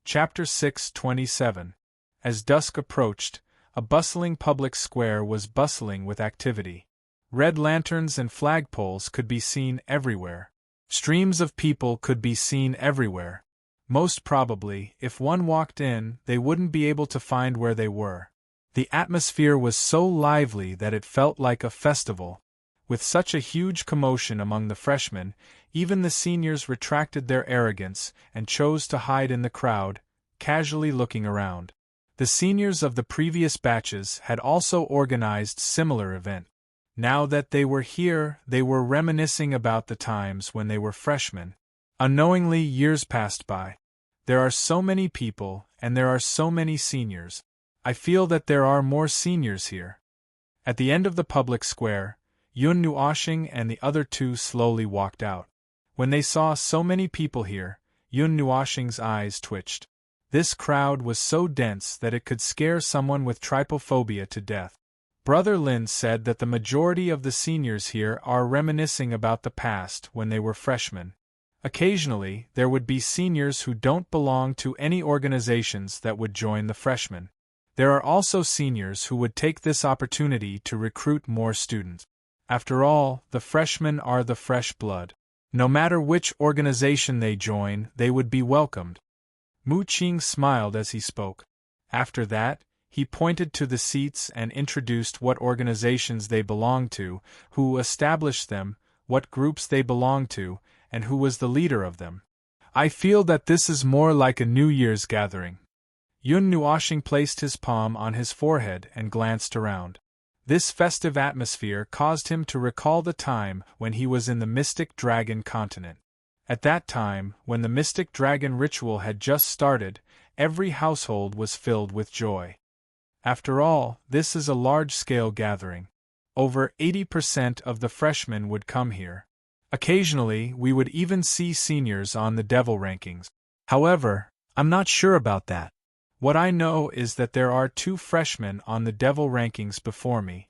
Chapter 6:27. As dusk approached, a bustling public square was bustling with activity. Red lanterns and flagpoles could be seen everywhere. Streams of people could be seen everywhere. Most probably, if one walked in, they wouldn't be able to find where they were. The atmosphere was so lively that it felt like a festival. With such a huge commotion among the freshmen, even the seniors retracted their arrogance and chose to hide in the crowd, casually looking around. The seniors of the previous batches had also organized similar events. Now that they were here, they were reminiscing about the times when they were freshmen. Unknowingly, years passed by. There are so many people, and there are so many seniors. I feel that there are more seniors here. At the end of the public square, Yun Nuoshing and the other two slowly walked out. When they saw so many people here, Yun Nuoshing's eyes twitched. This crowd was so dense that it could scare someone with trypophobia to death. Brother Lin said that the majority of the seniors here are reminiscing about the past when they were freshmen. Occasionally, there would be seniors who don't belong to any organizations that would join the freshmen. There are also seniors who would take this opportunity to recruit more students. After all, the freshmen are the fresh blood. No matter which organization they join, they would be welcomed. Mu Qing smiled as he spoke. After that, he pointed to the seats and introduced what organizations they belonged to, who established them, what groups they belonged to, and who was the leader of them. I feel that this is more like a New Year's gathering. Yun Nuoshing placed his palm on his forehead and glanced around. This festive atmosphere caused him to recall the time when he was in the Mystic Dragon continent. At that time, when the Mystic Dragon ritual had just started, every household was filled with joy. After all, this is a large-scale gathering. Over 80% of the freshmen would come here. Occasionally, we would even see seniors on the devil rankings. However, I'm not sure about that. What I know is that there are 2 freshmen on the devil rankings before me.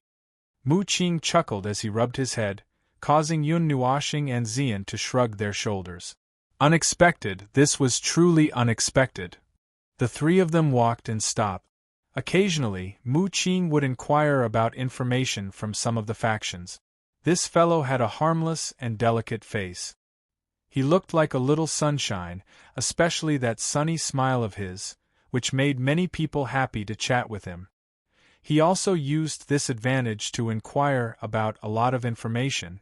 Mu Qing chuckled as he rubbed his head, causing Yun Nuoshing and Xian to shrug their shoulders. Unexpected, this was truly unexpected. The 3 of them walked and stopped. Occasionally, Mu Qing would inquire about information from some of the factions. This fellow had a harmless and delicate face. He looked like a little sunshine, especially that sunny smile of his, which made many people happy to chat with him. He also used this advantage to inquire about a lot of information.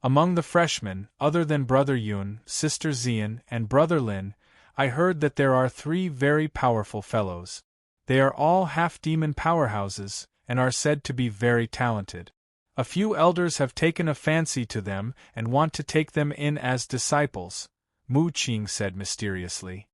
Among the freshmen, other than Brother Yun, Sister Xian, and Brother Lin, I heard that there are 3 very powerful fellows. They are all half-demon powerhouses, and are said to be very talented. A few elders have taken a fancy to them and want to take them in as disciples, Mu Qing said mysteriously.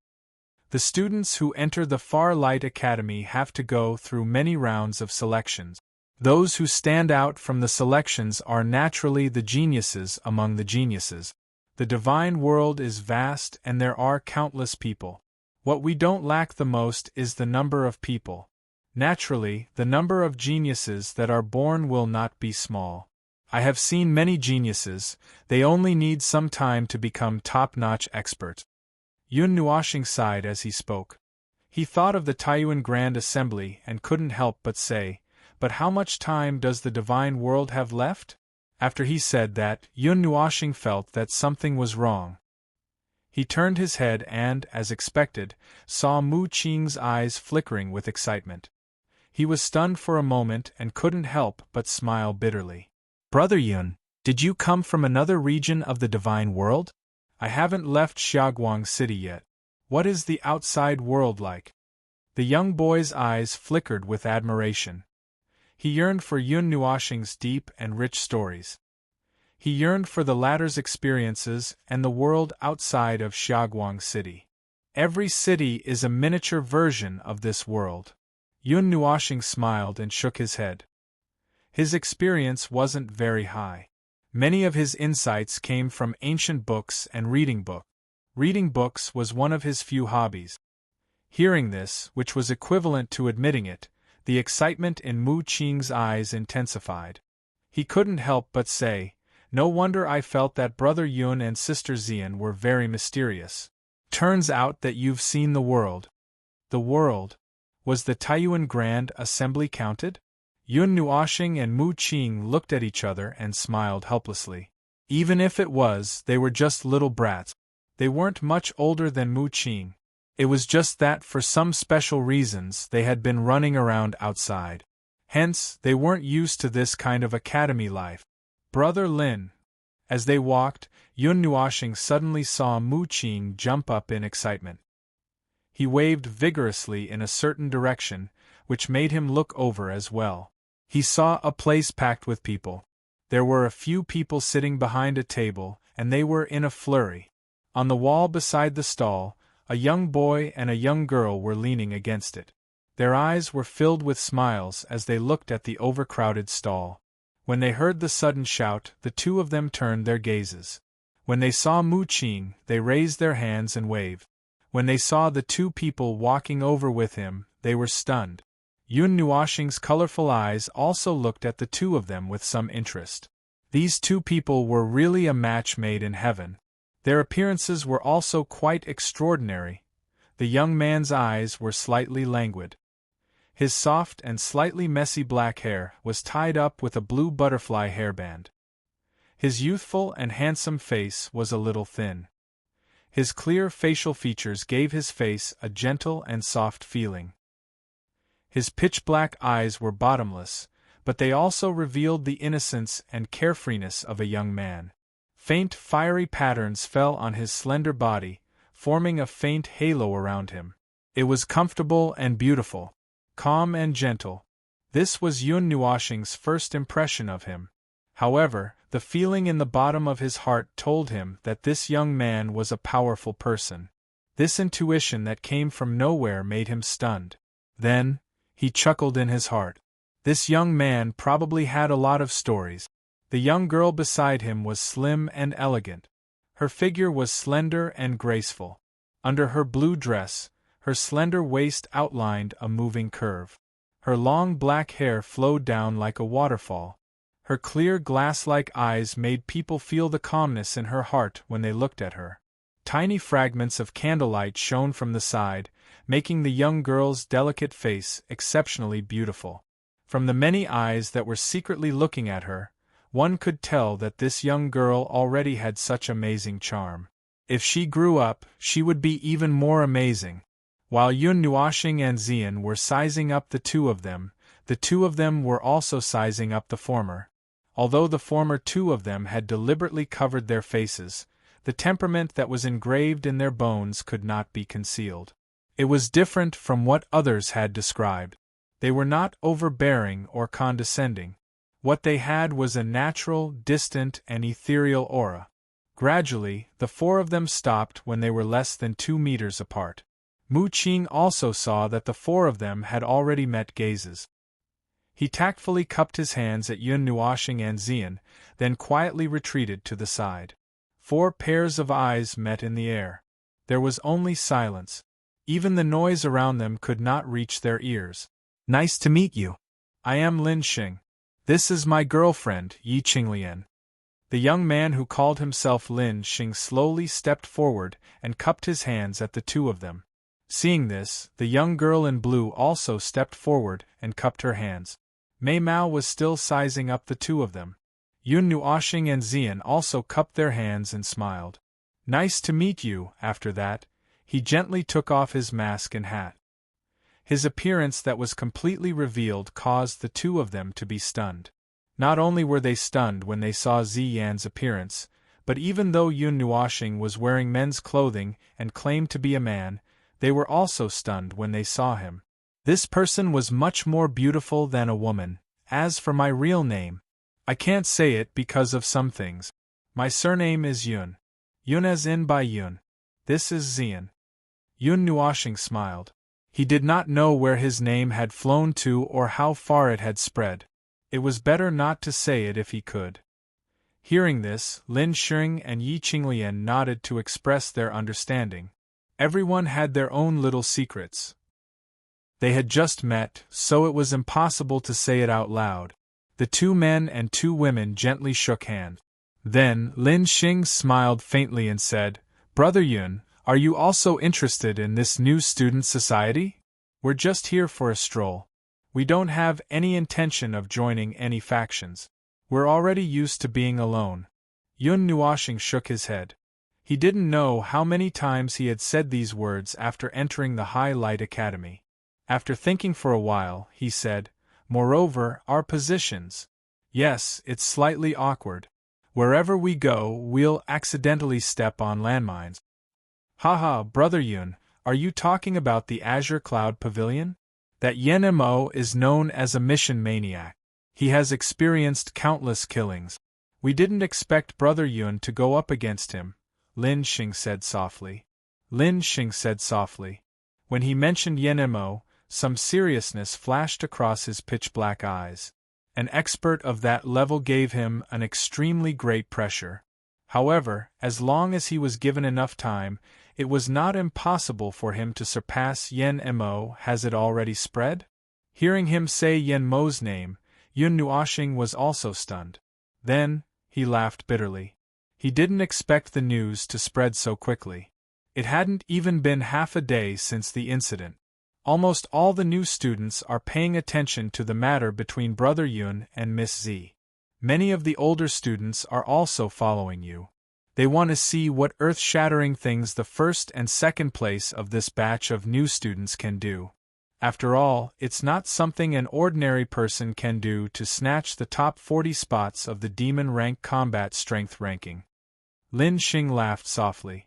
The students who enter the Far Light Academy have to go through many rounds of selections. Those who stand out from the selections are naturally the geniuses among the geniuses. The divine world is vast and there are countless people. What we don't lack the most is the number of people. Naturally, the number of geniuses that are born will not be small. I have seen many geniuses, they only need some time to become top-notch experts. Yun Nuoshing sighed as he spoke. He thought of the Taiyuan Grand Assembly and couldn't help but say, "But how much time does the divine world have left?" After he said that, Yun Nuoshing felt that something was wrong. He turned his head and, as expected, saw Mu Qing's eyes flickering with excitement. He was stunned for a moment and couldn't help but smile bitterly. "Brother Yun, did you come from another region of the divine world?" "I haven't left Xiaoguang City yet. What is the outside world like?" The young boy's eyes flickered with admiration. He yearned for Yun Nuoshing's deep and rich stories. He yearned for the latter's experiences and the world outside of Xiaoguang City. Every city is a miniature version of this world. Yun Nuoshing smiled and shook his head. His experience wasn't very high. Many of his insights came from ancient books and reading books. Reading books was one of his few hobbies. Hearing this, which was equivalent to admitting it, the excitement in Mu Qing's eyes intensified. He couldn't help but say, "No wonder I felt that Brother Yun and Sister Xian were very mysterious. Turns out that you've seen the world." The world. Was the Taiyuan Grand Assembly counted? Yun Nuoxing and Mu Qing looked at each other and smiled helplessly. Even if it was, they were just little brats. They weren't much older than Mu Qing. It was just that for some special reasons they had been running around outside. Hence, they weren't used to this kind of academy life. Brother Lin. As they walked, Yun Nuoxing suddenly saw Mu Qing jump up in excitement. He waved vigorously in a certain direction, which made him look over as well. He saw a place packed with people. There were a few people sitting behind a table, and they were in a flurry. On the wall beside the stall, a young boy and a young girl were leaning against it. Their eyes were filled with smiles as they looked at the overcrowded stall. When they heard the sudden shout, the two of them turned their gazes. When they saw Mu Qing, they raised their hands and waved. When they saw the two people walking over with him, they were stunned. Yun Nuoxing's colorful eyes also looked at the two of them with some interest. These two people were really a match made in heaven. Their appearances were also quite extraordinary. The young man's eyes were slightly languid. His soft and slightly messy black hair was tied up with a blue butterfly hairband. His youthful and handsome face was a little thin. His clear facial features gave his face a gentle and soft feeling. His pitch-black eyes were bottomless, but they also revealed the innocence and carefreeness of a young man. Faint fiery patterns fell on his slender body, forming a faint halo around him. It was comfortable and beautiful, calm and gentle. This was Yun Nuoxing's first impression of him. However, the feeling in the bottom of his heart told him that this young man was a powerful person. This intuition that came from nowhere made him stunned. Then, he chuckled in his heart. This young man probably had a lot of stories. The young girl beside him was slim and elegant. Her figure was slender and graceful. Under her blue dress, her slender waist outlined a moving curve. Her long black hair flowed down like a waterfall. Her clear glass-like eyes made people feel the calmness in her heart when they looked at her. Tiny fragments of candlelight shone from the side, making the young girl's delicate face exceptionally beautiful. From the many eyes that were secretly looking at her, one could tell that this young girl already had such amazing charm. If she grew up, she would be even more amazing. While Yun Nuoxing and Xian were sizing up the two of them were also sizing up the former. Although the former two of them had deliberately covered their faces, the temperament that was engraved in their bones could not be concealed. It was different from what others had described. They were not overbearing or condescending. What they had was a natural, distant, and ethereal aura. Gradually, the four of them stopped when they were less than 2 meters apart. Mu Qing also saw that the four of them had already met gazes. He tactfully cupped his hands at Yun Nuoxing and Xian, then quietly retreated to the side. 4 pairs of eyes met in the air. There was only silence. Even the noise around them could not reach their ears. "Nice to meet you. I am Lin Xing. This is my girlfriend, Yi Qinglian." The young man who called himself Lin Xing slowly stepped forward and cupped his hands at the two of them. Seeing this, the young girl in blue also stepped forward and cupped her hands. Mei Mao was still sizing up the two of them. Yun Nuoxing and Xian also cupped their hands and smiled. "Nice to meet you." After that, he gently took off his mask and hat. His appearance that was completely revealed caused the two of them to be stunned. Not only were they stunned when they saw Ziyan's appearance, but even though Yun Nuoxing was wearing men's clothing and claimed to be a man, they were also stunned when they saw him. This person was much more beautiful than a woman. As for my real name, I can't say it because of some things. My surname is Yun. Yun as in by Yun. This is Xian. Yun Nuoxing smiled. He did not know where his name had flown to or how far it had spread. It was better not to say it if he could. Hearing this, Lin Xing and Yi Qinglian nodded to express their understanding. Everyone had their own little secrets. They had just met, so it was impossible to say it out loud. The 2 men and 2 women gently shook hands. Then, Lin Xing smiled faintly and said, "Brother Yun, are you also interested in this new student society?" We're just here for a stroll. We don't have any intention of joining any factions. We're already used to being alone. Yun Nuoshing shook his head. He didn't know how many times he had said these words after entering the High Light Academy. After thinking for a while, he said, "Moreover, our positions. Yes, it's slightly awkward. Wherever we go, we'll accidentally step on landmines." "Haha, Brother Yun, are you talking about the Azure Cloud Pavilion? That Yen Mo is known as a mission maniac. He has experienced countless killings. We didn't expect Brother Yun to go up against him," Lin Xing said softly. When he mentioned Yen Mo, some seriousness flashed across his pitch-black eyes. An expert of that level gave him an extremely great pressure. However, as long as he was given enough time, it was not impossible for him to surpass Yen Mo. Has it already spread? Hearing him say Yen Mo's name, Yun Nuoshing was also stunned. Then, he laughed bitterly. He didn't expect the news to spread so quickly. It hadn't even been half a day since the incident. Almost all the new students are paying attention to the matter between Brother Yun and Miss Z. Many of the older students are also following you. They want to see what earth-shattering things the first and second place of this batch of new students can do. After all, it's not something an ordinary person can do to snatch the top 40 spots of the Demon Rank Combat Strength ranking. Lin Xing laughed softly.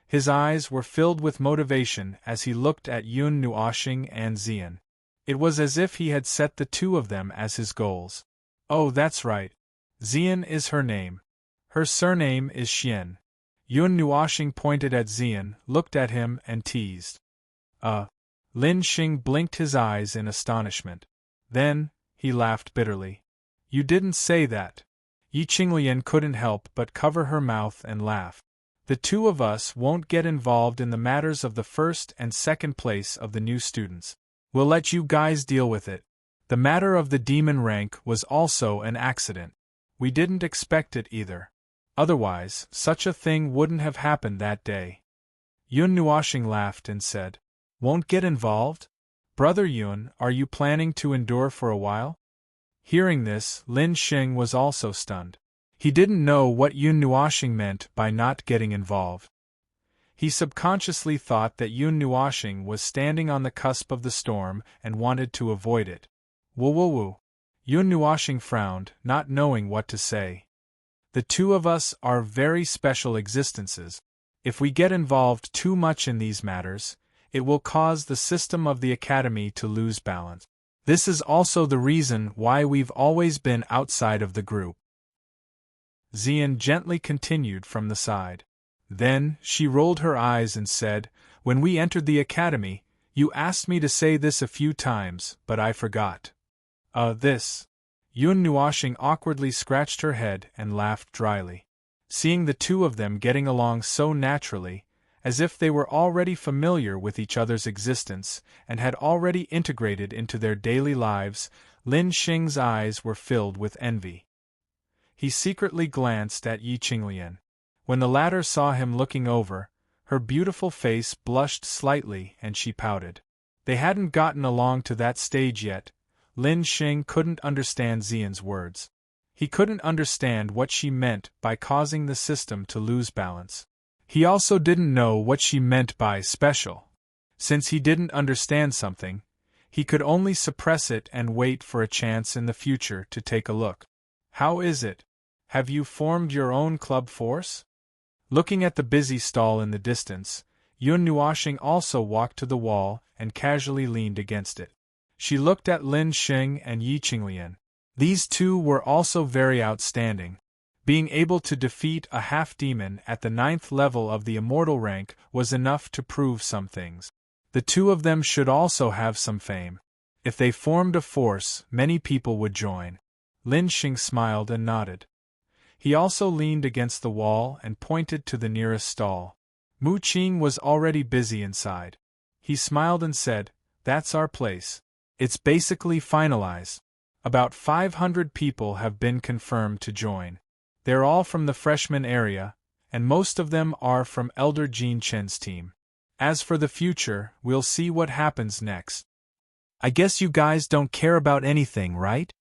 His eyes were filled with motivation as he looked at Yun Nuoshing and Xian. It was as if he had set the two of them as his goals. "Oh, that's right. Xian is her name. Her surname is Xian." Yun Nuoshing pointed at Xian, looked at him, and teased. Lin Xing blinked his eyes in astonishment. Then, he laughed bitterly. "You didn't say that." Yi Qinglian couldn't help but cover her mouth and laugh. "The two of us won't get involved in the matters of the first and second place of the new students. We'll let you guys deal with it. The matter of the demon rank was also an accident. We didn't expect it either. Otherwise, such a thing wouldn't have happened that day." Yun Nuoshing laughed and said, "Won't get involved? Brother Yun, are you planning to endure for a while?" Hearing this, Lin Xing was also stunned. He didn't know what Yun Nuoshing meant by not getting involved. He subconsciously thought that Yun Nuoshing was standing on the cusp of the storm and wanted to avoid it. Woo. Yun Nuoshing frowned, not knowing what to say. "The two of us are very special existences. If we get involved too much in these matters, it will cause the system of the academy to lose balance. This is also the reason why we've always been outside of the group." Xian gently continued from the side. Then, she rolled her eyes and said, "When we entered the academy, you asked me to say this a few times, but I forgot." This. Yun Nuoshing awkwardly scratched her head and laughed dryly. Seeing the two of them getting along so naturally, as if they were already familiar with each other's existence and had already integrated into their daily lives, Lin Xing's eyes were filled with envy. He secretly glanced at Yi Qinglian. When the latter saw him looking over, her beautiful face blushed slightly and she pouted. They hadn't gotten along to that stage yet. Lin Xing couldn't understand Xian's words. He couldn't understand what she meant by causing the system to lose balance. He also didn't know what she meant by special. Since he didn't understand something, he could only suppress it and wait for a chance in the future to take a look. "How is it? Have you formed your own club force?" Looking at the busy stall in the distance, Yun Nuoshing also walked to the wall and casually leaned against it. She looked at Lin Xing and Yi Qinglian. These two were also very outstanding. Being able to defeat a half-demon at the 9th level of the immortal rank was enough to prove some things. The two of them should also have some fame. If they formed a force, many people would join. Lin Xing smiled and nodded. He also leaned against the wall and pointed to the nearest stall. Mu Qing was already busy inside. He smiled and said, "That's our place. It's basically finalized. About 500 people have been confirmed to join. They're all from the freshman area, and most of them are from Elder Jean Chen's team. As for the future, we'll see what happens next. I guess you guys don't care about anything, right?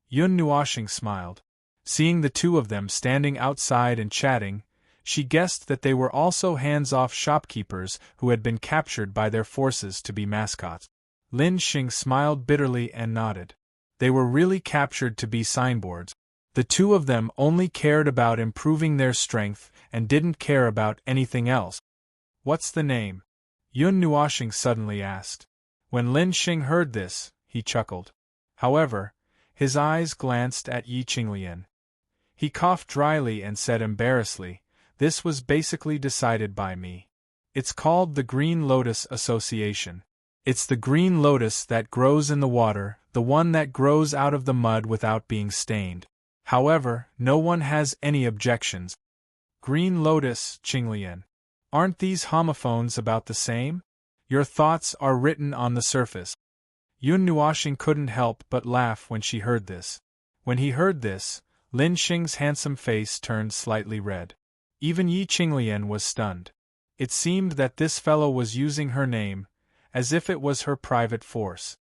Yun Nuoshing smiled. Seeing the two of them standing outside and chatting, she guessed that they were also hands-off shopkeepers who had been captured by their forces to be mascots. Lin Xing smiled bitterly and nodded. They were really captured to be signboards. The two of them only cared about improving their strength and didn't care about anything else. What's the name? Yun Nuoshing suddenly asked. When Lin Xing heard this, he chuckled. However, his eyes glanced at Yi Qinglian. He coughed dryly and said embarrassedly, "This was basically decided by me. It's called the Green Lotus Association. It's the green lotus that grows in the water, the one that grows out of the mud without being stained. However, no one has any objections." Green lotus, Qinglian. Aren't these homophones about the same? Your thoughts are written on the surface. Yun Nuoshing couldn't help but laugh when she heard this. When he heard this, Lin Xing's handsome face turned slightly red. Even Yi Qinglian was stunned. It seemed that this fellow was using her name, as if it was her private force.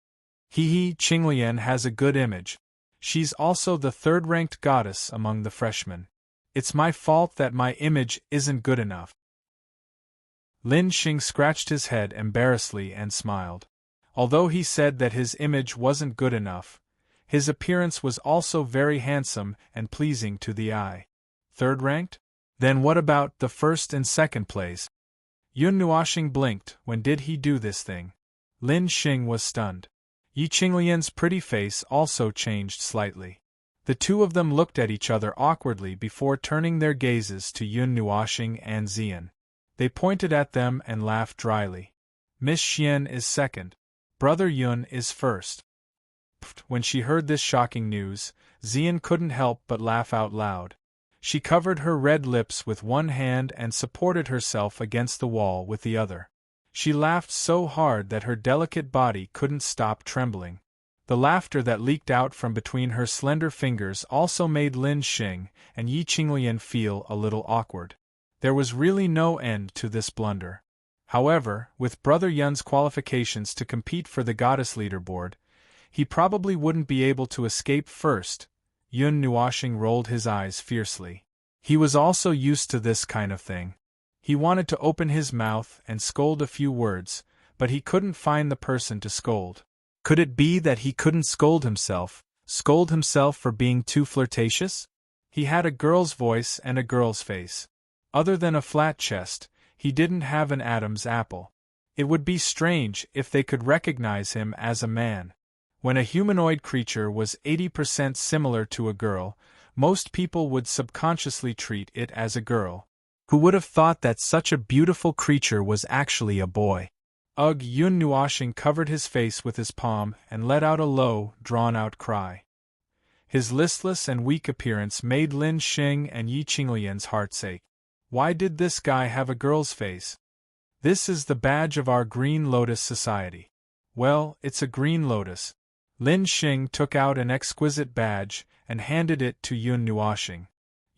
Yi Qinglian has a good image. She's also the third-ranked goddess among the freshmen. It's my fault that my image isn't good enough. Lin Xing scratched his head embarrassedly and smiled. Although he said that his image wasn't good enough, his appearance was also very handsome and pleasing to the eye. Third-ranked? Then what about the first and second place? Yun Nuoshing blinked. When did he do this thing? Lin Xing was stunned. Yi Qinglian's pretty face also changed slightly. The two of them looked at each other awkwardly before turning their gazes to Yun Nuoshing and Xian. They pointed at them and laughed dryly. Miss Xian is second. Brother Yun is first. When she heard this shocking news, Xian couldn't help but laugh out loud. She covered her red lips with one hand and supported herself against the wall with the other. She laughed so hard that her delicate body couldn't stop trembling. The laughter that leaked out from between her slender fingers also made Lin Xing and Yi Qinglian feel a little awkward. There was really no end to this blunder. However, with Brother Yun's qualifications to compete for the goddess leaderboard, he probably wouldn't be able to escape first. Yun Nuoshing rolled his eyes fiercely. He was also used to this kind of thing. He wanted to open his mouth and scold a few words, but he couldn't find the person to scold. Could it be that he couldn't scold himself for being too flirtatious? He had a girl's voice and a girl's face. Other than a flat chest, he didn't have an Adam's apple. It would be strange if they could recognize him as a man. When a humanoid creature was 80% similar to a girl, most people would subconsciously treat it as a girl. Who would have thought that such a beautiful creature was actually a boy? Ugh! Yun Nuoshing covered his face with his palm and let out a low, drawn-out cry. His listless and weak appearance made Lin Xing and Yi Qinglian's hearts ache. Why did this guy have a girl's face? This is the badge of our Green Lotus Society. Well, it's a green lotus. Lin Xing took out an exquisite badge and handed it to Yun Nuoshing.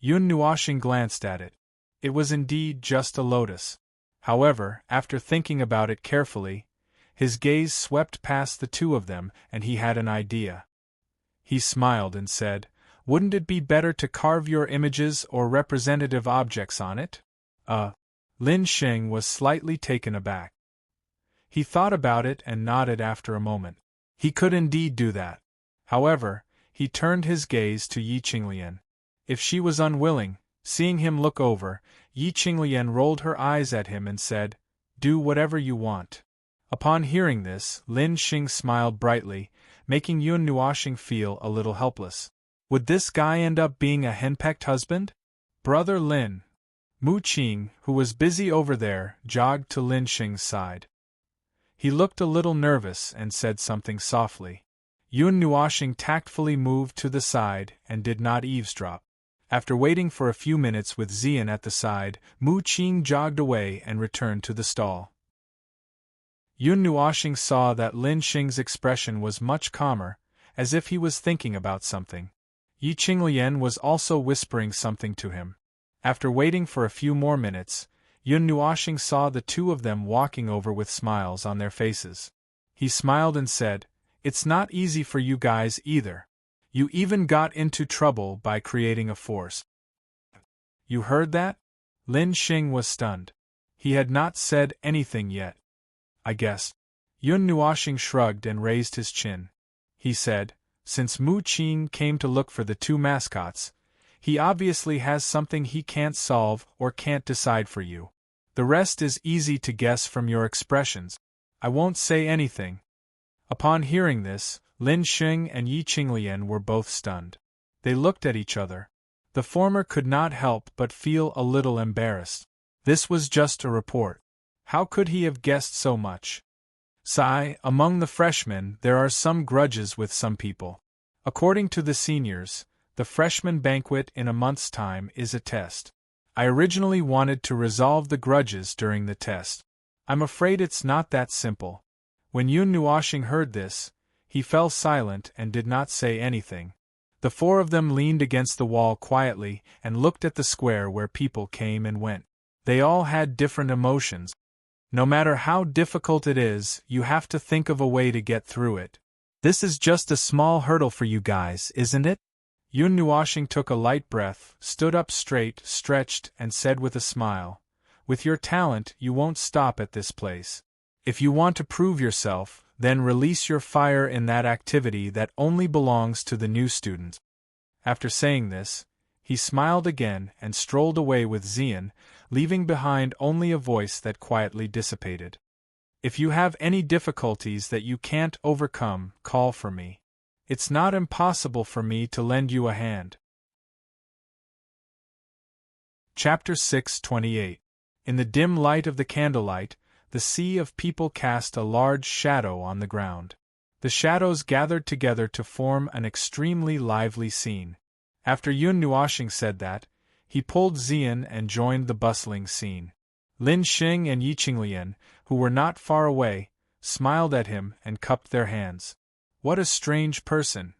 Yun Nuoshing glanced at it. It was indeed just a lotus. However, after thinking about it carefully, his gaze swept past the two of them and he had an idea. He smiled and said, "Wouldn't it be better to carve your images or representative objects on it?" Lin Xing was slightly taken aback. He thought about it and nodded after a moment. He could indeed do that. However, he turned his gaze to Yi Qinglian. If she was unwilling, seeing him look over, Yi Qinglian rolled her eyes at him and said, "Do whatever you want." Upon hearing this, Lin Xing smiled brightly, making Yun Nuoshing feel a little helpless. Would this guy end up being a henpecked husband? Brother Lin. Mu Qing, who was busy over there, jogged to Lin Xing's side. He looked a little nervous and said something softly. Yun Nuoshing tactfully moved to the side and did not eavesdrop. After waiting for a few minutes with Xian at the side, Mu Qing jogged away and returned to the stall. Yun Nuoshing saw that Lin Xing's expression was much calmer, as if he was thinking about something. Yi Qinglian was also whispering something to him. After waiting for a few more minutes, Yun Nuoshing saw the two of them walking over with smiles on their faces. He smiled and said, "It's not easy for you guys either. You even got into trouble by creating a force." "You heard that?" Lin Xing was stunned. He had not said anything yet. "I guess." Yun Nuoshing shrugged and raised his chin. He said, "Since Mu Qin came to look for the two mascots, he obviously has something he can't solve or can't decide for you. The rest is easy to guess from your expressions. I won't say anything." Upon hearing this, Lin Xing and Yi Qinglian were both stunned. They looked at each other. The former could not help but feel a little embarrassed. This was just a report. How could he have guessed so much? Sigh, among the freshmen there are some grudges with some people. According to the seniors, the freshman banquet in a month's time is a test. I originally wanted to resolve the grudges during the test. I'm afraid it's not that simple. When Yun Nuoshing heard this, he fell silent and did not say anything. The four of them leaned against the wall quietly and looked at the square where people came and went. They all had different emotions. No matter how difficult it is, you have to think of a way to get through it. This is just a small hurdle for you guys, isn't it? Yun Nuoshing took a light breath, stood up straight, stretched, and said with a smile, "With your talent, you won't stop at this place. If you want to prove yourself, then release your fire in that activity that only belongs to the new students." After saying this, he smiled again and strolled away with Xian, leaving behind only a voice that quietly dissipated. "If you have any difficulties that you can't overcome, call for me. It's not impossible for me to lend you a hand." Chapter 628. In the dim light of the candlelight, the sea of people cast a large shadow on the ground. The shadows gathered together to form an extremely lively scene. After Yun Nuoshing said that, he pulled Xian and joined the bustling scene. Lin Xing and Yi Qinglian, who were not far away, smiled at him and cupped their hands. What a strange person!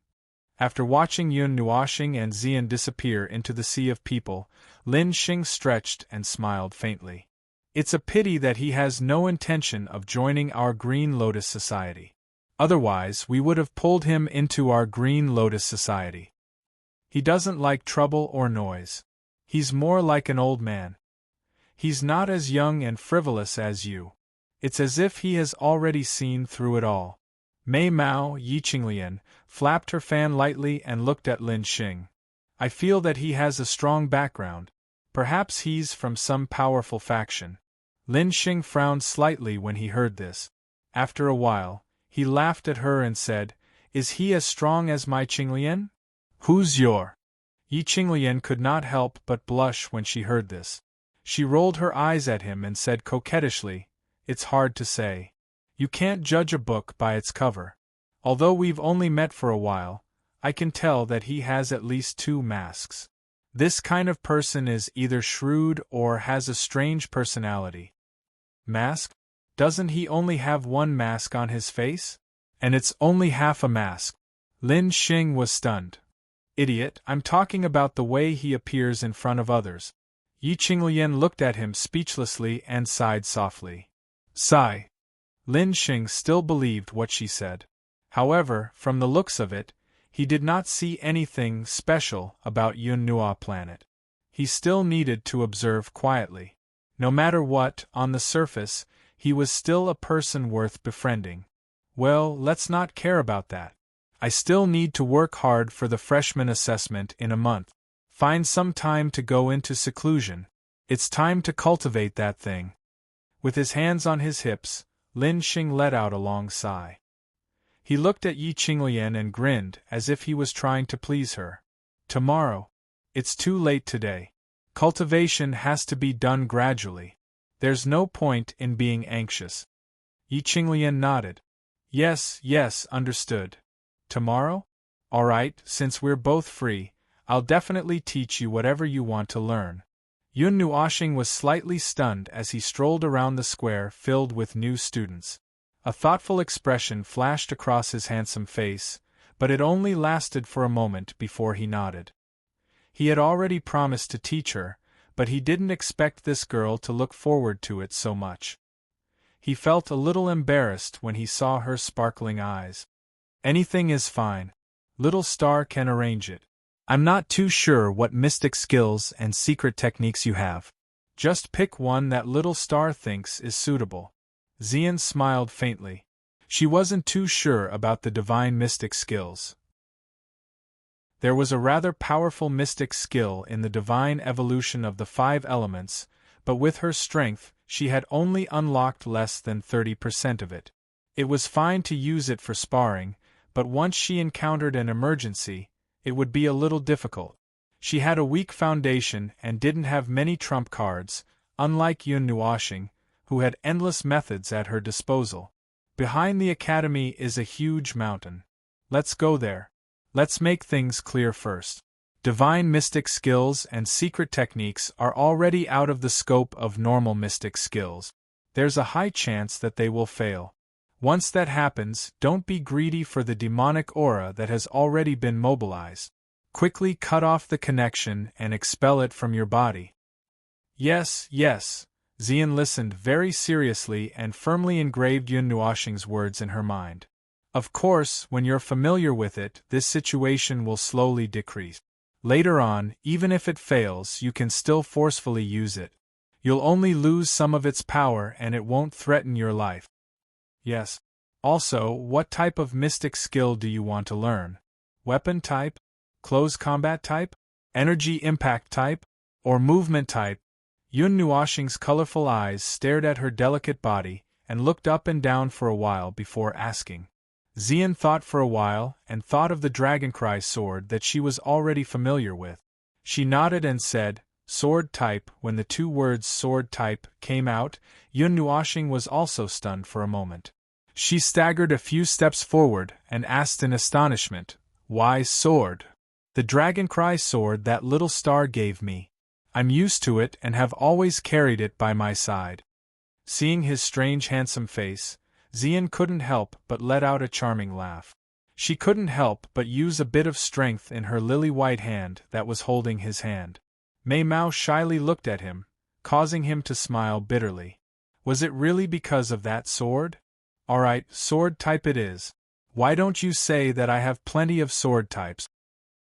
After watching Yun Nuoshing and Xian disappear into the sea of people, Lin Xing stretched and smiled faintly. It's a pity that he has no intention of joining our Green Lotus Society. Otherwise, we would have pulled him into our Green Lotus Society. He doesn't like trouble or noise. He's more like an old man. He's not as young and frivolous as you. It's as if he has already seen through it all. Mei Mao, Yi Qinglian, flapped her fan lightly and looked at Lin Xing. I feel that he has a strong background. Perhaps he's from some powerful faction. Lin Xing frowned slightly when he heard this. After a while, he laughed at her and said, "Is he as strong as my Qinglian?" "Who's your?" Yi Qinglian could not help but blush when she heard this. She rolled her eyes at him and said coquettishly, "It's hard to say. You can't judge a book by its cover. Although we've only met for a while, I can tell that he has at least two masks. This kind of person is either shrewd or has a strange personality." "Mask? Doesn't he only have one mask on his face? And it's only half a mask." Lin Xing was stunned. "Idiot, I'm talking about the way he appears in front of others." Yi Qinglian looked at him speechlessly and sighed softly. Sigh. Lin Xing still believed what she said. However, from the looks of it, he did not see anything special about Yun Nua planet. He still needed to observe quietly. No matter what, on the surface, he was still a person worth befriending. Well, let's not care about that. I still need to work hard for the freshman assessment in a month. Find some time to go into seclusion. It's time to cultivate that thing. With his hands on his hips, Lin Xing let out a long sigh. He looked at Yi Qinglian and grinned as if he was trying to please her. "Tomorrow. It's too late today. Cultivation has to be done gradually. There's no point in being anxious." Yi Qinglian nodded. Yes, understood. Tomorrow? All right, since we're both free, I'll definitely teach you whatever you want to learn." Yun Nuoshing was slightly stunned as he strolled around the square filled with new students. A thoughtful expression flashed across his handsome face, but it only lasted for a moment before he nodded. He had already promised to teach her, but he didn't expect this girl to look forward to it so much. He felt a little embarrassed when he saw her sparkling eyes. Anything is fine. Little Star can arrange it. I'm not too sure what mystic skills and secret techniques you have. Just pick one that Little Star thinks is suitable. Xian smiled faintly. She wasn't too sure about the divine mystic skills. There was a rather powerful mystic skill in the divine evolution of the 5 elements, but with her strength, she had only unlocked less than 30% of it. It was fine to use it for sparring, but once she encountered an emergency, it would be a little difficult. She had a weak foundation and didn't have many trump cards, unlike Yun Nuoxing, who had endless methods at her disposal. Behind the academy is a huge mountain. Let's go there. Let's make things clear first. Divine mystic skills and secret techniques are already out of the scope of normal mystic skills. There's a high chance that they will fail. Once that happens, don't be greedy for the demonic aura that has already been mobilized. Quickly cut off the connection and expel it from your body. Yes, yes. Xian listened very seriously and firmly engraved Yun Nuoxing's words in her mind. Of course, when you're familiar with it, this situation will slowly decrease. Later on, even if it fails, you can still forcefully use it. You'll only lose some of its power and it won't threaten your life. Yes. Also, what type of mystic skill do you want to learn? Weapon type? Close combat type? Energy impact type? Or movement type? Yun Nuoxing's colorful eyes stared at her delicate body and looked up and down for a while before asking. Xian thought for a while and thought of the Dragoncry sword that she was already familiar with. She nodded and said, sword type. When the 2 words sword type came out, Yun Nuoxing was also stunned for a moment. She staggered a few steps forward and asked in astonishment, why sword? The Dragoncry sword that Little Star gave me. I'm used to it and have always carried it by my side. Seeing his strange handsome face, Xian couldn't help but let out a charming laugh. She couldn't help but use a bit of strength in her lily-white hand that was holding his hand. Mei Mao shyly looked at him, causing him to smile bitterly. Was it really because of that sword? Alright, sword type it is. Why don't you say that I have plenty of sword types?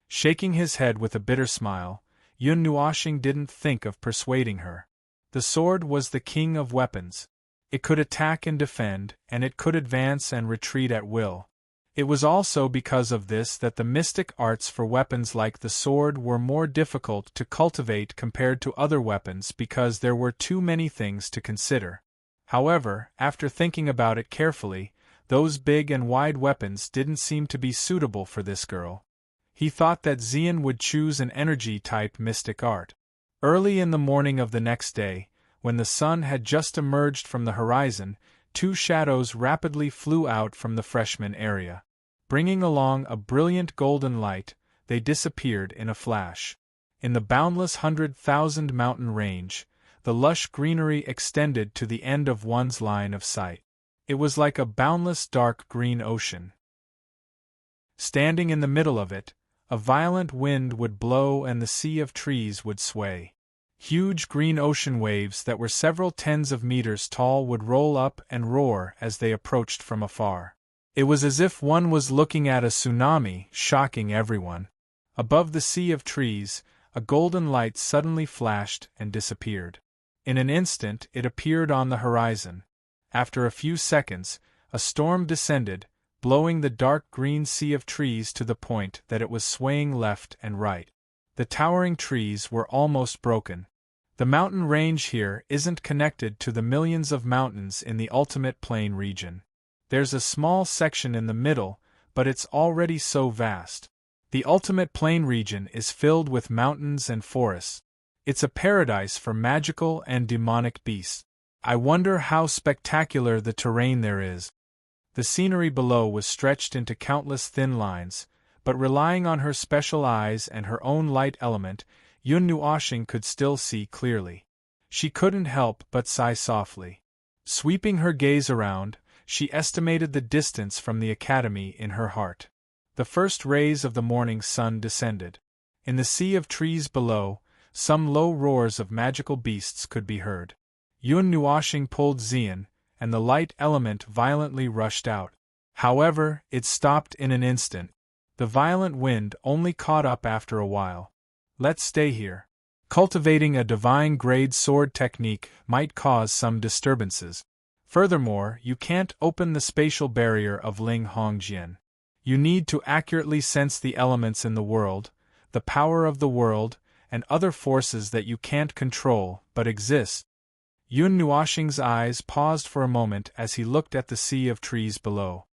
Shaking his head with a bitter smile, Yun Nuoxing didn't think of persuading her. The sword was the king of weapons. It could attack and defend, and it could advance and retreat at will. It was also because of this that the mystic arts for weapons like the sword were more difficult to cultivate compared to other weapons because there were too many things to consider. However, after thinking about it carefully, those big and wide weapons didn't seem to be suitable for this girl. He thought that Xian would choose an energy-type mystic art. Early in the morning of the next day, when the sun had just emerged from the horizon, 2 shadows rapidly flew out from the freshman area. Bringing along a brilliant golden light, they disappeared in a flash. In the boundless 100,000 mountain range, the lush greenery extended to the end of one's line of sight. It was like a boundless dark green ocean. Standing in the middle of it, a violent wind would blow and the sea of trees would sway. Huge green ocean waves that were several tens of meters tall would roll up and roar as they approached from afar. It was as if one was looking at a tsunami, shocking everyone. Above the sea of trees, a golden light suddenly flashed and disappeared. In an instant it appeared on the horizon. After a few seconds, a storm descended, blowing the dark green sea of trees to the point that it was swaying left and right. The towering trees were almost broken. The mountain range here isn't connected to the millions of mountains in the ultimate plain region. There's a small section in the middle, but it's already so vast. The ultimate plain region is filled with mountains and forests. It's a paradise for magical and demonic beasts. I wonder how spectacular the terrain there is. The scenery below was stretched into countless thin lines, but relying on her special eyes and her own light element, Yun Nuoxing could still see clearly. She couldn't help but sigh softly. Sweeping her gaze around, she estimated the distance from the academy in her heart. The first rays of the morning sun descended. In the sea of trees below, some low roars of magical beasts could be heard. Yun Nuoshing pulled Xian, and the light element violently rushed out. However, it stopped in an instant. The violent wind only caught up after a while. Let's stay here. Cultivating a divine-grade sword technique might cause some disturbances. Furthermore, you can't open the spatial barrier of Ling Hongjian. You need to accurately sense the elements in the world, the power of the world, and other forces that you can't control but exist. Yun Nuoshing's eyes paused for a moment as he looked at the sea of trees below.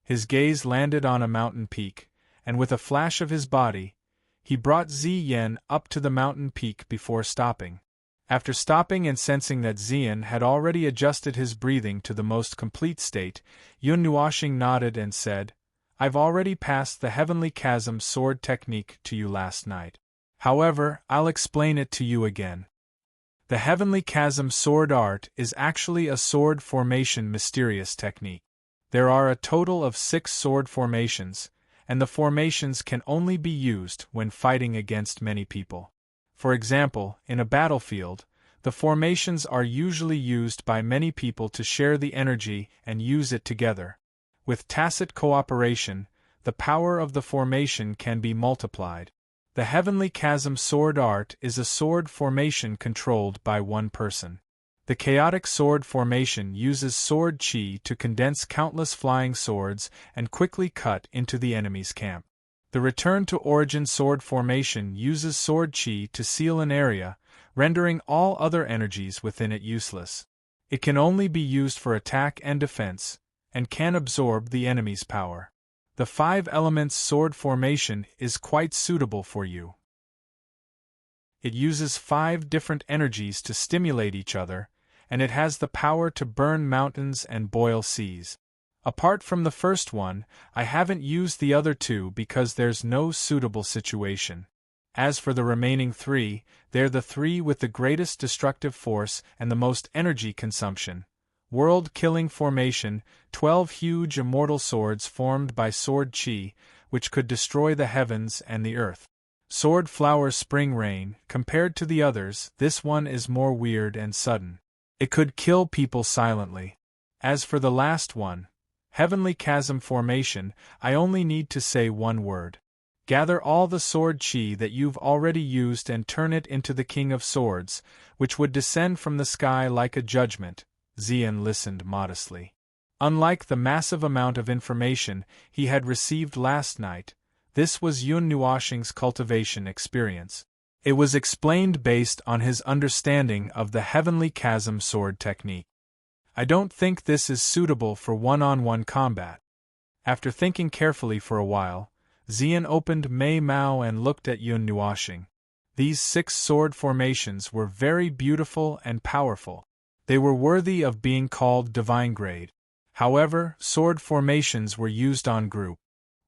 His gaze landed on a mountain peak, and with a flash of his body, he brought Ziyan up to the mountain peak before stopping. After stopping and sensing that Xian had already adjusted his breathing to the most complete state, Yun Nuoshing nodded and said, "I've already passed the Heavenly Chasm sword technique to you last night. However, I'll explain it to you again. The Heavenly Chasm sword art is actually a sword formation mysterious technique. There are a total of 6 sword formations, and the formations can only be used when fighting against many people. For example, in a battlefield, the formations are usually used by many people to share the energy and use it together. With tacit cooperation, the power of the formation can be multiplied. The Heavenly Chasm sword art is a sword formation controlled by one person. The chaotic sword formation uses sword chi to condense countless flying swords and quickly cut into the enemy's camp. The return to origin sword formation uses sword chi to seal an area, rendering all other energies within it useless. It can only be used for attack and defense, and can absorb the enemy's power. The 5 elements sword formation is quite suitable for you. It uses 5 different energies to stimulate each other, and it has the power to burn mountains and boil seas. Apart from the first one, I haven't used the other 2 because there's no suitable situation. As for the remaining 3, they're the 3 with the greatest destructive force and the most energy consumption. World-killing formation, 12 huge immortal swords formed by sword chi, which could destroy the heavens and the earth. Sword flower spring rain, compared to the others, this one is more weird and sudden. It could kill people silently. As for the last one, Heavenly Chasm formation, I only need to say one word. Gather all the sword chi that you've already used and turn it into the King of Swords, which would descend from the sky like a judgment. Xian listened modestly. Unlike the massive amount of information he had received last night, this was Yun Nuoshing's cultivation experience. It was explained based on his understanding of the Heavenly Chasm sword technique. I don't think this is suitable for one-on-one combat. After thinking carefully for a while, Xian opened Mei Mao and looked at Yun Nuoshing. These 6 sword formations were very beautiful and powerful. They were worthy of being called divine grade. However, sword formations were used on group.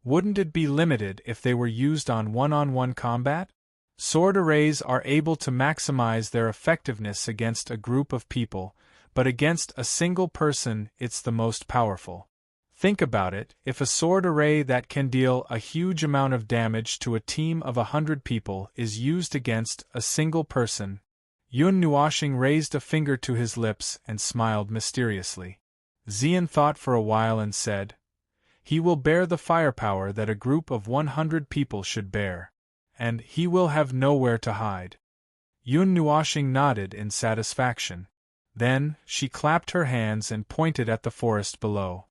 Wouldn't it be limited if they were used on one-on-one combat? Sword arrays are able to maximize their effectiveness against a group of people, but against a single person it's the most powerful. Think about it, if a sword array that can deal a huge amount of damage to a team of 100 people is used against a single person. Yun Nuoshing raised a finger to his lips and smiled mysteriously. Xian thought for a while and said, "He will bear the firepower that a group of 100 people should bear. And he will have nowhere to hide." Yun Nuoshing nodded in satisfaction. Then, she clapped her hands and pointed at the forest below.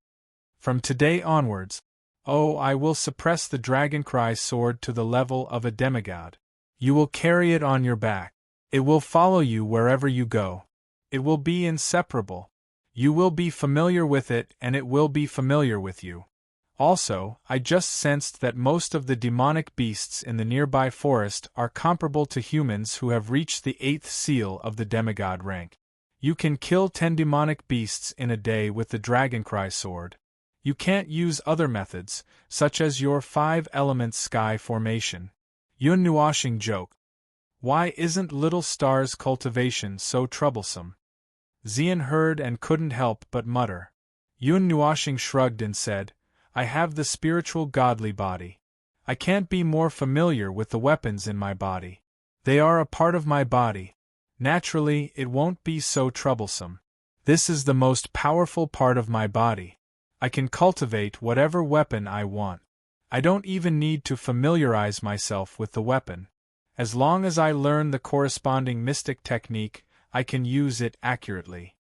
"From today onwards, I will suppress the Dragoncry sword to the level of a demigod. You will carry it on your back. It will follow you wherever you go. It will be inseparable. You will be familiar with it and it will be familiar with you. Also, I just sensed that most of the demonic beasts in the nearby forest are comparable to humans who have reached the 8th seal of the demigod rank. You can kill 10 demonic beasts in a day with the Dragoncry sword. You can't use other methods, such as your 5-element sky formation." Yun Nuoshing joked. "Why isn't Little Star's cultivation so troublesome?" Xian heard and couldn't help but mutter. Yun Nuoshing shrugged and said, "I have the spiritual godly body. I can't be more familiar with the weapons in my body. They are a part of my body. Naturally, it won't be so troublesome. This is the most powerful part of my body. I can cultivate whatever weapon I want. I don't even need to familiarize myself with the weapon. As long as I learn the corresponding mystic technique, I can use it accurately.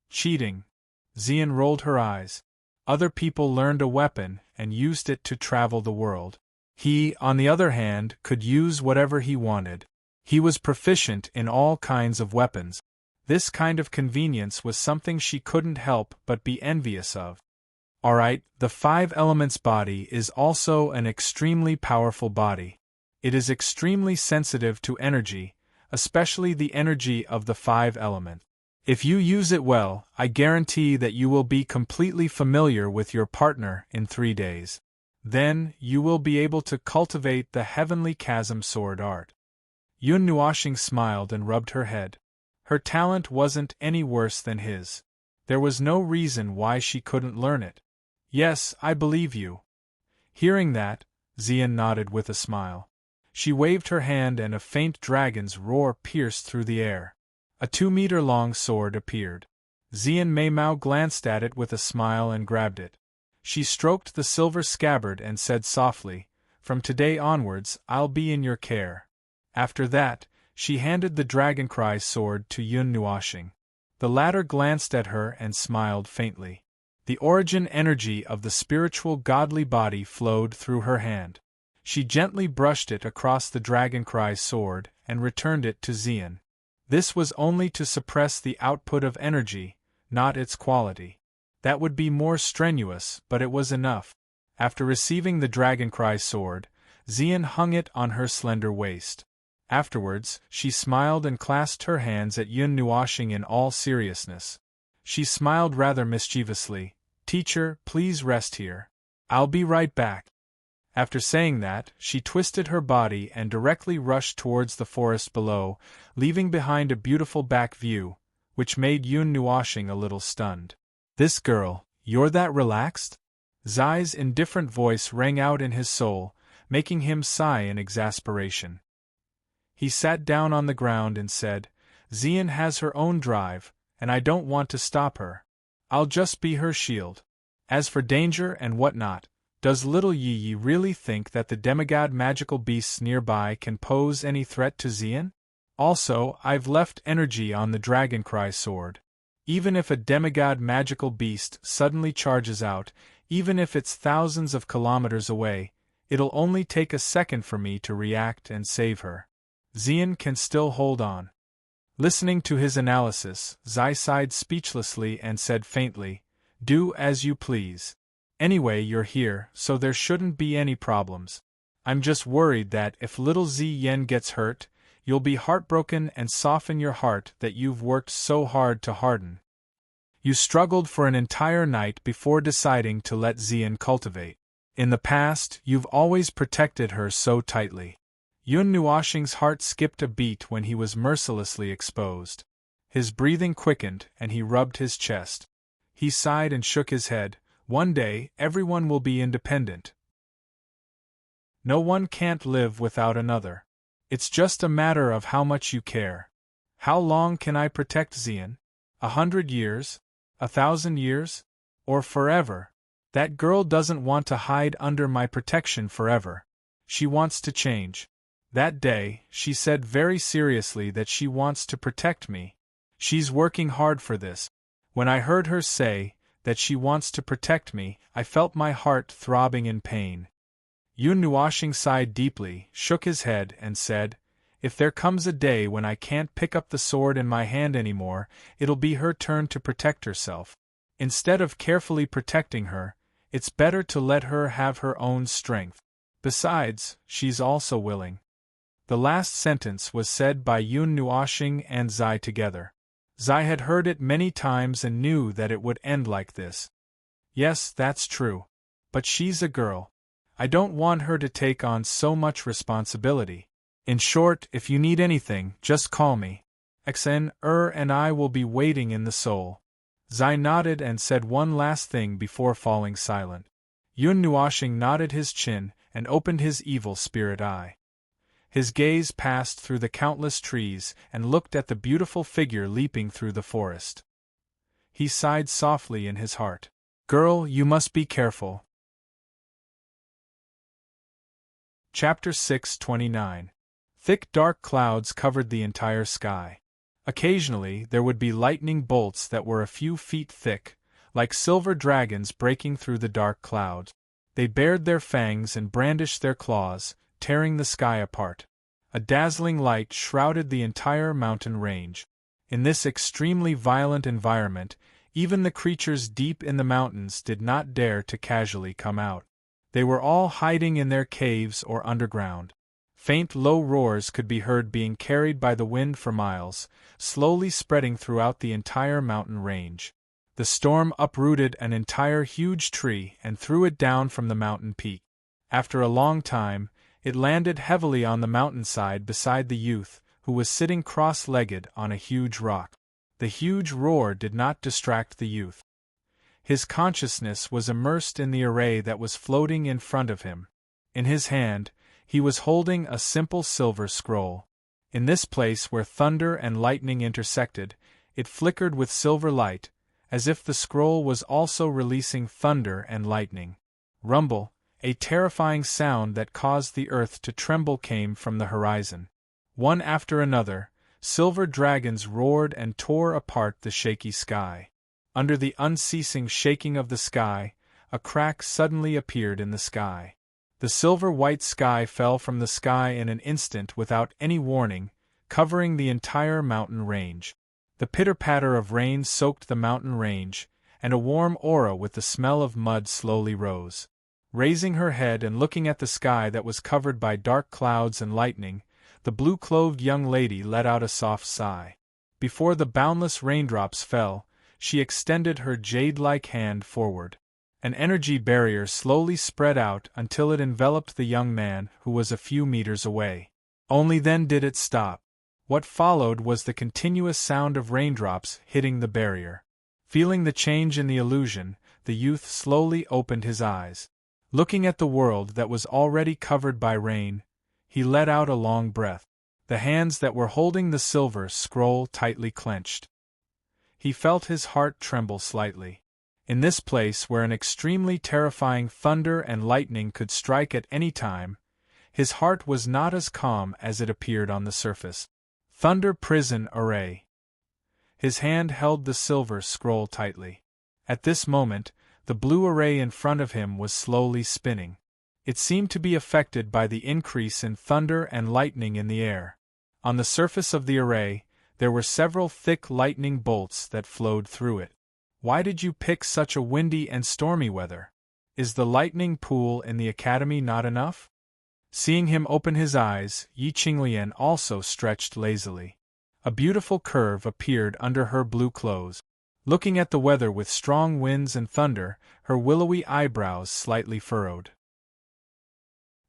Cheating. Xian rolled her eyes. Other people learned a weapon and used it to travel the world. He, on the other hand, could use whatever he wanted. He was proficient in all kinds of weapons. This kind of convenience was something she couldn't help but be envious of. Alright, the 5 elements body is also an extremely powerful body. It is extremely sensitive to energy, especially the energy of the 5 elements. If you use it well, I guarantee that you will be completely familiar with your partner in 3 days. Then, you will be able to cultivate the Heavenly Chasm sword art. Yun Nuoxing smiled and rubbed her head. Her talent wasn't any worse than his. There was no reason why she couldn't learn it. Yes, I believe you. Hearing that, Xian nodded with a smile. She waved her hand and a faint dragon's roar pierced through the air. A 2-meter-long sword appeared. Xian Meimao glanced at it with a smile and grabbed it. She stroked the silver scabbard and said softly, "From today onwards, I'll be in your care." After that, she handed the Dragoncry sword to Yun Nuoxing. The latter glanced at her and smiled faintly. The origin energy of the spiritual godly body flowed through her hand. She gently brushed it across the Dragoncry sword and returned it to Xian. This was only to suppress the output of energy, not its quality. That would be more strenuous, but it was enough. After receiving the Dragoncry sword, Xian hung it on her slender waist. Afterwards, she smiled and clasped her hands at Yun Nuoxing in all seriousness. She smiled rather mischievously. "Teacher, please rest here. I'll be right back." After saying that, she twisted her body and directly rushed towards the forest below, leaving behind a beautiful back view, which made Yun Nuoxing a little stunned. "This girl, you're that relaxed?" Zai's indifferent voice rang out in his soul, making him sigh in exasperation. He sat down on the ground and said, "Xian has her own drive, and I don't want to stop her. I'll just be her shield. As for danger and whatnot, does little Yi Yi really think that the demigod magical beasts nearby can pose any threat to Xian? Also, I've left energy on the Dragoncry sword. Even if a demigod magical beast suddenly charges out, even if it's thousands of kilometers away, it'll only take a second for me to react and save her. Xian can still hold on." Listening to his analysis, Zai sighed speechlessly and said faintly, "Do as you please. Anyway, you're here, so there shouldn't be any problems. I'm just worried that if little Xian gets hurt, you'll be heartbroken and soften your heart that you've worked so hard to harden. You struggled for an entire night before deciding to let Xian cultivate. In the past, you've always protected her so tightly." Yun Nuoxing's heart skipped a beat when he was mercilessly exposed. His breathing quickened and he rubbed his chest. He sighed and shook his head. "One day, everyone will be independent. No one can't live without another. It's just a matter of how much you care. How long can I protect Xian? 100 years? 1,000 years? Or forever? That girl doesn't want to hide under my protection forever. She wants to change. That day, she said very seriously that she wants to protect me. She's working hard for this. When I heard her say that she wants to protect me, I felt my heart throbbing in pain." Yun Nuoxing sighed deeply, shook his head, and said, "If there comes a day when I can't pick up the sword in my hand anymore, it'll be her turn to protect herself. Instead of carefully protecting her, it's better to let her have her own strength. Besides, she's also willing." The last sentence was said by Yun Nuoxing and Zai together. Zai had heard it many times and knew that it would end like this. Yes, that's true. But she's a girl. I don't want her to take on so much responsibility. In short, if you need anything, just call me. Xn and I will be waiting in the soul. Zai nodded and said one last thing before falling silent. Yun Nuoxing nodded his chin and opened his evil spirit eye. His gaze passed through the countless trees and looked at the beautiful figure leaping through the forest. He sighed softly in his heart. Girl, you must be careful. Chapter 6:29. Thick dark clouds covered the entire sky. Occasionally there would be lightning bolts that were a few feet thick, like silver dragons breaking through the dark clouds. They bared their fangs and brandished their claws, tearing the sky apart. A dazzling light shrouded the entire mountain range. In this extremely violent environment, even the creatures deep in the mountains did not dare to casually come out. They were all hiding in their caves or underground. Faint low roars could be heard being carried by the wind for miles, slowly spreading throughout the entire mountain range. The storm uprooted an entire huge tree and threw it down from the mountain peak. After a long time, it landed heavily on the mountainside beside the youth, who was sitting cross-legged on a huge rock. The huge roar did not distract the youth. His consciousness was immersed in the array that was floating in front of him. In his hand, he was holding a simple silver scroll. In this place where thunder and lightning intersected, it flickered with silver light, as if the scroll was also releasing thunder and lightning. Rumble, a terrifying sound that caused the earth to tremble, came from the horizon. One after another, silver dragons roared and tore apart the shaky sky. Under the unceasing shaking of the sky, a crack suddenly appeared in the sky. The silver-white sky fell from the sky in an instant without any warning, covering the entire mountain range. The pitter-patter of rain soaked the mountain range, and a warm aura with the smell of mud slowly rose. Raising her head and looking at the sky that was covered by dark clouds and lightning, the blue-clothed young lady let out a soft sigh. Before the boundless raindrops fell, she extended her jade-like hand forward. An energy barrier slowly spread out until it enveloped the young man who was a few meters away. Only then did it stop. What followed was the continuous sound of raindrops hitting the barrier. Feeling the change in the illusion, the youth slowly opened his eyes. Looking at the world that was already covered by rain, he let out a long breath. The hands that were holding the silver scroll tightly clenched. He felt his heart tremble slightly. In this place where an extremely terrifying thunder and lightning could strike at any time, his heart was not as calm as it appeared on the surface. Thunder Prison Array. His hand held the silver scroll tightly. At this moment, the blue array in front of him was slowly spinning. It seemed to be affected by the increase in thunder and lightning in the air. On the surface of the array, there were several thick lightning bolts that flowed through it. Why did you pick such a windy and stormy weather? Is the lightning pool in the academy not enough? Seeing him open his eyes, Yi Qinglian also stretched lazily. A beautiful curve appeared under her blue clothes. Looking at the weather with strong winds and thunder, her willowy eyebrows slightly furrowed.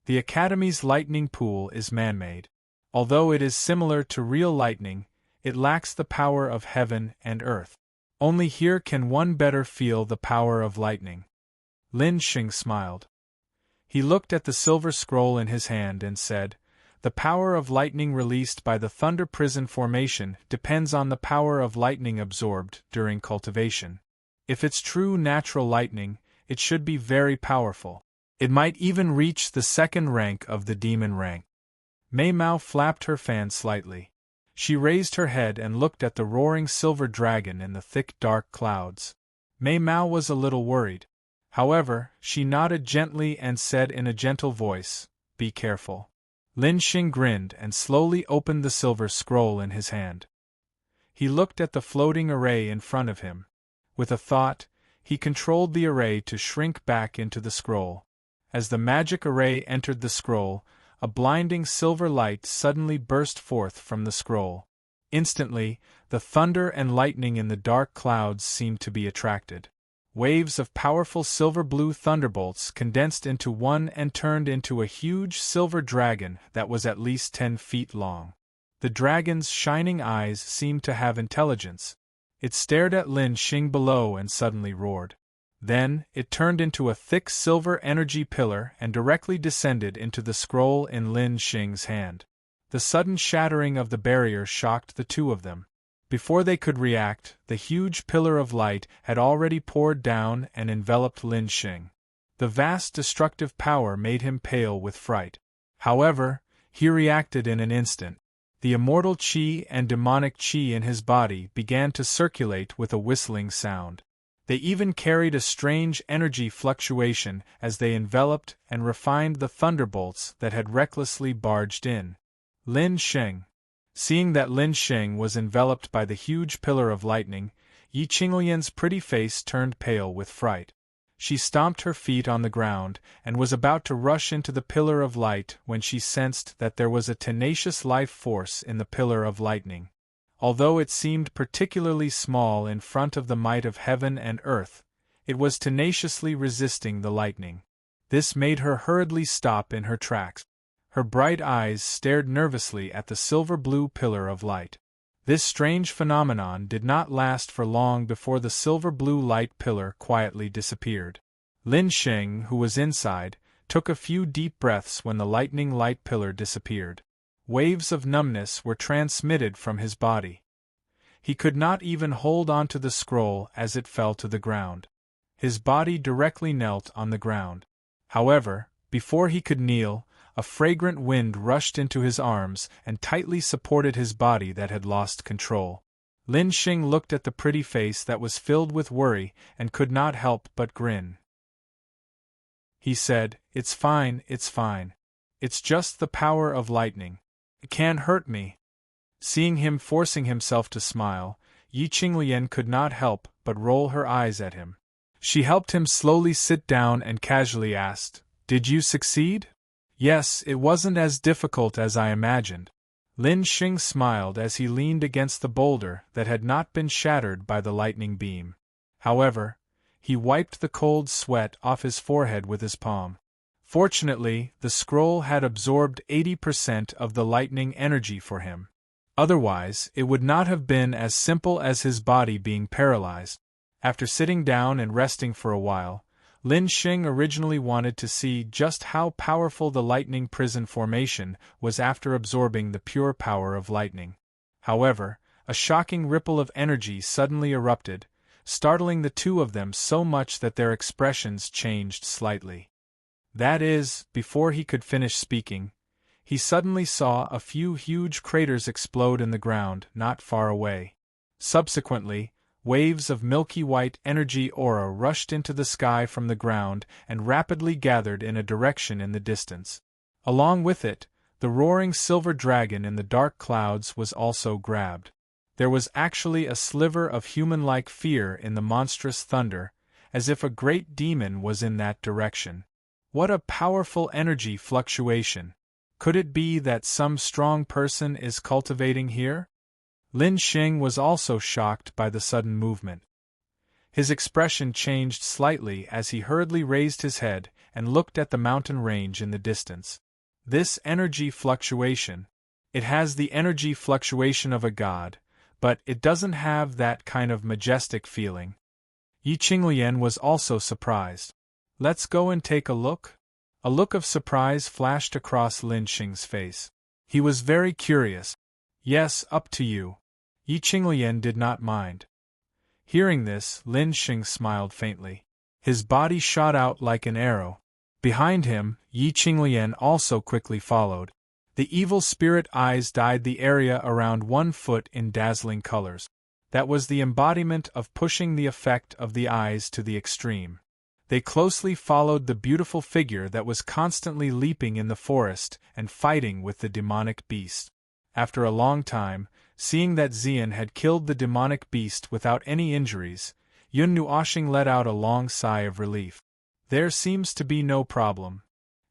The academy's lightning pool is man-made. Although it is similar to real lightning, it lacks the power of heaven and earth. Only here can one better feel the power of lightning. Lin Xing smiled. He looked at the silver scroll in his hand and said, "The power of lightning released by the Thunder Prison formation depends on the power of lightning absorbed during cultivation. If it's true natural lightning, it should be very powerful. It might even reach the second rank of the demon rank." Mei Mao flapped her fan slightly. She raised her head and looked at the roaring silver dragon in the thick dark clouds. Mei Mao was a little worried. However, she nodded gently and said in a gentle voice, "Be careful." Lin Xing grinned and slowly opened the silver scroll in his hand. He looked at the floating array in front of him. With a thought, he controlled the array to shrink back into the scroll. As the magic array entered the scroll, a blinding silver light suddenly burst forth from the scroll. Instantly, the thunder and lightning in the dark clouds seemed to be attracted. Waves of powerful silver-blue thunderbolts condensed into one and turned into a huge silver dragon that was at least 10 feet long. The dragon's shining eyes seemed to have intelligence. It stared at Lin Xing below and suddenly roared. Then, it turned into a thick silver energy pillar and directly descended into the scroll in Lin Xing's hand. The sudden shattering of the barrier shocked the two of them. Before they could react, the huge pillar of light had already poured down and enveloped Lin Xing. The vast destructive power made him pale with fright. However, he reacted in an instant. The immortal qi and demonic qi in his body began to circulate with a whistling sound. They even carried a strange energy fluctuation as they enveloped and refined the thunderbolts that had recklessly barged in. Lin Xing. Seeing that Lin Xing was enveloped by the huge pillar of lightning, Yi Qinglian's pretty face turned pale with fright. She stomped her feet on the ground and was about to rush into the pillar of light when she sensed that there was a tenacious life force in the pillar of lightning. Although it seemed particularly small in front of the might of heaven and earth, it was tenaciously resisting the lightning. This made her hurriedly stop in her tracks. Her bright eyes stared nervously at the silver-blue pillar of light. This strange phenomenon did not last for long before the silver-blue light pillar quietly disappeared. Lin Xing, who was inside, took a few deep breaths when the lightning light pillar disappeared. Waves of numbness were transmitted from his body. He could not even hold onto the scroll as it fell to the ground. His body directly knelt on the ground. However, before he could kneel, a fragrant wind rushed into his arms and tightly supported his body that had lost control. Lin Xing looked at the pretty face that was filled with worry and could not help but grin. He said, "It's fine, it's fine. It's just the power of lightning. It can't hurt me." Seeing him forcing himself to smile, Yi Qinglian could not help but roll her eyes at him. She helped him slowly sit down and casually asked, "Did you succeed?" "Yes, it wasn't as difficult as I imagined." Lin Xing smiled as he leaned against the boulder that had not been shattered by the lightning beam. However, he wiped the cold sweat off his forehead with his palm. Fortunately, the scroll had absorbed 80% of the lightning energy for him. Otherwise, it would not have been as simple as his body being paralyzed. After sitting down and resting for a while, Lin Xing originally wanted to see just how powerful the lightning prison formation was after absorbing the pure power of lightning. However, a shocking ripple of energy suddenly erupted, startling the two of them so much that their expressions changed slightly. That is, before he could finish speaking, he suddenly saw a few huge craters explode in the ground not far away. Subsequently, waves of milky white energy aura rushed into the sky from the ground and rapidly gathered in a direction in the distance. Along with it, the roaring silver dragon in the dark clouds was also grabbed. There was actually a sliver of human-like fear in the monstrous thunder, as if a great demon was in that direction. What a powerful energy fluctuation! Could it be that some strong person is cultivating here? Lin Xing was also shocked by the sudden movement. His expression changed slightly as he hurriedly raised his head and looked at the mountain range in the distance. This energy fluctuation. It has the energy fluctuation of a god, but it doesn't have that kind of majestic feeling. Yi Qinglian was also surprised. "Let's go and take a look?" A look of surprise flashed across Lin Xing's face. He was very curious. "Yes, up to you." Yi Qinglian did not mind. Hearing this, Lin Xing smiled faintly. His body shot out like an arrow. Behind him, Yi Qinglian also quickly followed. The evil spirit eyes dyed the area around 1 foot in dazzling colors. That was the embodiment of pushing the effect of the eyes to the extreme. They closely followed the beautiful figure that was constantly leaping in the forest and fighting with the demonic beast. After a long time, seeing that Xian had killed the demonic beast without any injuries, Yun Nuoxing let out a long sigh of relief. There seems to be no problem.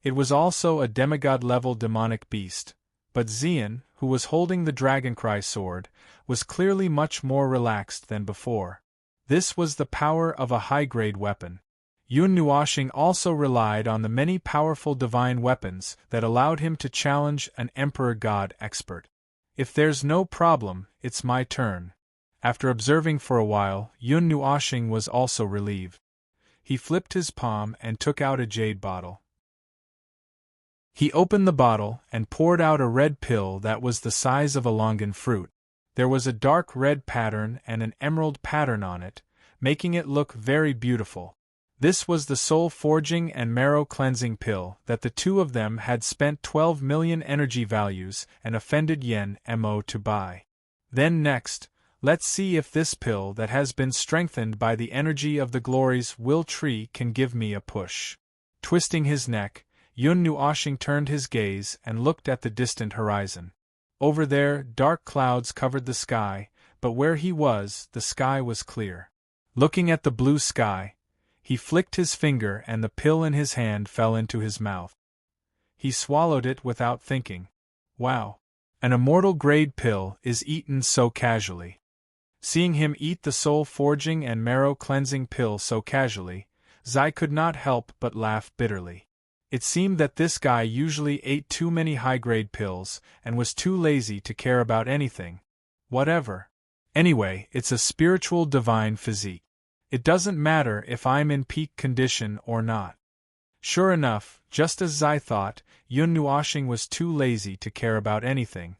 It was also a demigod-level demonic beast, but Xian, who was holding the Dragoncry sword, was clearly much more relaxed than before. This was the power of a high-grade weapon. Yun Nuoxing also relied on the many powerful divine weapons that allowed him to challenge an Emperor God expert. If there's no problem, it's my turn. After observing for a while, Yun Nuoxing was also relieved. He flipped his palm and took out a jade bottle. He opened the bottle and poured out a red pill that was the size of a longan fruit. There was a dark red pattern and an emerald pattern on it, making it look very beautiful. This was the soul-forging and marrow-cleansing pill that the two of them had spent 12 million energy values and offended yen mo to buy. Then next, let's see if this pill that has been strengthened by the energy of the glories will tree can give me a push. Twisting his neck, Yun Nuoshing turned his gaze and looked at the distant horizon. Over there, dark clouds covered the sky, but where he was, the sky was clear. Looking at the blue sky, he flicked his finger and the pill in his hand fell into his mouth. He swallowed it without thinking. Wow! An immortal-grade pill is eaten so casually. Seeing him eat the soul-forging and marrow-cleansing pill so casually, Zai could not help but laugh bitterly. It seemed that this guy usually ate too many high-grade pills and was too lazy to care about anything. Whatever. Anyway, it's a spiritual divine physique. It doesn't matter if I'm in peak condition or not. Sure enough, just as Zai thought, Yun Nuoshing was too lazy to care about anything.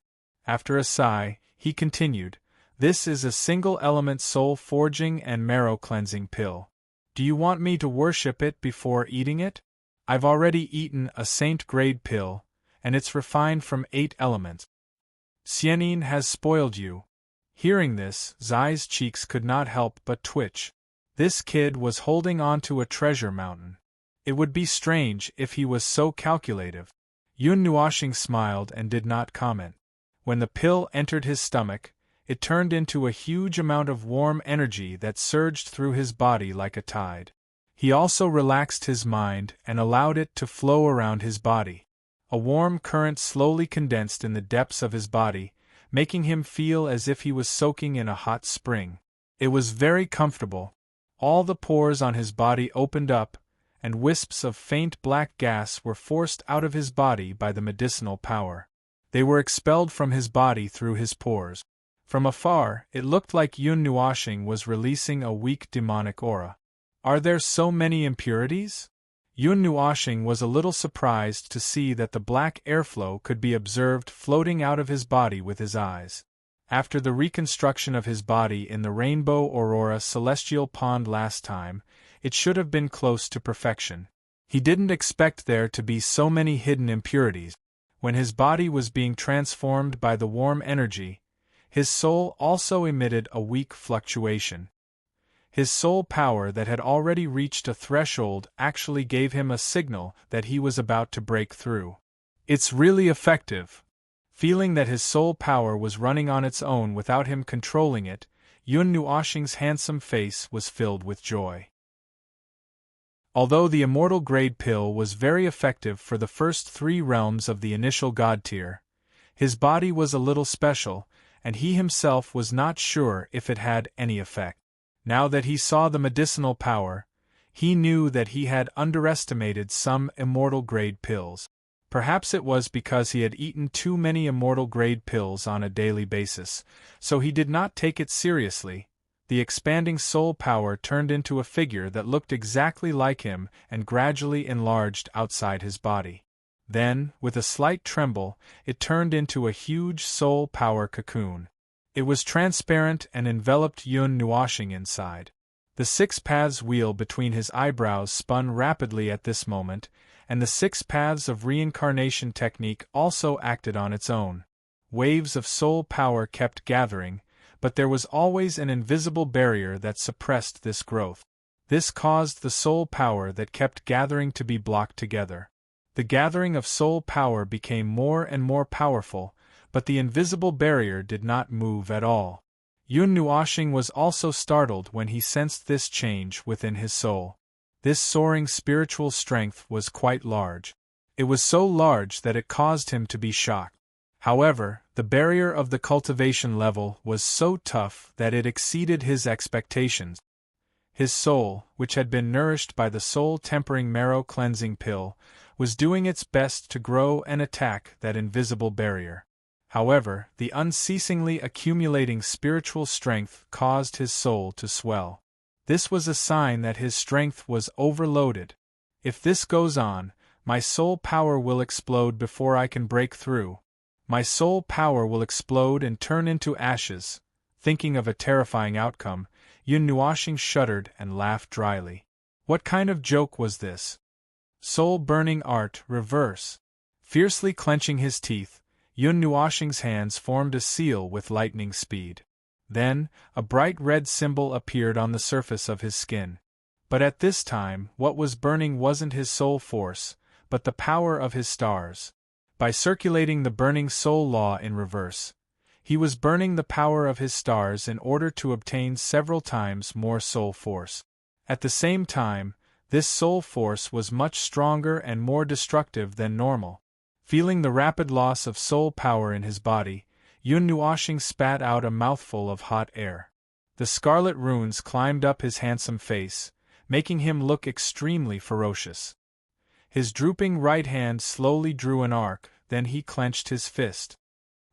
After a sigh, he continued, "This is a single-element soul-forging and marrow-cleansing pill. Do you want me to worship it before eating it? I've already eaten a saint-grade pill, and it's refined from 8 elements. Serene has spoiled you." Hearing this, Zai's cheeks could not help but twitch. This kid was holding on to a treasure mountain. It would be strange if he was so calculative. Yun Nuoshing smiled and did not comment. When the pill entered his stomach, it turned into a huge amount of warm energy that surged through his body like a tide. He also relaxed his mind and allowed it to flow around his body. A warm current slowly condensed in the depths of his body, making him feel as if he was soaking in a hot spring. It was very comfortable. All the pores on his body opened up, and wisps of faint black gas were forced out of his body by the medicinal power. They were expelled from his body through his pores. From afar, it looked like Yun Nuoshing was releasing a weak demonic aura. Are there so many impurities? Yun Nuoshing was a little surprised to see that the black airflow could be observed floating out of his body with his eyes. After the reconstruction of his body in the Rainbow Aurora Celestial Pond last time, it should have been close to perfection. He didn't expect there to be so many hidden impurities. When his body was being transformed by the warm energy, his soul also emitted a weak fluctuation. His soul power that had already reached a threshold actually gave him a signal that he was about to break through. It's really effective. Feeling that his soul power was running on its own without him controlling it, Yun Nuoshing's handsome face was filled with joy. Although the immortal grade pill was very effective for the first 3 realms of the initial god tier, his body was a little special, and he himself was not sure if it had any effect. Now that he saw the medicinal power, he knew that he had underestimated some immortal grade pills. Perhaps it was because he had eaten too many immortal-grade pills on a daily basis, so he did not take it seriously. The expanding soul power turned into a figure that looked exactly like him and gradually enlarged outside his body. Then, with a slight tremble, it turned into a huge soul power cocoon. It was transparent and enveloped Yun Nuoshing inside. The 6 paths wheel between his eyebrows spun rapidly at this moment, and the 6 paths of reincarnation technique also acted on its own. Waves of soul power kept gathering, but there was always an invisible barrier that suppressed this growth. This caused the soul power that kept gathering to be blocked together. The gathering of soul power became more and more powerful, but the invisible barrier did not move at all. Yun Nuoshing was also startled when he sensed this change within his soul. This soaring spiritual strength was quite large. It was so large that it caused him to be shocked. However, the barrier of the cultivation level was so tough that it exceeded his expectations. His soul, which had been nourished by the soul-tempering marrow-cleansing pill, was doing its best to grow and attack that invisible barrier. However, the unceasingly accumulating spiritual strength caused his soul to swell. This was a sign that his strength was overloaded. If this goes on, My soul power will explode before I can break through. My soul power will explode and turn into ashes. Thinking of a terrifying outcome, Yun Nuoxing shuddered and laughed dryly. What kind of joke was this? Soul-burning art, reverse. Fiercely clenching his teeth, Yun Nuoxing's hands formed a seal with lightning speed. Then, a bright red symbol appeared on the surface of his skin. But at this time, what was burning wasn't his soul force, but the power of his stars. By circulating the burning soul law in reverse, he was burning the power of his stars in order to obtain several times more soul force. At the same time, this soul force was much stronger and more destructive than normal. Feeling the rapid loss of soul power in his body, Yun Nuoxing spat out a mouthful of hot air. The scarlet runes climbed up his handsome face, making him look extremely ferocious. His drooping right hand slowly drew an arc, then he clenched his fist.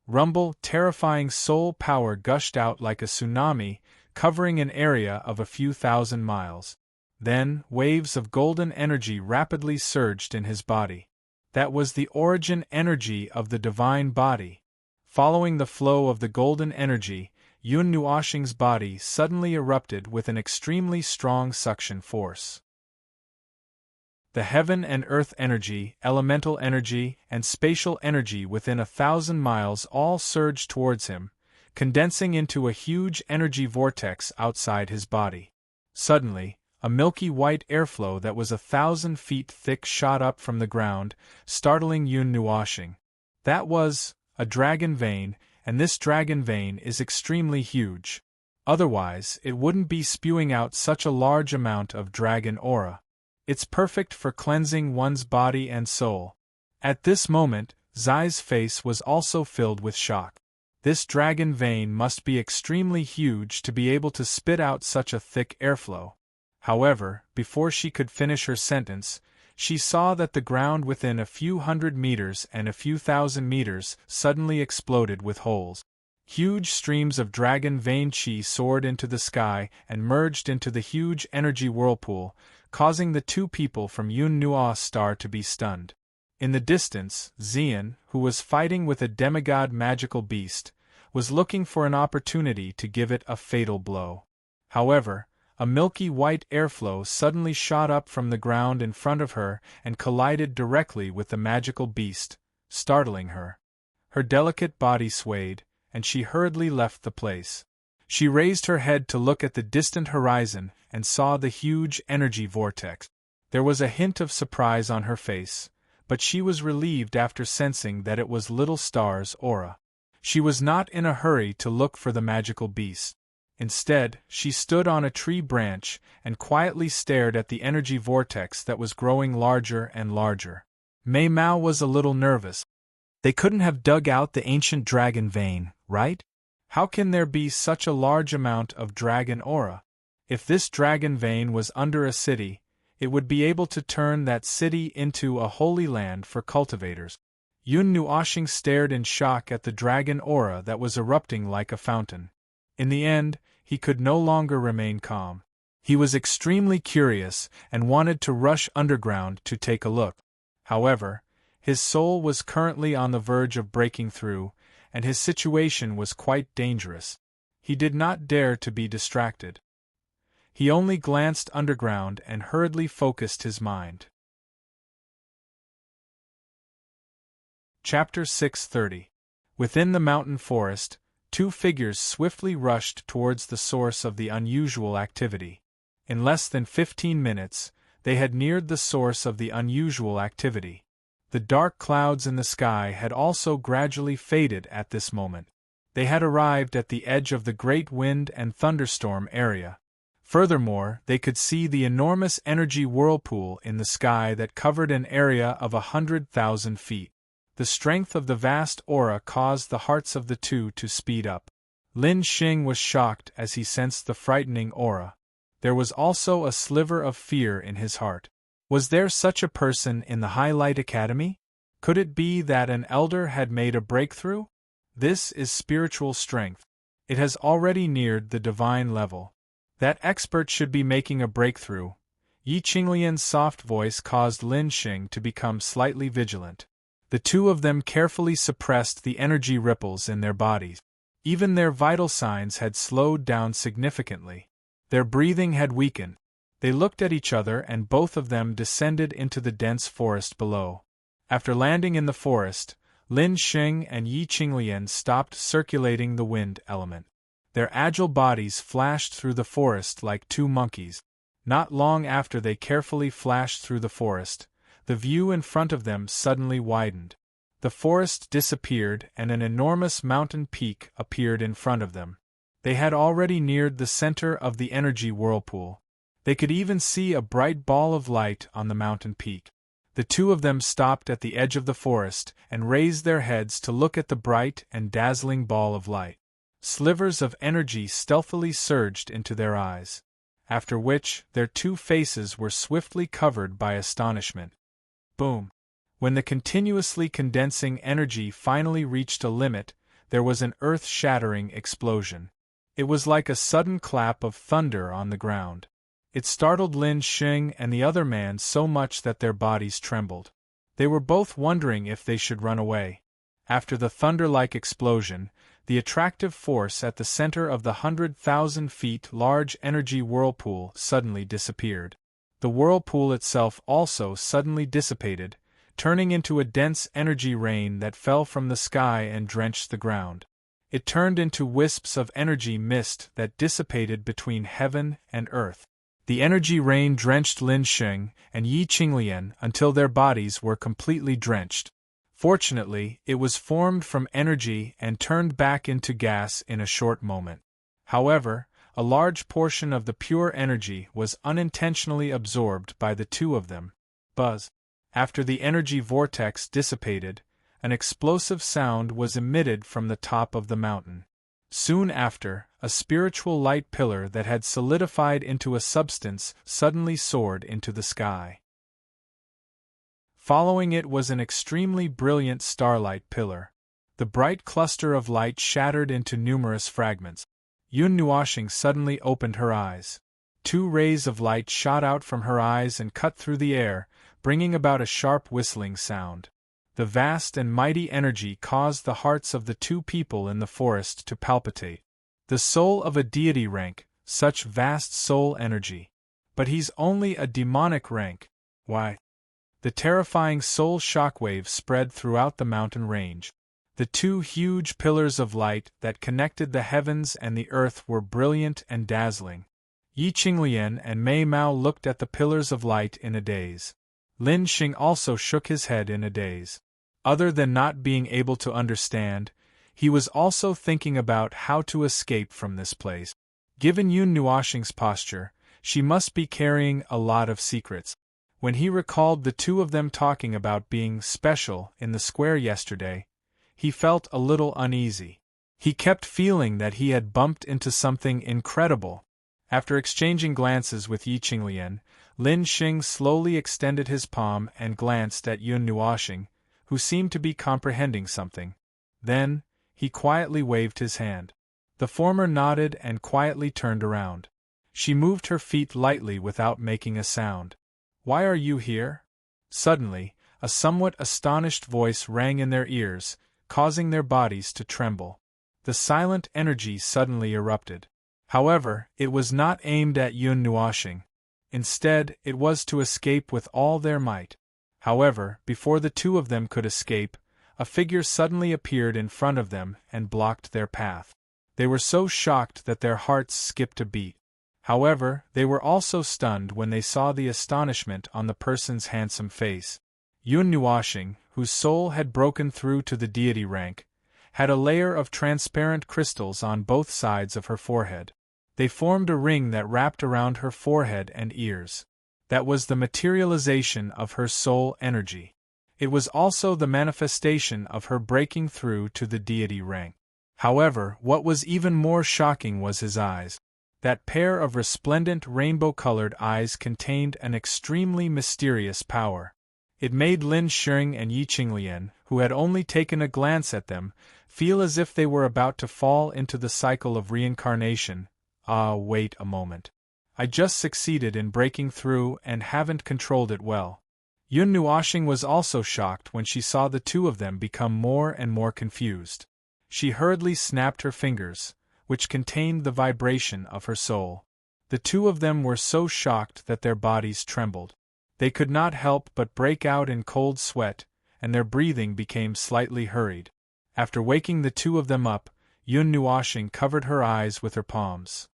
Rumble, terrifying soul power gushed out like a tsunami, covering an area of a few thousand miles. Then, waves of golden energy rapidly surged in his body. That was the origin energy of the divine body. Following the flow of the golden energy, Yun Nuoxing's body suddenly erupted with an extremely strong suction force. The heaven and earth energy, elemental energy, and spatial energy within 1,000 miles all surged towards him, condensing into a huge energy vortex outside his body. Suddenly, a milky white airflow that was 1,000 feet thick shot up from the ground, startling Yun Nuoxing. That was a dragon vein, and this dragon vein is extremely huge. Otherwise, it wouldn't be spewing out such a large amount of dragon aura. It's perfect for cleansing one's body and soul. At this moment, Zai's face was also filled with shock. This dragon vein must be extremely huge to be able to spit out such a thick airflow. However, before she could finish her sentence, she saw that the ground within a few hundred meters and a few thousand meters suddenly exploded with holes. Huge streams of dragon vein chi soared into the sky and merged into the huge energy whirlpool, causing the two people from Yun Nuo's star to be stunned. In the distance, Xian, who was fighting with a demigod magical beast, was looking for an opportunity to give it a fatal blow. However, a milky white airflow suddenly shot up from the ground in front of her and collided directly with the magical beast, startling her. Her delicate body swayed, and she hurriedly left the place. She raised her head to look at the distant horizon and saw the huge energy vortex. There was a hint of surprise on her face, but she was relieved after sensing that it was Little Star's aura. She was not in a hurry to look for the magical beast. Instead, she stood on a tree branch and quietly stared at the energy vortex that was growing larger and larger. Mei Mao was a little nervous. They couldn't have dug out the ancient dragon vein, right? How can there be such a large amount of dragon aura? If this dragon vein was under a city, it would be able to turn that city into a holy land for cultivators. Yun Nuoxing stared in shock at the dragon aura that was erupting like a fountain. In the end, he could no longer remain calm. He was extremely curious and wanted to rush underground to take a look. However, his soul was currently on the verge of breaking through, and his situation was quite dangerous. He did not dare to be distracted. He only glanced underground and hurriedly focused his mind. Chapter 630. Within the mountain forest, two figures swiftly rushed towards the source of the unusual activity. In less than 15 minutes, they had neared the source of the unusual activity. The dark clouds in the sky had also gradually faded at this moment. They had arrived at the edge of the great wind and thunderstorm area. Furthermore, they could see the enormous energy whirlpool in the sky that covered an area of 100,000 feet. The strength of the vast aura caused the hearts of the two to speed up. Lin Xing was shocked as he sensed the frightening aura. There was also a sliver of fear in his heart. Was there such a person in the High Light Academy? Could it be that an elder had made a breakthrough? This is spiritual strength. It has already neared the divine level. That expert should be making a breakthrough. Yi Qinglian's soft voice caused Lin Xing to become slightly vigilant. The two of them carefully suppressed the energy ripples in their bodies. Even their vital signs had slowed down significantly. Their breathing had weakened. They looked at each other and both of them descended into the dense forest below. After landing in the forest, Lin Xing and Yi Qinglian stopped circulating the wind element. Their agile bodies flashed through the forest like two monkeys. Not long after they carefully flashed through the forest, the view in front of them suddenly widened. The forest disappeared and an enormous mountain peak appeared in front of them. They had already neared the center of the energy whirlpool. They could even see a bright ball of light on the mountain peak. The two of them stopped at the edge of the forest and raised their heads to look at the bright and dazzling ball of light. Slivers of energy stealthily surged into their eyes, after which their two faces were swiftly covered by astonishment. Boom! When the continuously condensing energy finally reached a limit, there was an earth-shattering explosion. It was like a sudden clap of thunder on the ground. It startled Lin Xing and the other man so much that their bodies trembled. They were both wondering if they should run away. After the thunder-like explosion, the attractive force at the center of the 100,000 feet large energy whirlpool suddenly disappeared. The whirlpool itself also suddenly dissipated, turning into a dense energy rain that fell from the sky and drenched the ground. It turned into wisps of energy mist that dissipated between heaven and earth. The energy rain drenched Lin Xing and Yi Qinglian until their bodies were completely drenched. Fortunately, it was formed from energy and turned back into gas in a short moment. However, a large portion of the pure energy was unintentionally absorbed by the two of them. Buzz! After the energy vortex dissipated, an explosive sound was emitted from the top of the mountain. Soon after, a spiritual light pillar that had solidified into a substance suddenly soared into the sky. Following it was an extremely brilliant starlight pillar. The bright cluster of light shattered into numerous fragments. Yun Nuoxing suddenly opened her eyes. Two rays of light shot out from her eyes and cut through the air, bringing about a sharp whistling sound. The vast and mighty energy caused the hearts of the two people in the forest to palpitate. The soul of a deity rank, such vast soul energy. But he's only a demonic rank. Why? The terrifying soul shockwave spread throughout the mountain range. The two huge pillars of light that connected the heavens and the earth were brilliant and dazzling. Yi Qinglian and Mei Mao looked at the pillars of light in a daze. Lin Xing also shook his head in a daze. Other than not being able to understand, he was also thinking about how to escape from this place. Given Yun Nuoxing's posture, she must be carrying a lot of secrets. When he recalled the two of them talking about being special in the square yesterday, he felt a little uneasy. He kept feeling that he had bumped into something incredible. After exchanging glances with Yi Qinglian, Lin Xing slowly extended his palm and glanced at Yun Nuoxing, who seemed to be comprehending something. Then, he quietly waved his hand. The former nodded and quietly turned around. She moved her feet lightly without making a sound. "Why are you here?" Suddenly, a somewhat astonished voice rang in their ears, causing their bodies to tremble. The silent energy suddenly erupted. However, it was not aimed at Yun Nuoxing. Instead, it was to escape with all their might. However, before the two of them could escape, a figure suddenly appeared in front of them and blocked their path. They were so shocked that their hearts skipped a beat. However, they were also stunned when they saw the astonishment on the person's handsome face. Yun Nuoxing, whose soul had broken through to the deity rank, had a layer of transparent crystals on both sides of her forehead. They formed a ring that wrapped around her forehead and ears. That was the materialization of her soul energy. It was also the manifestation of her breaking through to the deity rank. However, what was even more shocking was his eyes. That pair of resplendent rainbow-colored eyes contained an extremely mysterious power. It made Lin Xing and Yi Qinglian, who had only taken a glance at them, feel as if they were about to fall into the cycle of reincarnation. Ah, wait a moment. I just succeeded in breaking through and haven't controlled it well. Yun Nuoxing was also shocked when she saw the two of them become more and more confused. She hurriedly snapped her fingers, which contained the vibration of her soul. The two of them were so shocked that their bodies trembled. They could not help but break out in cold sweat, and their breathing became slightly hurried. After waking the two of them up, Yun Nuoxing covered her eyes with her palms.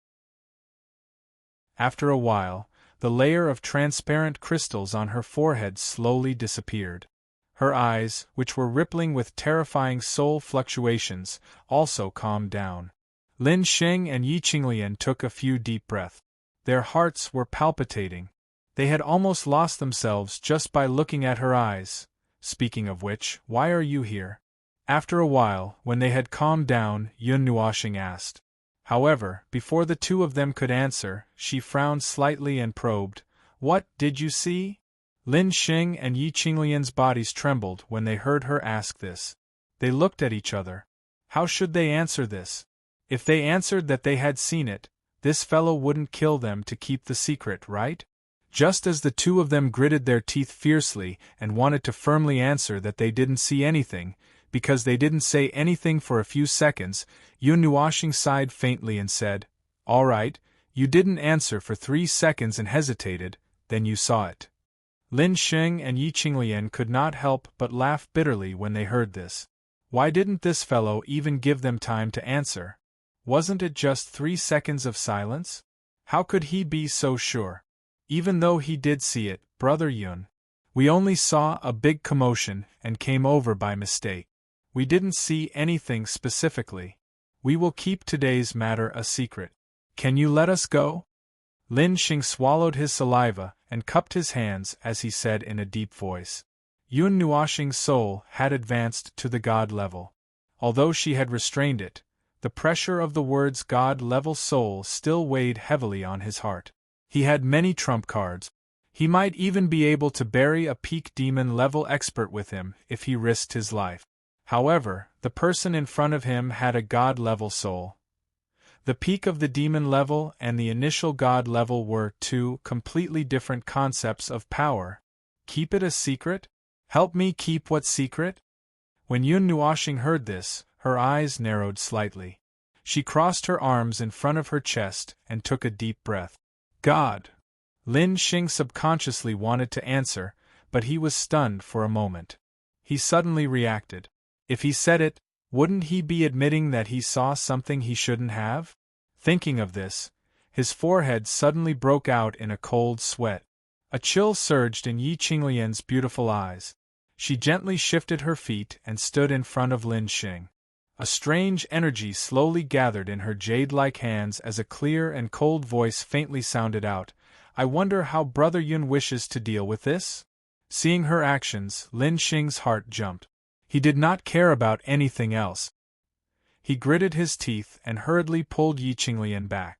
After a while, the layer of transparent crystals on her forehead slowly disappeared. Her eyes, which were rippling with terrifying soul fluctuations, also calmed down. Lin Xing and Yi Qinglian took a few deep breaths. Their hearts were palpitating. They had almost lost themselves just by looking at her eyes. Speaking of which, why are you here? After a while, when they had calmed down, Yun Nuoxing asked. However, before the two of them could answer, she frowned slightly and probed, "What did you see?" Lin Xing and Yi Qinglian's bodies trembled when they heard her ask this. They looked at each other. How should they answer this? If they answered that they had seen it, this fellow wouldn't kill them to keep the secret, right? Just as the two of them gritted their teeth fiercely and wanted to firmly answer that they didn't see anything, because they didn't say anything for a few seconds, Yun Nuoxing sighed faintly and said, "All right, you didn't answer for 3 seconds and hesitated, then you saw it." Lin Xing and Yi Qinglian could not help but laugh bitterly when they heard this. Why didn't this fellow even give them time to answer? Wasn't it just 3 seconds of silence? How could he be so sure? Even though he did see it, Brother Yun. We only saw a big commotion and came over by mistake. We didn't see anything specifically. We will keep today's matter a secret. Can you let us go? Lin Xing swallowed his saliva and cupped his hands as he said in a deep voice. Yun Nuoxing's soul had advanced to the God level. Although she had restrained it, the pressure of the words God-level soul still weighed heavily on his heart. He had many trump cards. He might even be able to bury a peak demon-level expert with him if he risked his life. However, the person in front of him had a God-level soul. The peak of the demon level and the initial God level were two completely different concepts of power. Keep it a secret? Help me keep what secret? When Yun Nuoxing heard this, her eyes narrowed slightly. She crossed her arms in front of her chest and took a deep breath. God! Lin Xing subconsciously wanted to answer, but he was stunned for a moment. He suddenly reacted. If he said it, wouldn't he be admitting that he saw something he shouldn't have? Thinking of this, his forehead suddenly broke out in a cold sweat. A chill surged in Yi Qinglian's beautiful eyes. She gently shifted her feet and stood in front of Lin Xing. A strange energy slowly gathered in her jade-like hands as a clear and cold voice faintly sounded out, "I wonder how Brother Yun wishes to deal with this?" Seeing her actions, Lin Xing's heart jumped. He did not care about anything else. He gritted his teeth and hurriedly pulled Yi Qinglian back.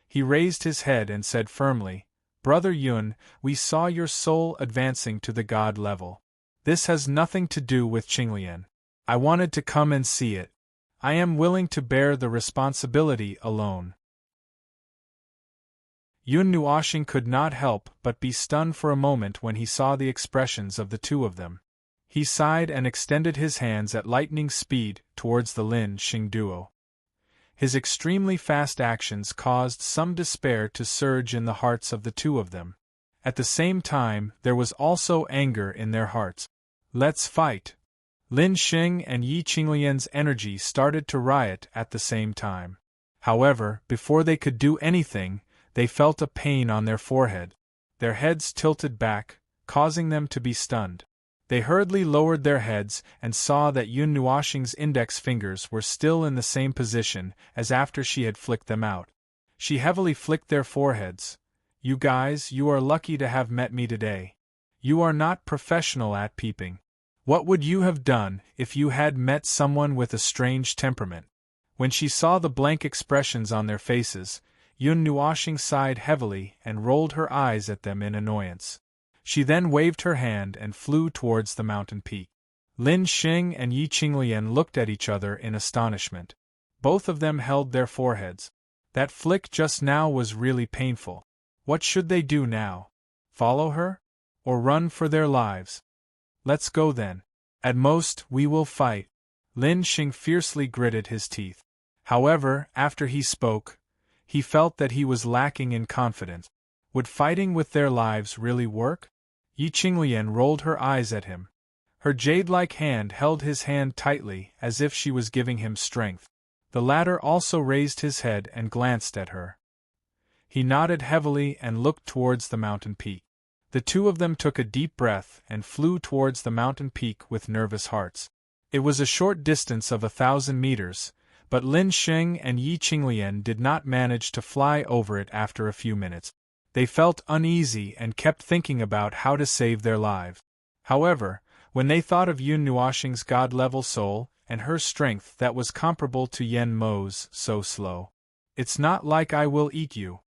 He raised his head and said firmly, "Brother Yun, we saw your soul advancing to the God level. This has nothing to do with Qinglian. I wanted to come and see it. I am willing to bear the responsibility alone." Yun Nuoxing could not help but be stunned for a moment when he saw the expressions of the two of them. He sighed and extended his hands at lightning speed towards the Lin Xing duo. His extremely fast actions caused some despair to surge in the hearts of the two of them. At the same time, there was also anger in their hearts. "Let's fight!" Lin Xing and Yi Qinglian's energy started to riot at the same time. However, before they could do anything, they felt a pain on their forehead. Their heads tilted back, causing them to be stunned. They hurriedly lowered their heads and saw that Yun Nuoxing's index fingers were still in the same position as after she had flicked them out. She heavily flicked their foreheads. "You guys, you are lucky to have met me today. You are not professional at peeping. What would you have done if you had met someone with a strange temperament?" When she saw the blank expressions on their faces, Yun Nuoxing sighed heavily and rolled her eyes at them in annoyance. She then waved her hand and flew towards the mountain peak. Lin Xing and Yi Qinglian looked at each other in astonishment. Both of them held their foreheads. That flick just now was really painful. What should they do now? Follow her? Or run for their lives? Let's go then. At most, we will fight. Lin Xing fiercely gritted his teeth. However, after he spoke, he felt that he was lacking in confidence. Would fighting with their lives really work? Yi Qinglian rolled her eyes at him. Her jade-like hand held his hand tightly, as if she was giving him strength. The latter also raised his head and glanced at her. He nodded heavily and looked towards the mountain peak. The two of them took a deep breath and flew towards the mountain peak with nervous hearts. It was a short distance of 1,000 meters, but Lin Xing and Yi Qinglian did not manage to fly over it after a few minutes. They felt uneasy and kept thinking about how to save their lives. However, when they thought of Yun Nuoxing's god-level soul and her strength that was comparable to Yen Mo's so slow. It's not like I will eat you.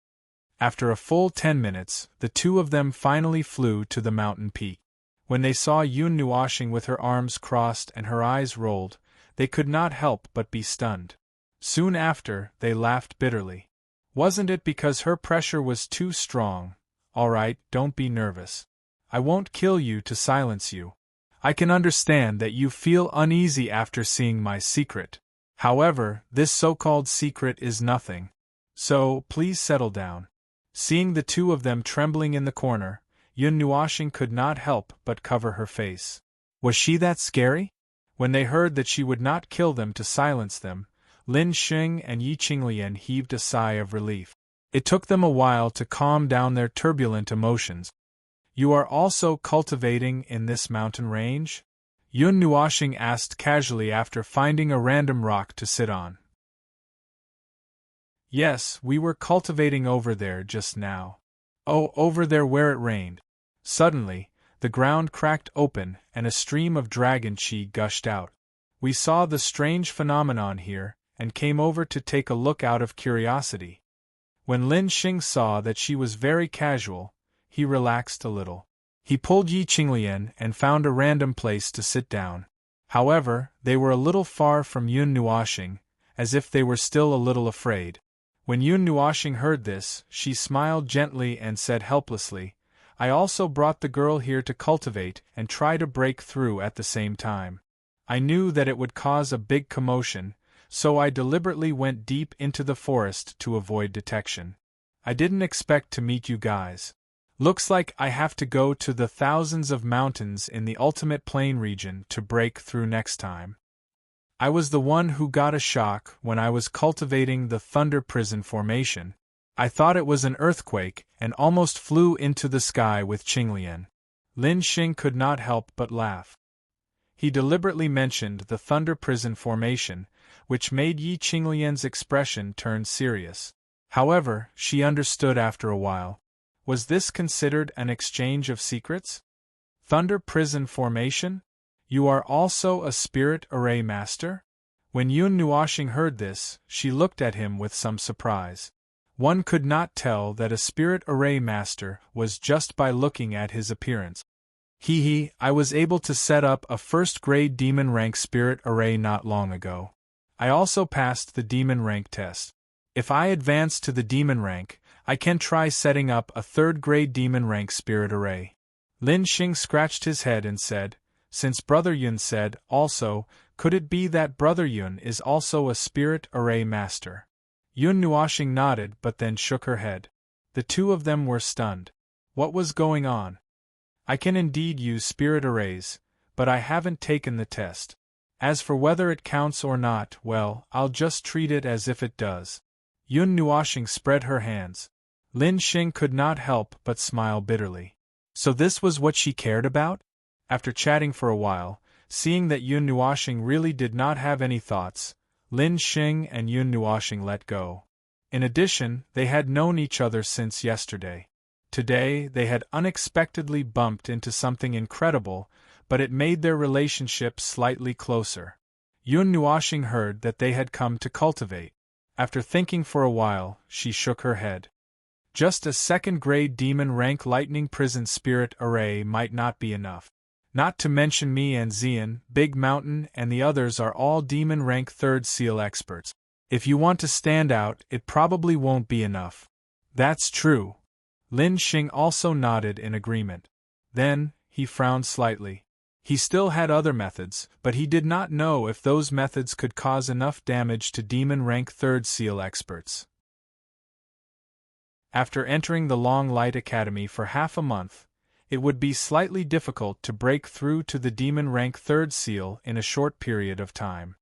After a full 10 minutes, the two of them finally flew to the mountain peak. When they saw Yun Nuoxing with her arms crossed and her eyes rolled, they could not help but be stunned. Soon after, they laughed bitterly. Wasn't it because her pressure was too strong? All right, don't be nervous. I won't kill you to silence you. I can understand that you feel uneasy after seeing my secret. However, this so-called secret is nothing. So, please settle down. Seeing the two of them trembling in the corner, Yun Nuoxing could not help but cover her face. Was she that scary? When they heard that she would not kill them to silence them, Lin Xing and Yi Qinglian heaved a sigh of relief. It took them a while to calm down their turbulent emotions. You are also cultivating in this mountain range? Yun Nuoxing asked casually after finding a random rock to sit on. Yes, we were cultivating over there just now. Oh, over there where it rained. Suddenly, the ground cracked open and a stream of dragon chi gushed out. We saw the strange phenomenon here, and came over to take a look out of curiosity. When Lin Xing saw that she was very casual, he relaxed a little. He pulled Yi Qinglian and found a random place to sit down. However, they were a little far from Yun Nuoxing, as if they were still a little afraid. When Yun Nuoxing heard this, she smiled gently and said helplessly, I also brought the girl here to cultivate and try to break through at the same time. I knew that it would cause a big commotion, so I deliberately went deep into the forest to avoid detection. I didn't expect to meet you guys. Looks like I have to go to the thousands of mountains in the ultimate plain region to break through next time. I was the one who got a shock when I was cultivating the Thunder Prison formation. I thought it was an earthquake and almost flew into the sky with Qinglian. Lin Xing could not help but laugh. He deliberately mentioned the Thunder Prison formation, which made Yi Qinglian's expression turn serious. However, she understood after a while. Was this considered an exchange of secrets? Thunder Prison formation? You are also a spirit array master? When Yun Nuoxing heard this, she looked at him with some surprise. One could not tell that a spirit array master was just by looking at his appearance. I was able to set up a first-grade demon rank spirit array not long ago. I also passed the demon rank test. If I advance to the demon rank, I can try setting up a third-grade demon rank spirit array. Lin Xing scratched his head and said, since Brother Yun said, also, could it be that Brother Yun is also a spirit array master? Yun Nuoxing nodded but then shook her head. The two of them were stunned. What was going on? I can indeed use spirit arrays, but I haven't taken the test. As for whether it counts or not, well, I'll just treat it as if it does. Yun Nuoxing spread her hands. Lin Xing could not help but smile bitterly. So this was what she cared about? After chatting for a while, seeing that Yun Nuoxing really did not have any thoughts, Lin Xing and Yun Nuoxing let go. In addition, they had known each other since yesterday. Today, they had unexpectedly bumped into something incredible, but it made their relationship slightly closer. Yun Nuoxing heard that they had come to cultivate. After thinking for a while, she shook her head. Just a second-grade demon rank lightning prison spirit array might not be enough. Not to mention me and Xian, Big Mountain and the others are all demon rank third seal experts. If you want to stand out, it probably won't be enough. That's true. Lin Xing also nodded in agreement. Then, he frowned slightly. He still had other methods, but he did not know if those methods could cause enough damage to demon rank 3rd seal experts. After entering the Long Light Academy for half a month, it would be slightly difficult to break through to the demon rank 3rd seal in a short period of time.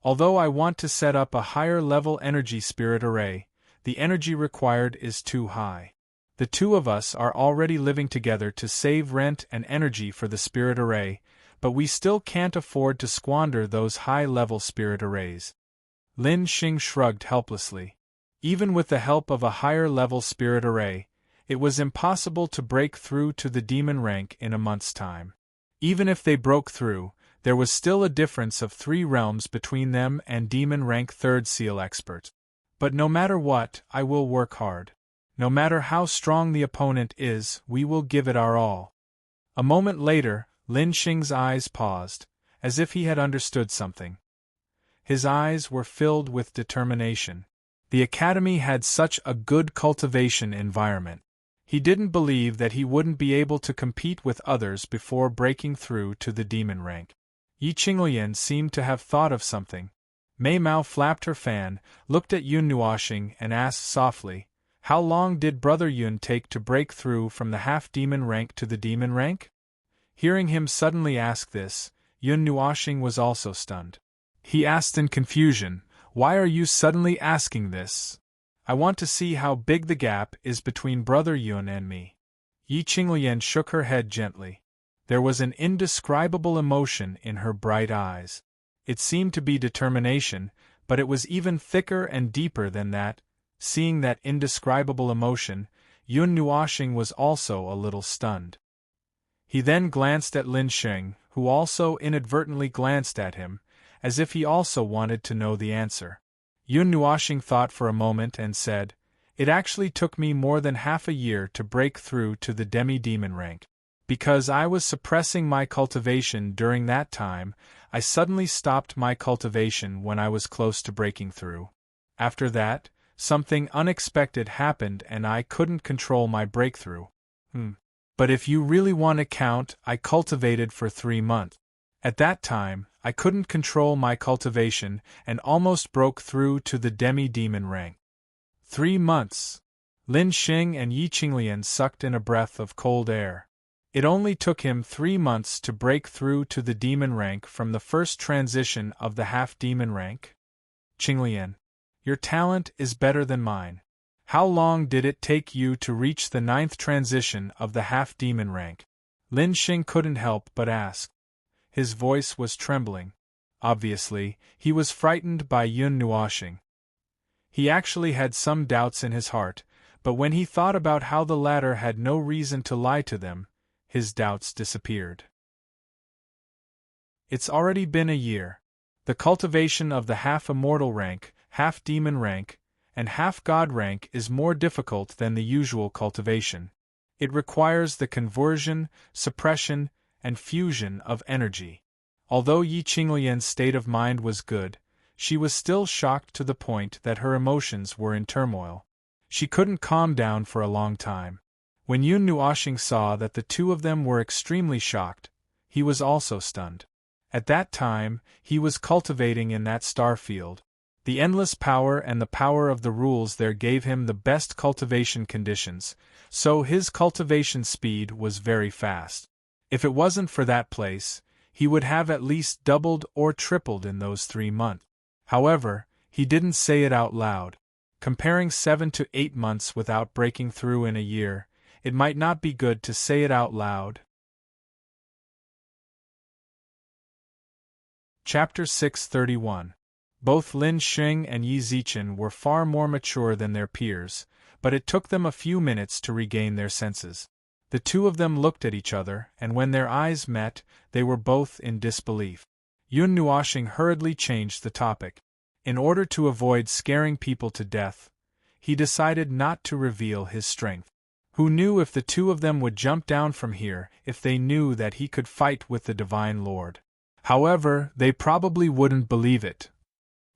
Although I want to set up a higher level energy spirit array, the energy required is too high. The two of us are already living together to save rent and energy for the spirit array, but we still can't afford to squander those high-level spirit arrays. Lin Xing shrugged helplessly. Even with the help of a higher-level spirit array, it was impossible to break through to the demon rank in a month's time. Even if they broke through, there was still a difference of 3 realms between them and demon rank 3rd seal expert. But no matter what, I will work hard. No matter how strong the opponent is, we will give it our all. A moment later, Lin Xing's eyes paused, as if he had understood something. His eyes were filled with determination. The academy had such a good cultivation environment. He didn't believe that he wouldn't be able to compete with others before breaking through to the demon rank. Yi Qinglian seemed to have thought of something. Mei Mao flapped her fan, looked at Yun Nuoxing and asked softly, "How long did Brother Yun take to break through from the half-demon rank to the demon rank?" Hearing him suddenly ask this, Yun Nuoxing was also stunned. He asked in confusion, "Why are you suddenly asking this? I want to see how big the gap is between Brother Yun and me." Yi Qinglian shook her head gently. There was an indescribable emotion in her bright eyes. It seemed to be determination, but it was even thicker and deeper than that. Seeing that indescribable emotion, Yun Nuoxing was also a little stunned. He then glanced at Lin Xing, who also inadvertently glanced at him, as if he also wanted to know the answer. Yun Nuoxing thought for a moment and said, "It actually took me more than half a year to break through to the demi-demon rank. Because I was suppressing my cultivation during that time, I suddenly stopped my cultivation when I was close to breaking through. After that, something unexpected happened and I couldn't control my breakthrough. But if you really want to count, I cultivated for 3 months. At that time, I couldn't control my cultivation and almost broke through to the demi-demon rank." 3 months! Lin Xing and Yi Qinglian sucked in a breath of cold air. It only took him 3 months to break through to the demon rank from the first transition of the half-demon rank? Qinglian, your talent is better than mine. How long did it take you to reach the 9th transition of the half-demon rank? Lin Xing couldn't help but ask. His voice was trembling. Obviously, he was frightened by Yun Nuoxing. He actually had some doubts in his heart, but when he thought about how the latter had no reason to lie to them, his doubts disappeared. It's already been a year. The cultivation of the half-immortal rank, half-demon rank, and half-god rank is more difficult than the usual cultivation. It requires the conversion, suppression, and fusion of energy. Although Yi Qinglian's state of mind was good, she was still shocked to the point that her emotions were in turmoil. She couldn't calm down for a long time. When Yun Nuoxing saw that the two of them were extremely shocked, he was also stunned. At that time, he was cultivating in that star field. The endless power and the power of the rules there gave him the best cultivation conditions, so his cultivation speed was very fast. If it wasn't for that place, he would have at least doubled or tripled in those 3 months. However, he didn't say it out loud. Comparing 7 to 8 months without breaking through in a year, it might not be good to say it out loud. Chapter 631. Both Lin Xing and Yi Zichen were far more mature than their peers, but it took them a few minutes to regain their senses. The two of them looked at each other, and when their eyes met, they were both in disbelief. Yun Nuoxing hurriedly changed the topic. In order to avoid scaring people to death, he decided not to reveal his strength. Who knew if the two of them would jump down from here if they knew that he could fight with the Divine Lord? However, they probably wouldn't believe it.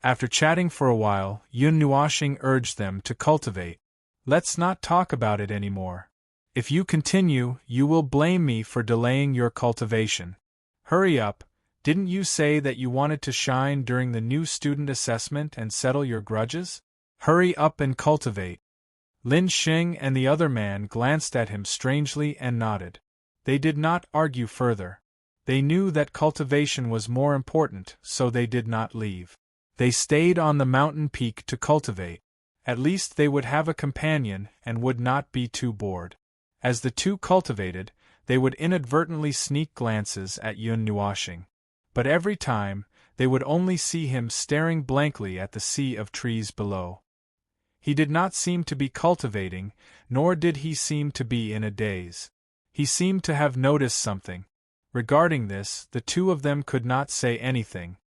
After chatting for a while, Yun Nuoxing urged them to cultivate. Let's not talk about it anymore. If you continue, you will blame me for delaying your cultivation. Hurry up, didn't you say that you wanted to shine during the new student assessment and settle your grudges? Hurry up and cultivate. Lin Xing and the other man glanced at him strangely and nodded. They did not argue further. They knew that cultivation was more important, so they did not leave. They stayed on the mountain peak to cultivate. At least they would have a companion and would not be too bored. As the two cultivated, they would inadvertently sneak glances at Yun Nuoxing. But every time, they would only see him staring blankly at the sea of trees below. He did not seem to be cultivating, nor did he seem to be in a daze. He seemed to have noticed something. Regarding this, the two of them could not say anything.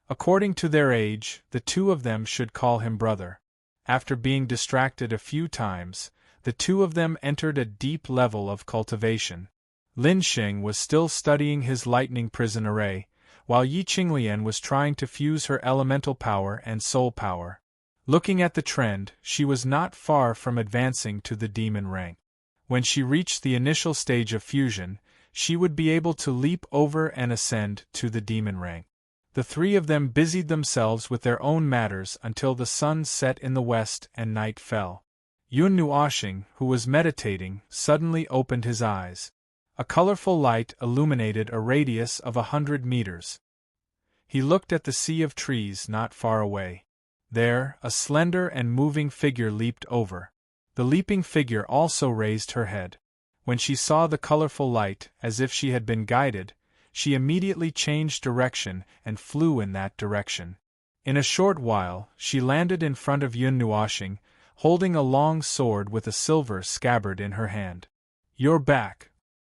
According to their age, the two of them should call him brother. After being distracted a few times, the two of them entered a deep level of cultivation. Lin Xing was still studying his lightning prison array, while Yi Qinglian was trying to fuse her elemental power and soul power. Looking at the trend, she was not far from advancing to the demon rank. When she reached the initial stage of fusion, she would be able to leap over and ascend to the demon rank. The three of them busied themselves with their own matters until the sun set in the west and night fell. Yun Nuoxing, who was meditating, suddenly opened his eyes. A colorful light illuminated a radius of 100 meters. He looked at the sea of trees not far away. There, a slender and moving figure leaped over. The leaping figure also raised her head. When she saw the colorful light, as if she had been guided, she immediately changed direction and flew in that direction. In a short while, she landed in front of Yun Nuoxing, holding a long sword with a silver scabbard in her hand. "You're back."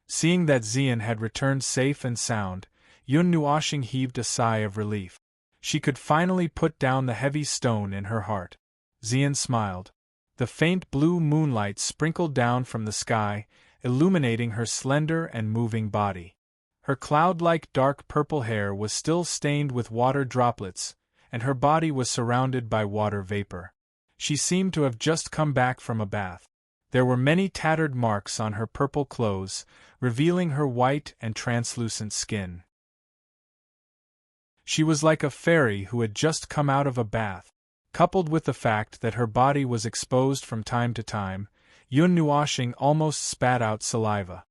Seeing that Xian had returned safe and sound, Yun Nuoxing heaved a sigh of relief. She could finally put down the heavy stone in her heart. Xian smiled. The faint blue moonlight sprinkled down from the sky, illuminating her slender and moving body. Her cloud-like dark purple hair was still stained with water droplets, and her body was surrounded by water vapor. She seemed to have just come back from a bath. There were many tattered marks on her purple clothes, revealing her white and translucent skin. She was like a fairy who had just come out of a bath. Coupled with the fact that her body was exposed from time to time, Yun Nuoxing almost spat out saliva.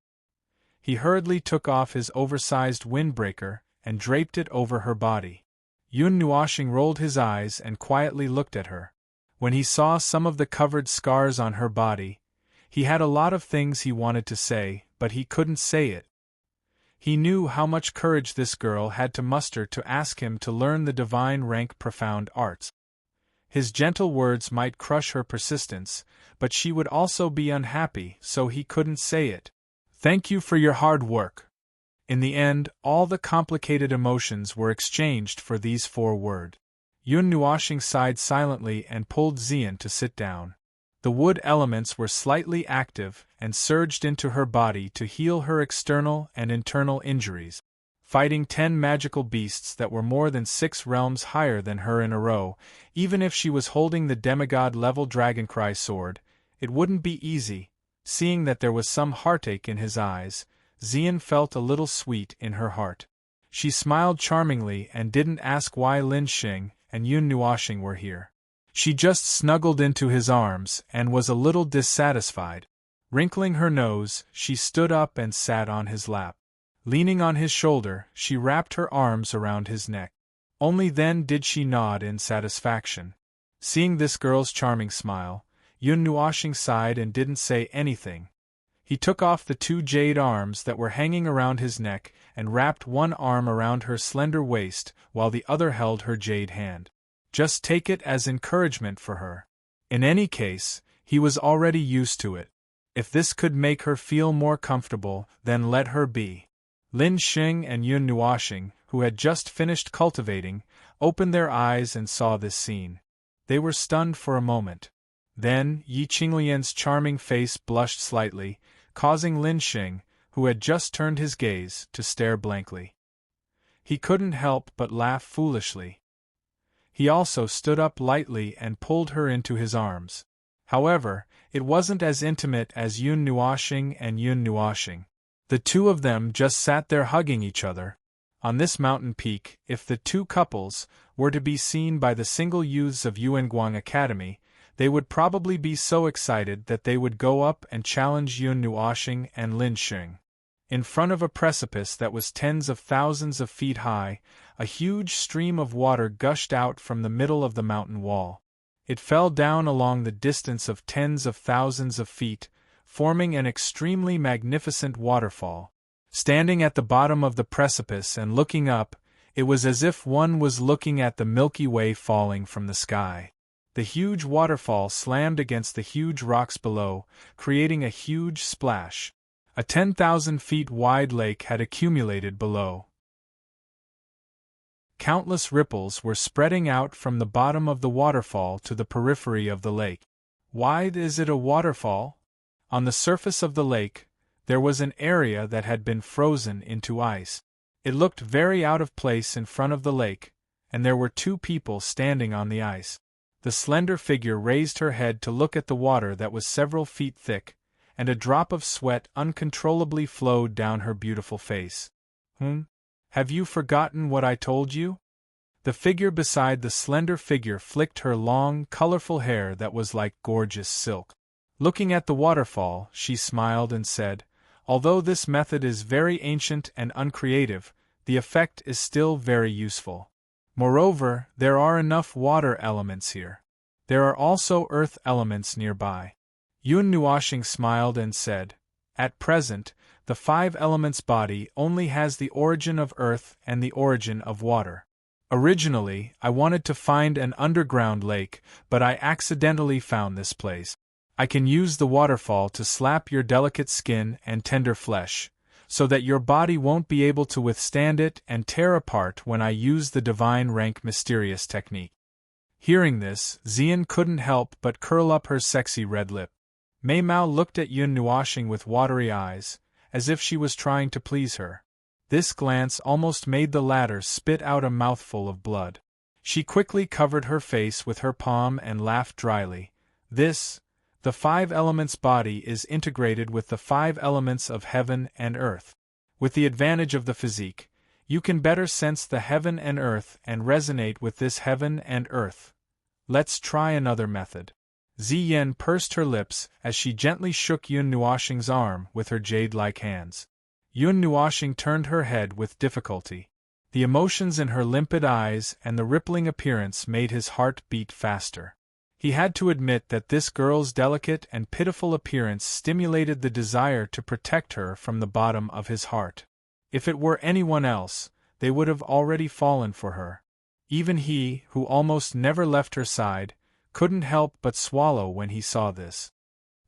He hurriedly took off his oversized windbreaker and draped it over her body. Yun Nuoxing rolled his eyes and quietly looked at her. When he saw some of the covered scars on her body, he had a lot of things he wanted to say, but he couldn't say it. He knew how much courage this girl had to muster to ask him to learn the divine rank profound arts. His gentle words might crush her persistence, but she would also be unhappy, so he couldn't say it. "Thank you for your hard work." In the end, all the complicated emotions were exchanged for these 4 words. Yun Nuoxing sighed silently and pulled Xian to sit down. The wood elements were slightly active and surged into her body to heal her external and internal injuries. Fighting 10 magical beasts that were more than 6 realms higher than her in a row, even if she was holding the demigod-level Dragoncry sword, it wouldn't be easy. Seeing that there was some heartache in his eyes, Xian felt a little sweet in her heart. She smiled charmingly and didn't ask why Lin Xing and Yun Nuoxing were here. She just snuggled into his arms and was a little dissatisfied. Wrinkling her nose, she stood up and sat on his lap. Leaning on his shoulder, she wrapped her arms around his neck. Only then did she nod in satisfaction. Seeing this girl's charming smile, Yun Nuoxing sighed and didn't say anything. He took off the 2 jade arms that were hanging around his neck and wrapped one arm around her slender waist while the other held her jade hand. Just take it as encouragement for her. In any case, he was already used to it. If this could make her feel more comfortable, then let her be. Lin Xing and Yun Nuoxing, who had just finished cultivating, opened their eyes and saw this scene. They were stunned for a moment. Then, Yi Qinglian's charming face blushed slightly, causing Lin Xing, who had just turned his gaze, to stare blankly. He couldn't help but laugh foolishly. He also stood up lightly and pulled her into his arms. However, it wasn't as intimate as Yun Nuoxing and Yun Nuoxing. The two of them just sat there hugging each other. On this mountain peak, if the two couples were to be seen by the single youths of Yuanguang Academy, they would probably be so excited that they would go up and challenge Yun Nuoxing and Lin Xing. In front of a precipice that was tens of thousands of feet high, a huge stream of water gushed out from the middle of the mountain wall. It fell down along the distance of tens of thousands of feet, forming an extremely magnificent waterfall. Standing at the bottom of the precipice and looking up, it was as if one was looking at the Milky Way falling from the sky. The huge waterfall slammed against the huge rocks below, creating a huge splash. A 10,000 feet wide lake had accumulated below. Countless ripples were spreading out from the bottom of the waterfall to the periphery of the lake. Why is it a waterfall? On the surface of the lake, there was an area that had been frozen into ice. It looked very out of place in front of the lake, and there were two people standing on the ice. The slender figure raised her head to look at the water that was several feet thick, and a drop of sweat uncontrollably flowed down her beautiful face. Have you forgotten what I told you? The figure beside the slender figure flicked her long, colorful hair that was like gorgeous silk. Looking at the waterfall, she smiled and said, "Although this method is very ancient and uncreative, the effect is still very useful. Moreover, there are enough water elements here. There are also earth elements nearby." Yun Nuoxing smiled and said, "At present, the 5 elements body only has the origin of earth and the origin of water. Originally, I wanted to find an underground lake, but I accidentally found this place. I can use the waterfall to slap your delicate skin and tender flesh, so that your body won't be able to withstand it and tear apart when I use the divine rank mysterious technique." Hearing this, Xian couldn't help but curl up her sexy red lip. Mei Mao looked at Yun Nuoxing with watery eyes, as if she was trying to please her. This glance almost made the latter spit out a mouthful of blood. She quickly covered her face with her palm and laughed dryly. The 5 elements body is integrated with the 5 elements of heaven and earth. With the advantage of the physique, you can better sense the heaven and earth and resonate with this heaven and earth. Let's try another method." Ziyan pursed her lips as she gently shook Yun Nuoxing's arm with her jade-like hands. Yun Nuoxing turned her head with difficulty. The emotions in her limpid eyes and the rippling appearance made his heart beat faster. He had to admit that this girl's delicate and pitiful appearance stimulated the desire to protect her from the bottom of his heart. If it were anyone else, they would have already fallen for her. Even he, who almost never left her side, couldn't help but swallow when he saw this.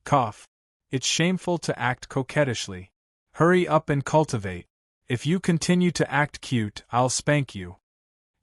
Cough. It's shameful to act coquettishly. Hurry up and cultivate. If you continue to act cute, I'll spank you.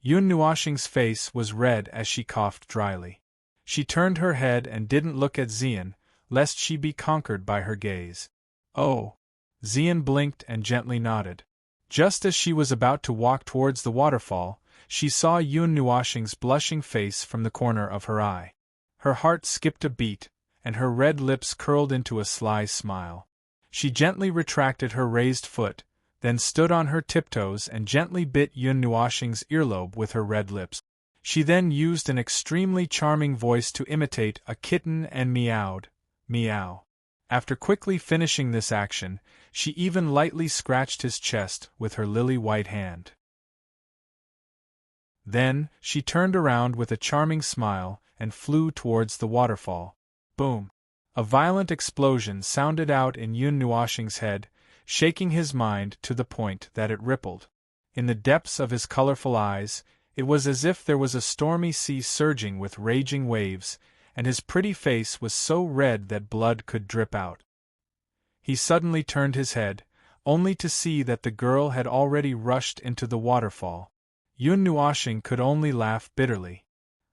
Yun Nuoxing's face was red as she coughed dryly. She turned her head and didn't look at Xian, lest she be conquered by her gaze. "Oh." Xian blinked and gently nodded. Just as she was about to walk towards the waterfall, she saw Yun Nuoxing's blushing face from the corner of her eye. Her heart skipped a beat, and her red lips curled into a sly smile. She gently retracted her raised foot, then stood on her tiptoes and gently bit Yun Nuoxing's earlobe with her red lips. She then used an extremely charming voice to imitate a kitten and meowed, "Meow." After quickly finishing this action, she even lightly scratched his chest with her lily-white hand. Then, she turned around with a charming smile and flew towards the waterfall. Boom! A violent explosion sounded out in Yun Nuoxing's head, shaking his mind to the point that it rippled. In the depths of his colorful eyes, it was as if there was a stormy sea surging with raging waves, and his pretty face was so red that blood could drip out. He suddenly turned his head, only to see that the girl had already rushed into the waterfall. Yun Nuoxing could only laugh bitterly.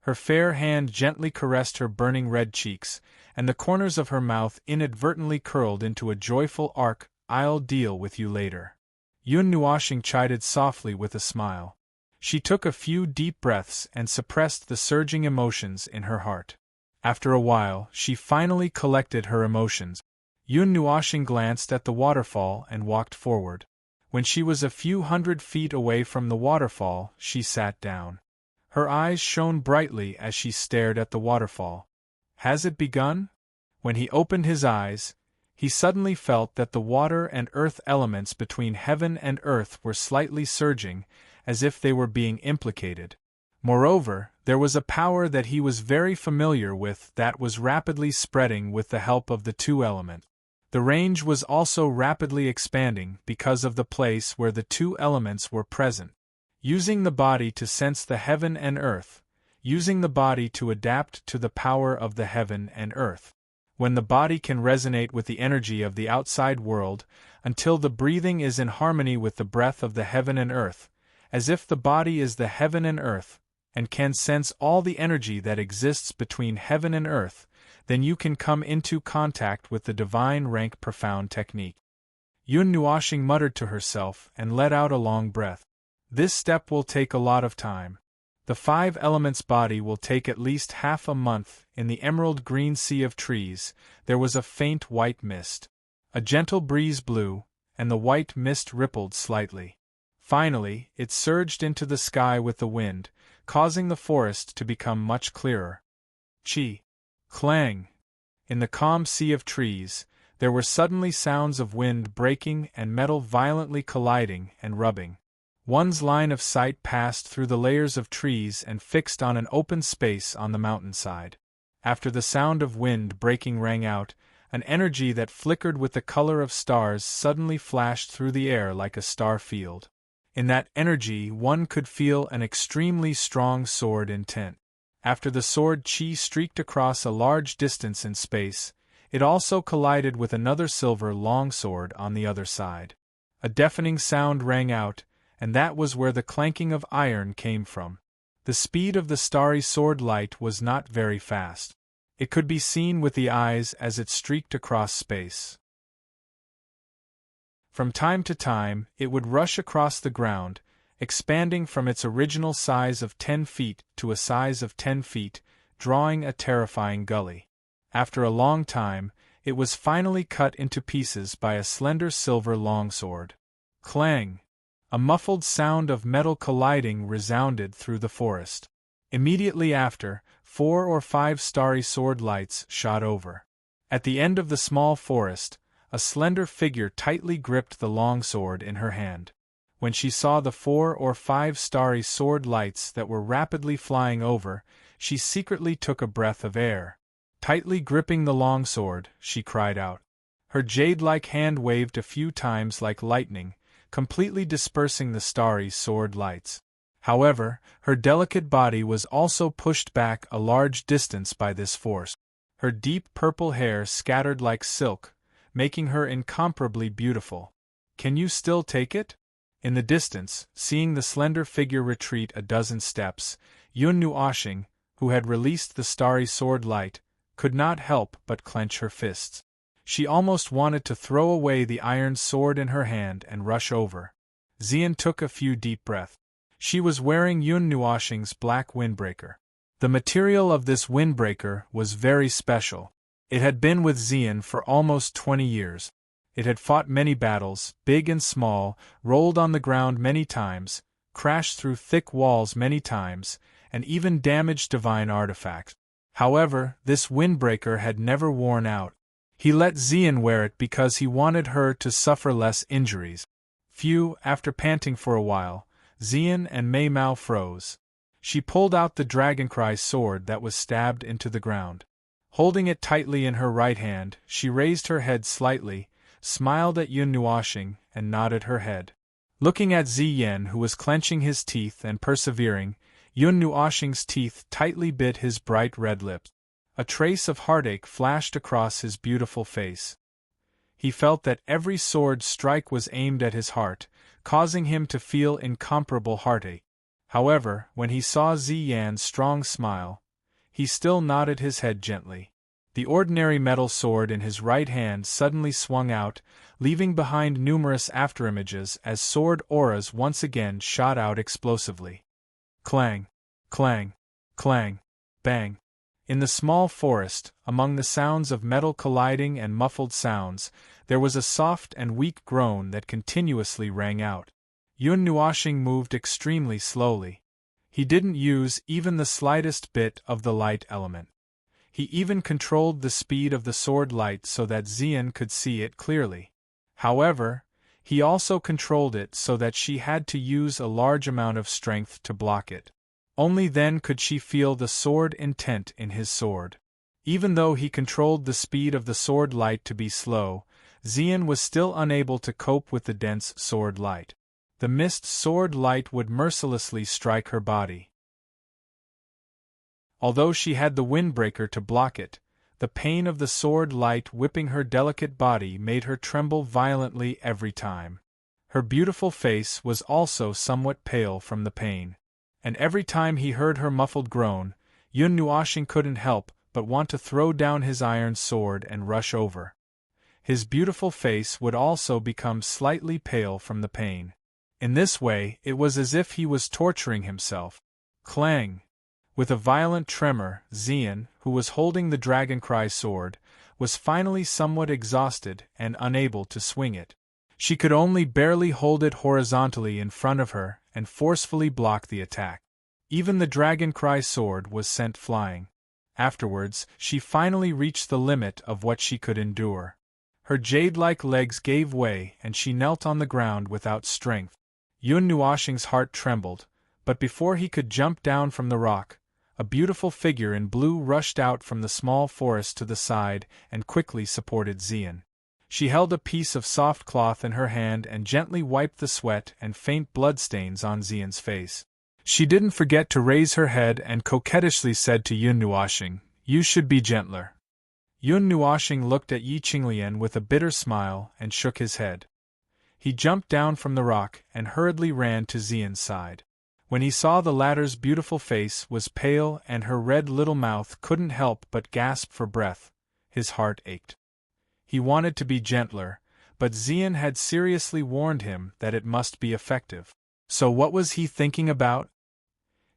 Her fair hand gently caressed her burning red cheeks, and the corners of her mouth inadvertently curled into a joyful arc. "I'll deal with you later." Yun Nuoxing chided softly with a smile. She took a few deep breaths and suppressed the surging emotions in her heart. After a while, she finally collected her emotions. Yun Nuoxing glanced at the waterfall and walked forward. When she was a few hundred feet away from the waterfall, she sat down. Her eyes shone brightly as she stared at the waterfall. Has it begun? When he opened his eyes, he suddenly felt that the water and earth elements between heaven and earth were slightly surging, as if they were being implicated. Moreover, there was a power that he was very familiar with that was rapidly spreading with the help of the two elements. The range was also rapidly expanding because of the place where the two elements were present. Using the body to sense the heaven and earth, using the body to adapt to the power of the heaven and earth. When the body can resonate with the energy of the outside world, until the breathing is in harmony with the breath of the heaven and earth, as if the body is the heaven and earth, and can sense all the energy that exists between heaven and earth, then you can come into contact with the divine rank profound technique. Yun Nuoxing muttered to herself and let out a long breath. This step will take a lot of time. The 5 elements body will take at least half a month. In the emerald green sea of trees, there was a faint white mist. A gentle breeze blew, and the white mist rippled slightly. Finally, it surged into the sky with the wind, causing the forest to become much clearer. Chi. Clang. In the calm sea of trees, there were suddenly sounds of wind breaking and metal violently colliding and rubbing. One's line of sight passed through the layers of trees and fixed on an open space on the mountainside. After the sound of wind breaking rang out, an energy that flickered with the color of stars suddenly flashed through the air like a star field. In that energy one could feel an extremely strong sword intent. After the sword Qi streaked across a large distance in space, it also collided with another silver longsword on the other side. A deafening sound rang out, and that was where the clanking of iron came from. The speed of the starry sword light was not very fast. It could be seen with the eyes as it streaked across space. From time to time, it would rush across the ground, expanding from its original size of 10 feet to a size of 10 feet, drawing a terrifying gully. After a long time, it was finally cut into pieces by a slender silver longsword. Clang! A muffled sound of metal colliding resounded through the forest. Immediately after, 4 or 5 starry sword lights shot over. At the end of the small forest, a slender figure tightly gripped the longsword in her hand. When she saw the 4 or 5 starry sword lights that were rapidly flying over, she secretly took a breath of air. Tightly gripping the longsword, she cried out. Her jade-like hand waved a few times like lightning, completely dispersing the starry sword lights. However, her delicate body was also pushed back a large distance by this force. Her deep purple hair scattered like silk, making her incomparably beautiful. Can you still take it? In the distance, seeing the slender figure retreat a dozen steps, Yun Nuoxing, who had released the starry sword light, could not help but clench her fists. She almost wanted to throw away the iron sword in her hand and rush over. Xian took a few deep breaths. She was wearing Yun Nuoxing's black windbreaker. The material of this windbreaker was very special. It had been with Xian for almost 20 years. It had fought many battles, big and small, rolled on the ground many times, crashed through thick walls many times, and even damaged divine artifacts. However, this windbreaker had never worn out. He let Xian wear it because he wanted her to suffer less injuries. After panting for a while, Xian and Mei Mao froze. She pulled out the dragoncry sword that was stabbed into the ground. Holding it tightly in her right hand, she raised her head slightly, smiled at Yun Nuoxing, and nodded her head. Looking at Ziyan, who was clenching his teeth and persevering, Yun Nuoxing's teeth tightly bit his bright red lips. A trace of heartache flashed across his beautiful face. He felt that every sword strike was aimed at his heart, causing him to feel incomparable heartache. However, when he saw Ziyan's strong smile, he still nodded his head gently. The ordinary metal sword in his right hand suddenly swung out, leaving behind numerous afterimages as sword auras once again shot out explosively. Clang! Clang! Clang! Bang! In the small forest, among the sounds of metal colliding and muffled sounds, there was a soft and weak groan that continuously rang out. Yun Nuoxing moved extremely slowly. He didn't use even the slightest bit of the light element. He even controlled the speed of the sword light so that Xian could see it clearly. However, he also controlled it so that she had to use a large amount of strength to block it. Only then could she feel the sword intent in his sword. Even though he controlled the speed of the sword light to be slow, Xian was still unable to cope with the dense sword light. The mist sword light would mercilessly strike her body. Although she had the windbreaker to block it, the pain of the sword light whipping her delicate body made her tremble violently every time. Her beautiful face was also somewhat pale from the pain. And every time he heard her muffled groan, Yun Nuoxing couldn't help but want to throw down his iron sword and rush over. His beautiful face would also become slightly pale from the pain. In this way, it was as if he was torturing himself. Clang! With a violent tremor, Xian, who was holding the dragoncry sword, was finally somewhat exhausted and unable to swing it. She could only barely hold it horizontally in front of her and forcefully block the attack. Even the dragoncry sword was sent flying. Afterwards, she finally reached the limit of what she could endure. Her jade-like legs gave way and she knelt on the ground without strength. Yun Nuoxing's heart trembled, but before he could jump down from the rock, a beautiful figure in blue rushed out from the small forest to the side and quickly supported Xian. She held a piece of soft cloth in her hand and gently wiped the sweat and faint bloodstains on Xian's face. She didn't forget to raise her head and coquettishly said to Yun Nuoxing, "You should be gentler." Yun Nuoxing looked at Yi Qinglian with a bitter smile and shook his head. He jumped down from the rock and hurriedly ran to Xian's side. When he saw the latter's beautiful face was pale and her red little mouth couldn't help but gasp for breath, his heart ached. He wanted to be gentler, but Xian had seriously warned him that it must be effective. So what was he thinking about?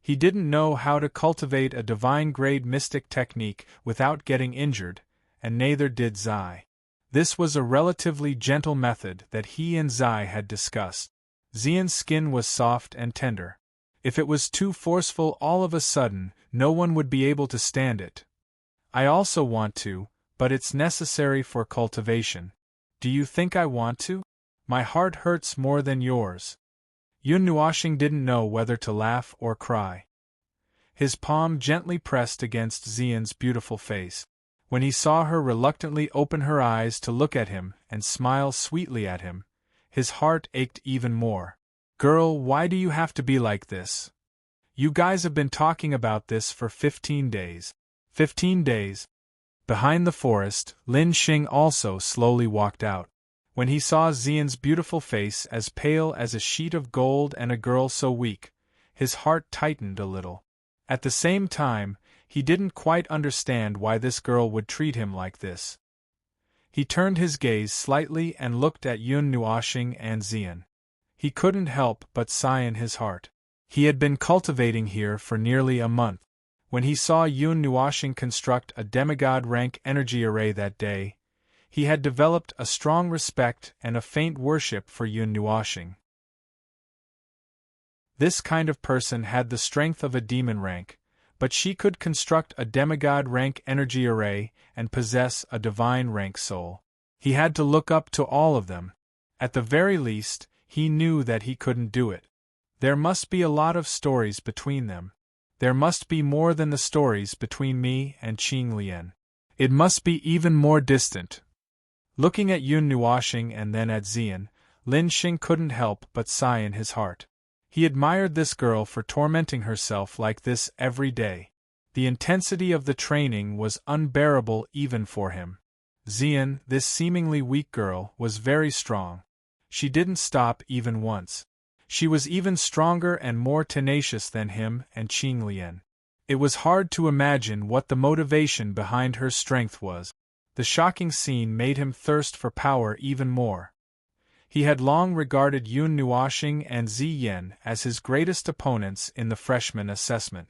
He didn't know how to cultivate a divine-grade mystic technique without getting injured, and neither did Zai. This was a relatively gentle method that he and Zai had discussed. Xian's skin was soft and tender. If it was too forceful all of a sudden, no one would be able to stand it. I also want to, but it's necessary for cultivation. Do you think I want to? My heart hurts more than yours. Yun Nuoxing didn't know whether to laugh or cry. His palm gently pressed against Xian's beautiful face. When he saw her reluctantly open her eyes to look at him and smile sweetly at him, his heart ached even more. Girl, why do you have to be like this? You guys have been talking about this for 15 days. 15 days. Behind the forest, Lin Xing also slowly walked out. When he saw Xian's beautiful face as pale as a sheet of gold and a girl so weak, his heart tightened a little. At the same time, he didn't quite understand why this girl would treat him like this. He turned his gaze slightly and looked at Yun Nuoxing and Xian. He couldn't help but sigh in his heart. He had been cultivating here for nearly a month. When he saw Yun Nuoxing construct a demigod-rank energy array that day, he had developed a strong respect and a faint worship for Yun Nuoxing. This kind of person had the strength of a demon rank, but she could construct a demigod-rank energy array and possess a divine-rank soul. He had to look up to all of them. At the very least, he knew that he couldn't do it. There must be a lot of stories between them. There must be more than the stories between me and Qinglian. It must be even more distant. Looking at Yun Nuoxing and then at Xian, Lin Xing couldn't help but sigh in his heart. He admired this girl for tormenting herself like this every day. The intensity of the training was unbearable even for him. Xian, this seemingly weak girl, was very strong. She didn't stop even once. She was even stronger and more tenacious than him and Qinglian. It was hard to imagine what the motivation behind her strength was. The shocking scene made him thirst for power even more. He had long regarded Yun Nuoxing and Zi Yan as his greatest opponents in the freshman assessment.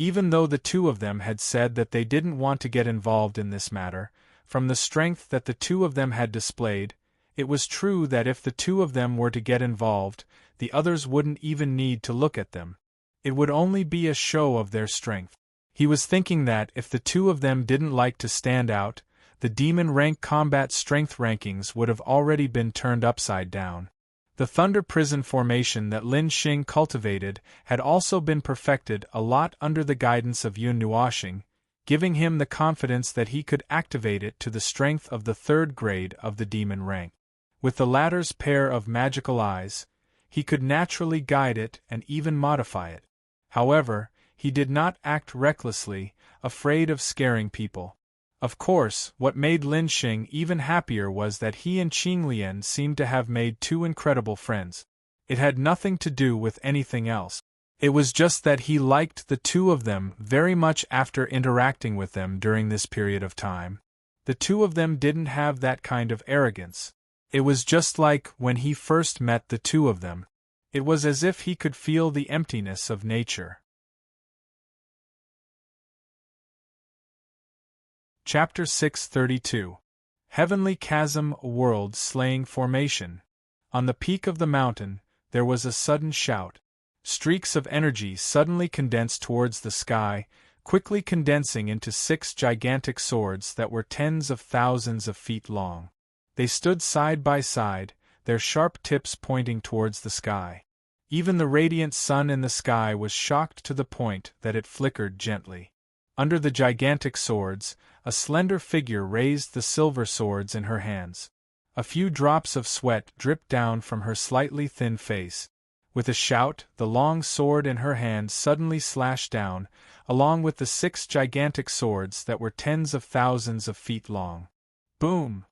Even though the two of them had said that they didn't want to get involved in this matter, from the strength that the two of them had displayed, it was true that if the two of them were to get involved, the others wouldn't even need to look at them. It would only be a show of their strength. He was thinking that if the two of them didn't like to stand out, the demon rank combat strength rankings would have already been turned upside down. The Thunder Prison formation that Lin Xing cultivated had also been perfected a lot under the guidance of Yun Nuoxing, giving him the confidence that he could activate it to the strength of the third grade of the demon rank. With the latter's pair of magical eyes, he could naturally guide it and even modify it. However, he did not act recklessly, afraid of scaring people. Of course, what made Lin Xing even happier was that he and Qing Lian seemed to have made two incredible friends. It had nothing to do with anything else. It was just that he liked the two of them very much after interacting with them during this period of time. The two of them didn't have that kind of arrogance. It was just like when he first met the two of them. It was as if he could feel the emptiness of nature. Chapter 632. Heavenly Chasm World-Slaying Formation. On the peak of the mountain, there was a sudden shout. Streaks of energy suddenly condensed towards the sky, quickly condensing into 6 gigantic swords that were tens of thousands of feet long. They stood side by side, their sharp tips pointing towards the sky. Even the radiant sun in the sky was shocked to the point that it flickered gently. Under the gigantic swords, a slender figure raised the silver swords in her hands. A few drops of sweat dripped down from her slightly thin face. With a shout, the long sword in her hand suddenly slashed down, along with the 6 gigantic swords that were tens of thousands of feet long. Boom!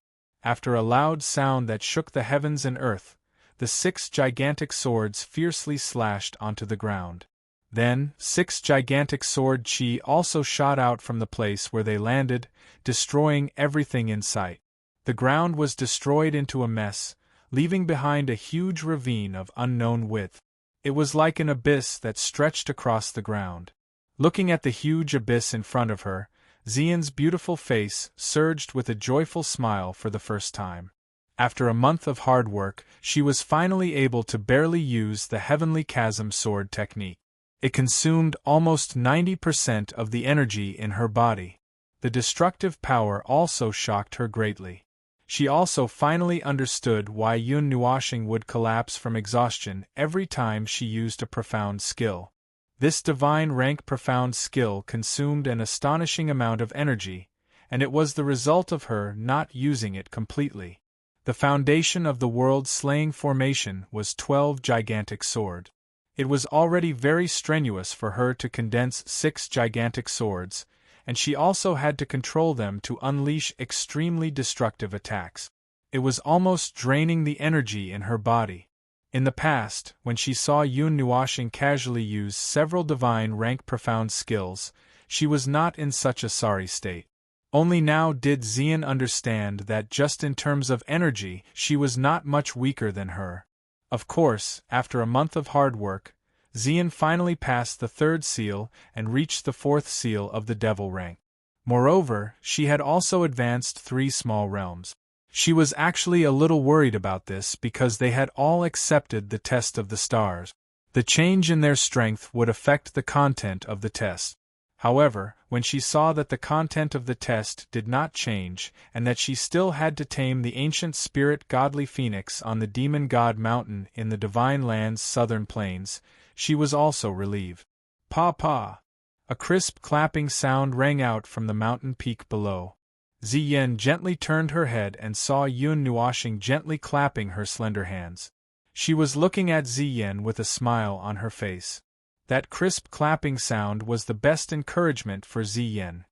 After a loud sound that shook the heavens and earth, the 6 gigantic swords fiercely slashed onto the ground. Then, 6 gigantic sword chi also shot out from the place where they landed, destroying everything in sight. The ground was destroyed into a mess, leaving behind a huge ravine of unknown width. It was like an abyss that stretched across the ground. Looking at the huge abyss in front of her, Xian's beautiful face surged with a joyful smile for the first time. After a month of hard work, she was finally able to barely use the Heavenly Chasm sword technique. It consumed almost 90% of the energy in her body. The destructive power also shocked her greatly. She also finally understood why Yun Nuoxing would collapse from exhaustion every time she used a profound skill. This divine rank profound skill consumed an astonishing amount of energy, and it was the result of her not using it completely. The foundation of the world-slaying formation was 12 gigantic swords. It was already very strenuous for her to condense 6 gigantic swords, and she also had to control them to unleash extremely destructive attacks. It was almost draining the energy in her body. In the past, when she saw Yun Nuoxing casually use several divine rank profound skills, she was not in such a sorry state. Only now did Xian understand that just in terms of energy she was not much weaker than her. Of course, after a month of hard work, Xian finally passed the 3rd seal and reached the 4th seal of the devil rank. Moreover, she had also advanced 3 small realms. She was actually a little worried about this because they had all accepted the test of the stars. The change in their strength would affect the content of the test. However, when she saw that the content of the test did not change and that she still had to tame the ancient spirit godly phoenix on the demon god mountain in the divine land's southern plains, she was also relieved. Pa! A crisp clapping sound rang out from the mountain peak below. Ziyen gently turned her head and saw Yun Nuoxing gently clapping her slender hands. She was looking at Ziyen with a smile on her face. That crisp clapping sound was the best encouragement for Ziyen.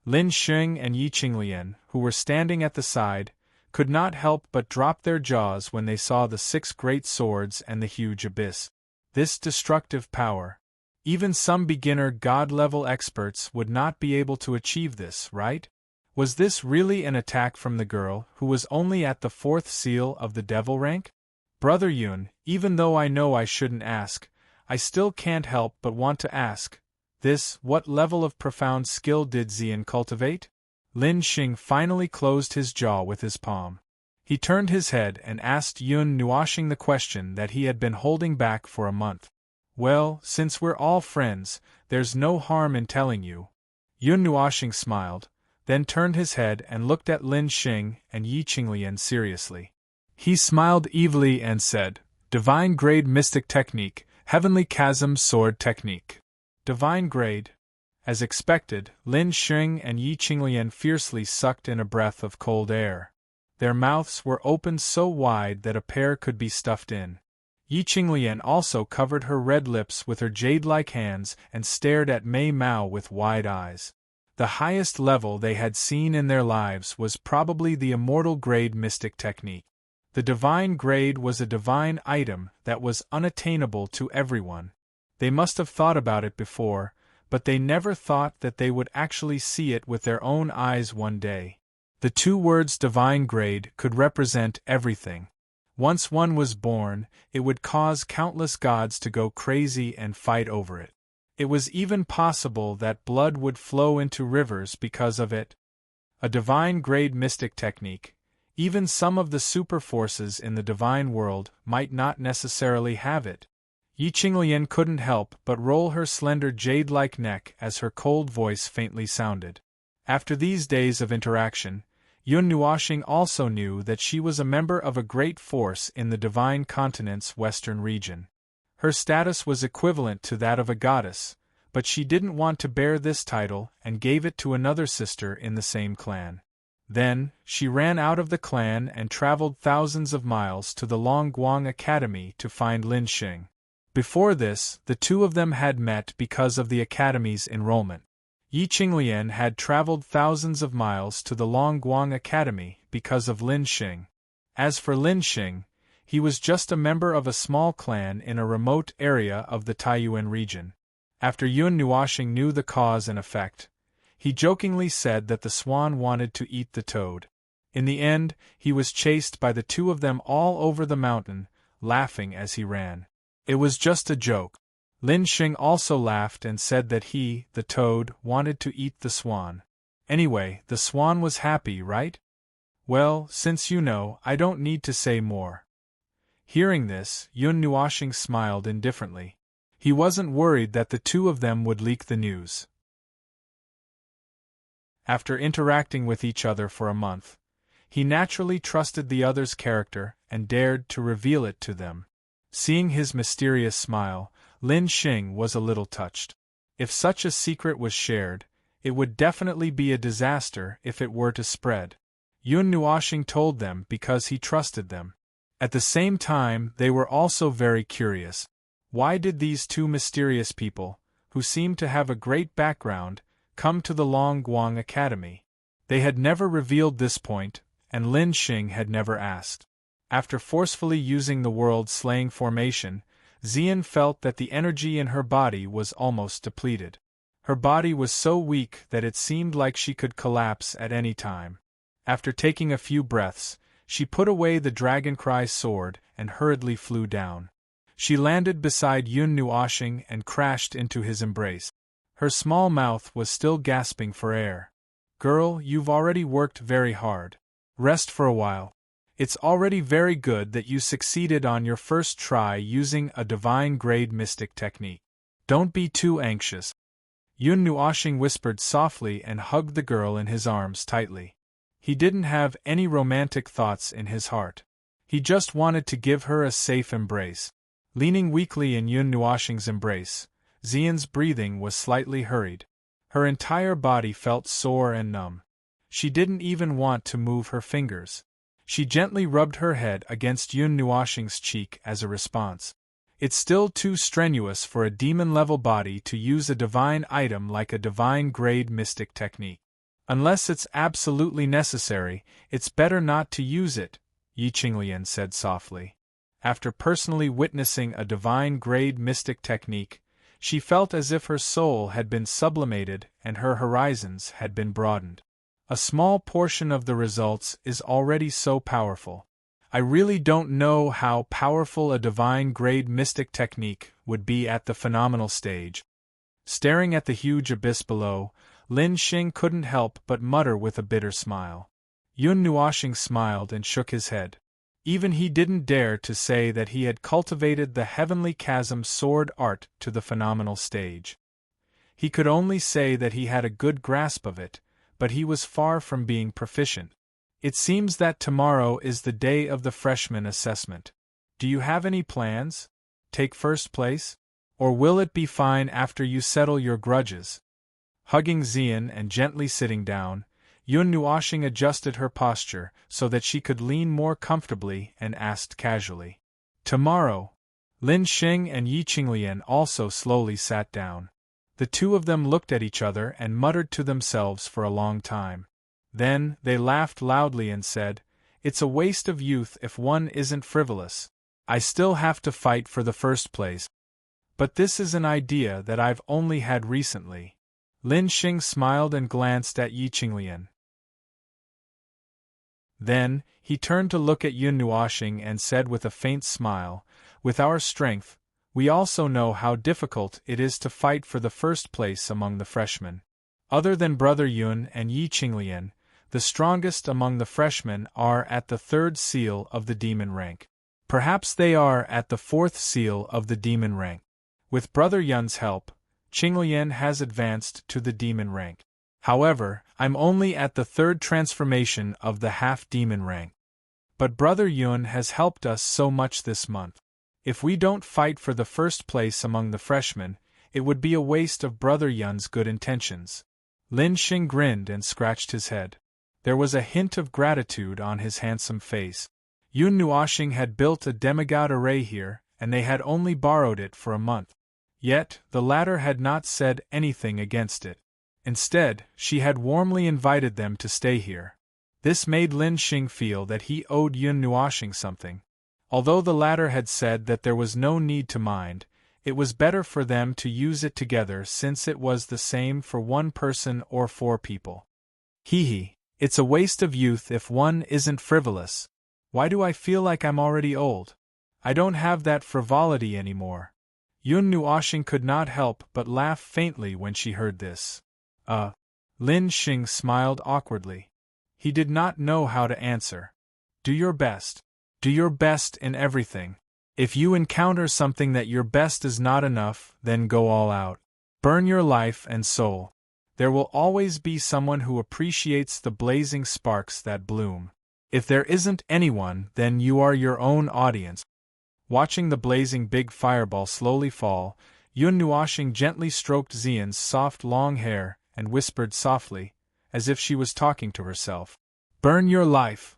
Lin Xing and Yi Qinglian, who were standing at the side, could not help but drop their jaws when they saw the 6 great swords and the huge abyss. This destructive power. Even some beginner god-level experts would not be able to achieve this, right? Was this really an attack from the girl who was only at the 4th seal of the devil rank? Brother Yun, even though I know I shouldn't ask, I still can't help but want to ask, what level of profound skill did Xian cultivate? Lin Xing finally closed his jaw with his palm. He turned his head and asked Yun Nuoxing the question that he had been holding back for a month. Well, since we're all friends, there's no harm in telling you. Yun Nuoxing smiled, then turned his head and looked at Lin Xing and Yi Qinglian seriously. He smiled evilly and said, Divine Grade Mystic Technique, Heavenly Chasm Sword Technique. Divine Grade. As expected, Lin Xing and Yi Qinglian fiercely sucked in a breath of cold air. Their mouths were opened so wide that a pear could be stuffed in. Yi Qinglian also covered her red lips with her jade-like hands and stared at Mei Mao with wide eyes. The highest level they had seen in their lives was probably the Immortal Grade Mystic Technique. The Divine Grade was a divine item that was unattainable to everyone. They must have thought about it before, but they never thought that they would actually see it with their own eyes one day. The two words Divine Grade could represent everything. Once one was born, it would cause countless gods to go crazy and fight over it. It was even possible that blood would flow into rivers because of it. A Divine Grade Mystic Technique. Even some of the super forces in the divine world might not necessarily have it. Yi Qinglian couldn't help but roll her slender jade-like neck as her cold voice faintly sounded. After these days of interaction, Yun Nuoxing also knew that she was a member of a great force in the Divine Continent's western region. Her status was equivalent to that of a goddess, but she didn't want to bear this title and gave it to another sister in the same clan. Then, she ran out of the clan and traveled thousands of miles to the Longguang Academy to find Lin Xing. Before this, the two of them had met because of the academy's enrollment. Yi Qinglian had traveled thousands of miles to the Longguang Academy because of Lin Xing. As for Lin Xing, he was just a member of a small clan in a remote area of the Taiyuan region. After Yun Nuoxing knew the cause and effect, he jokingly said that the swan wanted to eat the toad. In the end, he was chased by the two of them all over the mountain, laughing as he ran. It was just a joke. Lin Xing also laughed and said that he, the toad, wanted to eat the swan. Anyway, the swan was happy, right? Well, since you know, I don't need to say more. Hearing this, Yun Nuoxing smiled indifferently. He wasn't worried that the two of them would leak the news. After interacting with each other for a month, he naturally trusted the other's character and dared to reveal it to them. Seeing his mysterious smile, Lin Xing was a little touched. If such a secret was shared, it would definitely be a disaster if it were to spread. Yun Nuoxing told them because he trusted them. At the same time, they were also very curious. Why did these two mysterious people, who seemed to have a great background, come to the Longguang Academy? They had never revealed this point, and Lin Xing had never asked. After forcefully using the world-slaying formation, Xian felt that the energy in her body was almost depleted. Her body was so weak that it seemed like she could collapse at any time. After taking a few breaths, she put away the Dragoncry sword and hurriedly flew down. She landed beside Yun Nuoxing and crashed into his embrace. Her small mouth was still gasping for air. Girl, you've already worked very hard. Rest for a while. It's already very good that you succeeded on your first try using a Divine Grade Mystic Technique. Don't be too anxious. Yun Nuoxing whispered softly and hugged the girl in his arms tightly. He didn't have any romantic thoughts in his heart. He just wanted to give her a safe embrace. Leaning weakly in Yun Nuoxing's embrace, Xian's breathing was slightly hurried. Her entire body felt sore and numb. She didn't even want to move her fingers. She gently rubbed her head against Yun Nuoxing's cheek as a response. It's still too strenuous for a demon-level body to use a divine item like a Divine Grade Mystic Technique. Unless it's absolutely necessary, it's better not to use it, Yi Qinglian said softly. After personally witnessing a Divine Grade Mystic Technique, she felt as if her soul had been sublimated and her horizons had been broadened. A small portion of the results is already so powerful. I really don't know how powerful a divine-grade mystic technique would be at the phenomenal stage. Staring at the huge abyss below, Lin Xing couldn't help but mutter with a bitter smile. Yun Nuoxing smiled and shook his head. Even he didn't dare to say that he had cultivated the heavenly chasm sword art to the phenomenal stage. He could only say that he had a good grasp of it, but he was far from being proficient. It seems that tomorrow is the day of the freshman assessment. Do you have any plans? Take first place? Or will it be fine after you settle your grudges? Hugging Xian and gently sitting down, Yun Nuoxing adjusted her posture so that she could lean more comfortably and asked casually. Tomorrow. Lin Xing and Yi Qinglian also slowly sat down. The two of them looked at each other and muttered to themselves for a long time. Then, they laughed loudly and said, "It's a waste of youth if one isn't frivolous. I still have to fight for the first place. But this is an idea that I've only had recently." Lin Xing smiled and glanced at Yi Qinglian. Then, he turned to look at Yun Nuoxing and said with a faint smile, "With our strength, we also know how difficult it is to fight for the first place among the freshmen. Other than Brother Yun and Yi Qinglian, the strongest among the freshmen are at the 3rd seal of the demon rank. Perhaps they are at the 4th seal of the demon rank. With Brother Yun's help, Qinglian has advanced to the demon rank. However, I'm only at the 3rd transformation of the half-demon rank. But Brother Yun has helped us so much this month. If we don't fight for the first place among the freshmen, it would be a waste of Brother Yun's good intentions." Lin Xing grinned and scratched his head. There was a hint of gratitude on his handsome face. Yun Nuoxing had built a demigod array here, and they had only borrowed it for a month. Yet, the latter had not said anything against it. Instead, she had warmly invited them to stay here. This made Lin Xing feel that he owed Yun Nuoxing something. Although the latter had said that there was no need to mind, it was better for them to use it together since it was the same for one person or 4 people. Hee, it's a waste of youth if one isn't frivolous. Why do I feel like I'm already old? I don't have that frivolity anymore. Yun Nuoxing could not help but laugh faintly when she heard this. Lin Xing smiled awkwardly. He did not know how to answer. Do your best. Do your best in everything. If you encounter something that your best is not enough, then go all out. Burn your life and soul. There will always be someone who appreciates the blazing sparks that bloom. If there isn't anyone, then you are your own audience. Watching the blazing big fireball slowly fall, Yun Nuoxing gently stroked Xian's soft long hair and whispered softly, as if she was talking to herself. Burn your life.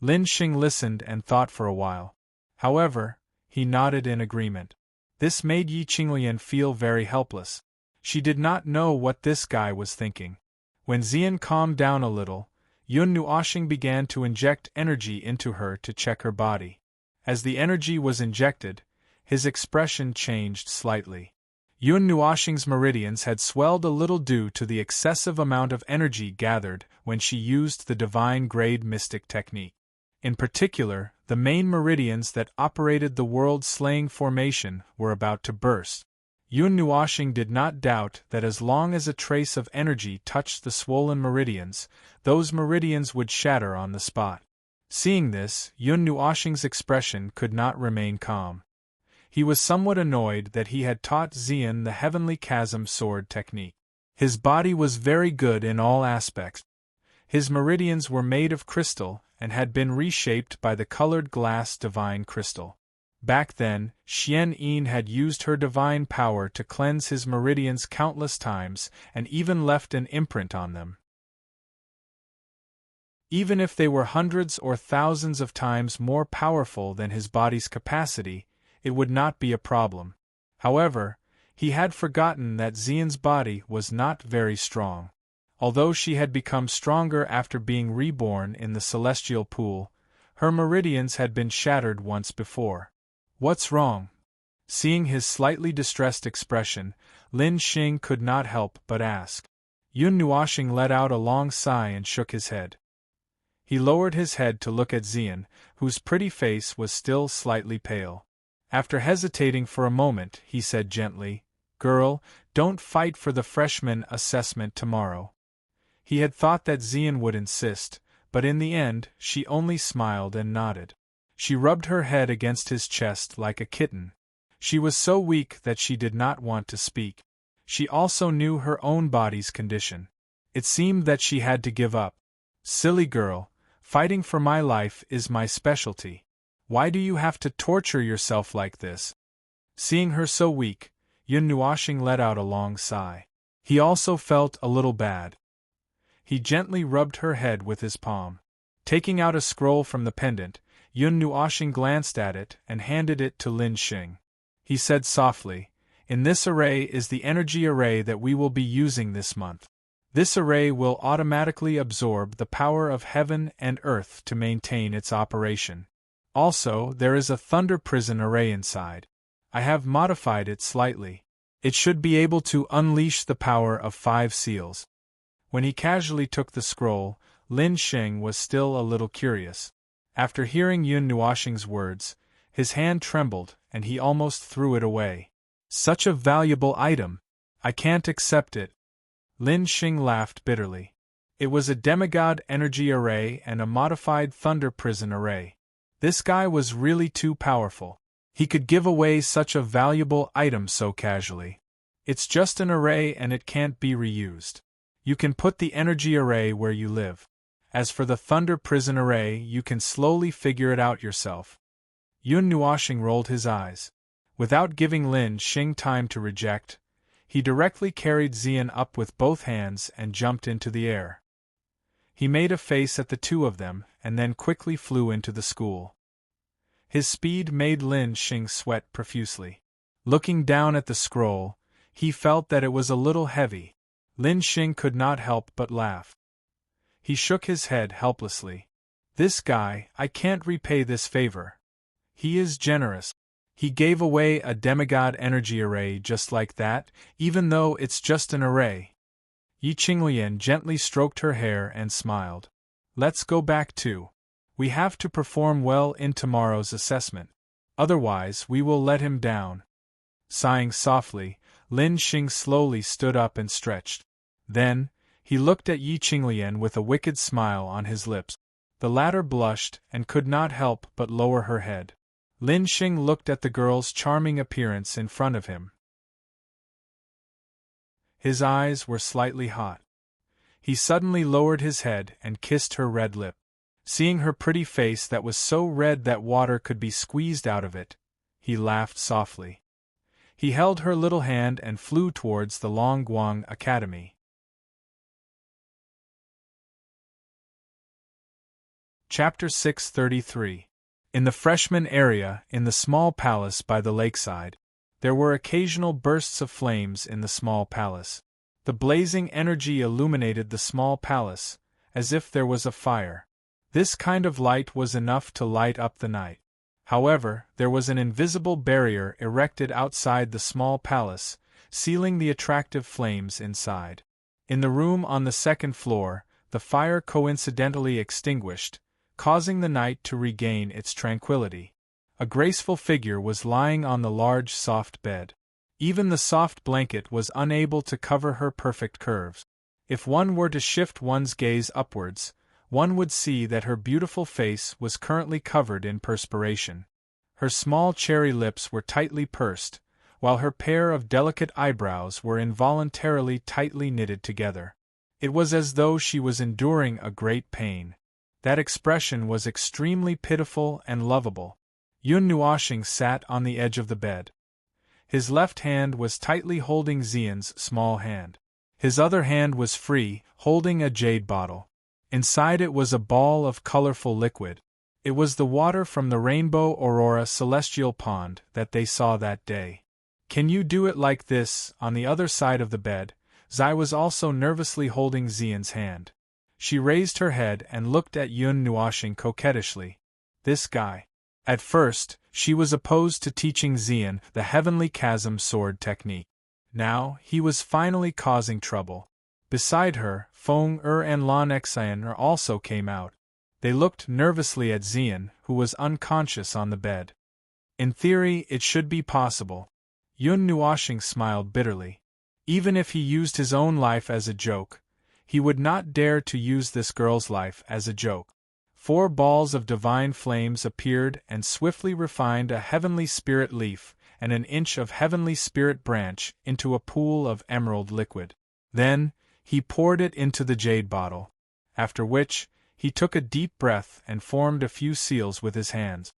Lin Xing listened and thought for a while. However, he nodded in agreement. This made Yi Qinglian feel very helpless. She did not know what this guy was thinking. When Xian calmed down a little, Yun Nuoxing began to inject energy into her to check her body. As the energy was injected, his expression changed slightly. Yun Nuoxing's meridians had swelled a little due to the excessive amount of energy gathered when she used the divine-grade mystic technique. In particular, the main meridians that operated the world-slaying formation were about to burst. Yun Nuoxing did not doubt that as long as a trace of energy touched the swollen meridians, those meridians would shatter on the spot. Seeing this, Yun Nuoxing's expression could not remain calm. He was somewhat annoyed that he had taught Xian the heavenly chasm sword technique. His body was very good in all aspects. His meridians were made of crystal and had been reshaped by the colored glass divine crystal. Back then, Xian Yin had used her divine power to cleanse his meridians countless times and even left an imprint on them. Even if they were hundreds or thousands of times more powerful than his body's capacity, it would not be a problem. However, he had forgotten that Xian's body was not very strong. Although she had become stronger after being reborn in the celestial pool, her meridians had been shattered once before. What's wrong? Seeing his slightly distressed expression, Lin Xing could not help but ask. Yun Nuoxing let out a long sigh and shook his head. He lowered his head to look at Xian, whose pretty face was still slightly pale. After hesitating for a moment, he said gently, "Girl, don't fight for the freshman assessment tomorrow." He had thought that Xian would insist, but in the end, she only smiled and nodded. She rubbed her head against his chest like a kitten. She was so weak that she did not want to speak. She also knew her own body's condition. It seemed that she had to give up. "Silly girl, fighting for my life is my specialty. Why do you have to torture yourself like this?" Seeing her so weak, Yun Nuoxing let out a long sigh. He also felt a little bad. He gently rubbed her head with his palm. Taking out a scroll from the pendant, Yun Nuoxing glanced at it and handed it to Lin Xing. He said softly, "In this array is the energy array that we will be using this month. This array will automatically absorb the power of heaven and earth to maintain its operation. Also, there is a thunder prison array inside. I have modified it slightly. It should be able to unleash the power of 5 seals." When he casually took the scroll, Lin Xing was still a little curious. After hearing Yun Nuoxing's words, his hand trembled and he almost threw it away. "Such a valuable item! I can't accept it." Lin Xing laughed bitterly. It was a demigod energy array and a modified thunder prison array. This guy was really too powerful. He could give away such a valuable item so casually. "It's just an array and it can't be reused. You can put the energy array where you live. As for the thunder prison array, you can slowly figure it out yourself." Yun Nuoxing rolled his eyes. Without giving Lin Xing time to reject, he directly carried Xian up with both hands and jumped into the air. He made a face at the two of them and then quickly flew into the school. His speed made Lin Xing sweat profusely. Looking down at the scroll, he felt that it was a little heavy. Lin Xing could not help but laugh. He shook his head helplessly. "This guy, I can't repay this favor. He is generous. He gave away a demigod energy array just like that, even though it's just an array." Yi Qinglian gently stroked her hair and smiled. "Let's go back too. We have to perform well in tomorrow's assessment. Otherwise, we will let him down." Sighing softly, Lin Xing slowly stood up and stretched. Then, he looked at Yi Qinglian with a wicked smile on his lips. The latter blushed and could not help but lower her head. Lin Xing looked at the girl's charming appearance in front of him. His eyes were slightly hot. He suddenly lowered his head and kissed her red lip. Seeing her pretty face that was so red that water could be squeezed out of it, he laughed softly. He held her little hand and flew towards the Longguang Academy. Chapter 633. In the freshman area, in the small palace by the lakeside, there were occasional bursts of flames in the small palace. The blazing energy illuminated the small palace, as if there was a fire. This kind of light was enough to light up the night. However, there was an invisible barrier erected outside the small palace, sealing the attractive flames inside. In the room on the 2nd floor, the fire coincidentally extinguished, causing the night to regain its tranquility. A graceful figure was lying on the large soft bed. Even the soft blanket was unable to cover her perfect curves. If one were to shift one's gaze upwards, one would see that her beautiful face was currently covered in perspiration. Her small cherry lips were tightly pursed, while her pair of delicate eyebrows were involuntarily tightly knitted together. It was as though she was enduring a great pain. That expression was extremely pitiful and lovable. Yun Nuoxing sat on the edge of the bed. His left hand was tightly holding Xian's small hand. His other hand was free, holding a jade bottle. Inside it was a ball of colorful liquid. It was the water from the Rainbow Aurora Celestial Pond that they saw that day. "Can you do it like this?" On the other side of the bed, Zai was also nervously holding Xian's hand. She raised her head and looked at Yun Nuoxing coquettishly. This guy. At first, she was opposed to teaching Xian the Heavenly Chasm sword technique. Now, he was finally causing trouble. Beside her, Feng and Lan Xian also came out. They looked nervously at Xian, who was unconscious on the bed. In theory, it should be possible. Yun Nuoxing smiled bitterly. Even if he used his own life as a joke, he would not dare to use this girl's life as a joke. 4 balls of divine flames appeared and swiftly refined a heavenly spirit leaf and an inch of heavenly spirit branch into a pool of emerald liquid. Then, he poured it into the jade bottle, after which, he took a deep breath and formed a few seals with his hands.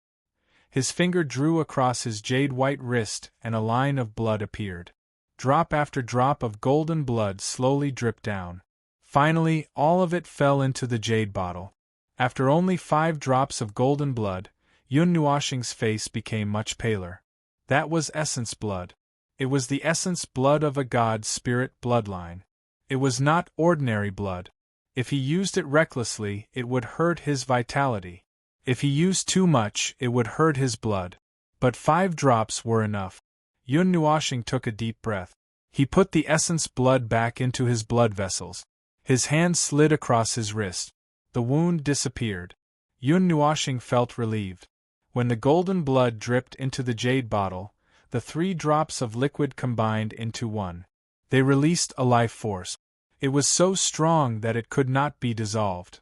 His finger drew across his jade-white wrist and a line of blood appeared. Drop after drop of golden blood slowly dripped down. Finally, all of it fell into the jade bottle. After only 5 drops of golden blood, Yun Nuoxing's face became much paler. That was essence blood. It was the essence blood of a god spirit bloodline. It was not ordinary blood. If he used it recklessly, it would hurt his vitality. If he used too much, it would hurt his blood. But 5 drops were enough. Yun Nuoxing took a deep breath. He put the essence blood back into his blood vessels. His hand slid across his wrist. The wound disappeared. Yun Nuoxing felt relieved. When the golden blood dripped into the jade bottle, the 3 drops of liquid combined into one. They released a life force. It was so strong that it could not be dissolved.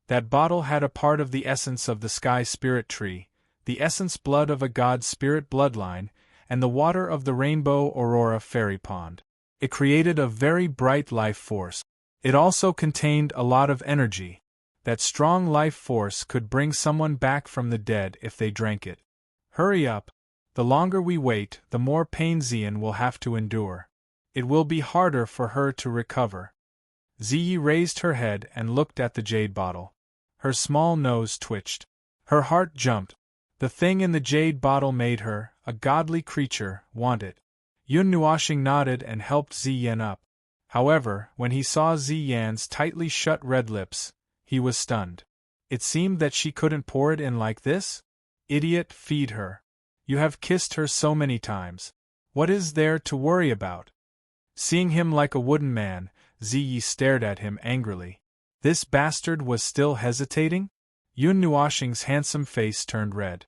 That bottle had a part of the essence of the sky spirit tree, the essence blood of a god spirit bloodline, and the water of the rainbow aurora fairy pond. It created a very bright life force. It also contained a lot of energy. That strong life force could bring someone back from the dead if they drank it. Hurry up. The longer we wait, the more pain Xian will have to endure. It will be harder for her to recover. Ziyi raised her head and looked at the jade bottle. Her small nose twitched. Her heart jumped. The thing in the jade bottle made her, a godly creature, want it. Yun Nuoxing nodded and helped Ziyan up. However, when he saw Ziyan's tightly shut red lips, he was stunned. It seemed that she couldn't pour it in like this? Idiot, feed her. You have kissed her so many times. What is there to worry about? Seeing him like a wooden man, Ziyi stared at him angrily. This bastard was still hesitating? Yun Nuoxing's handsome face turned red.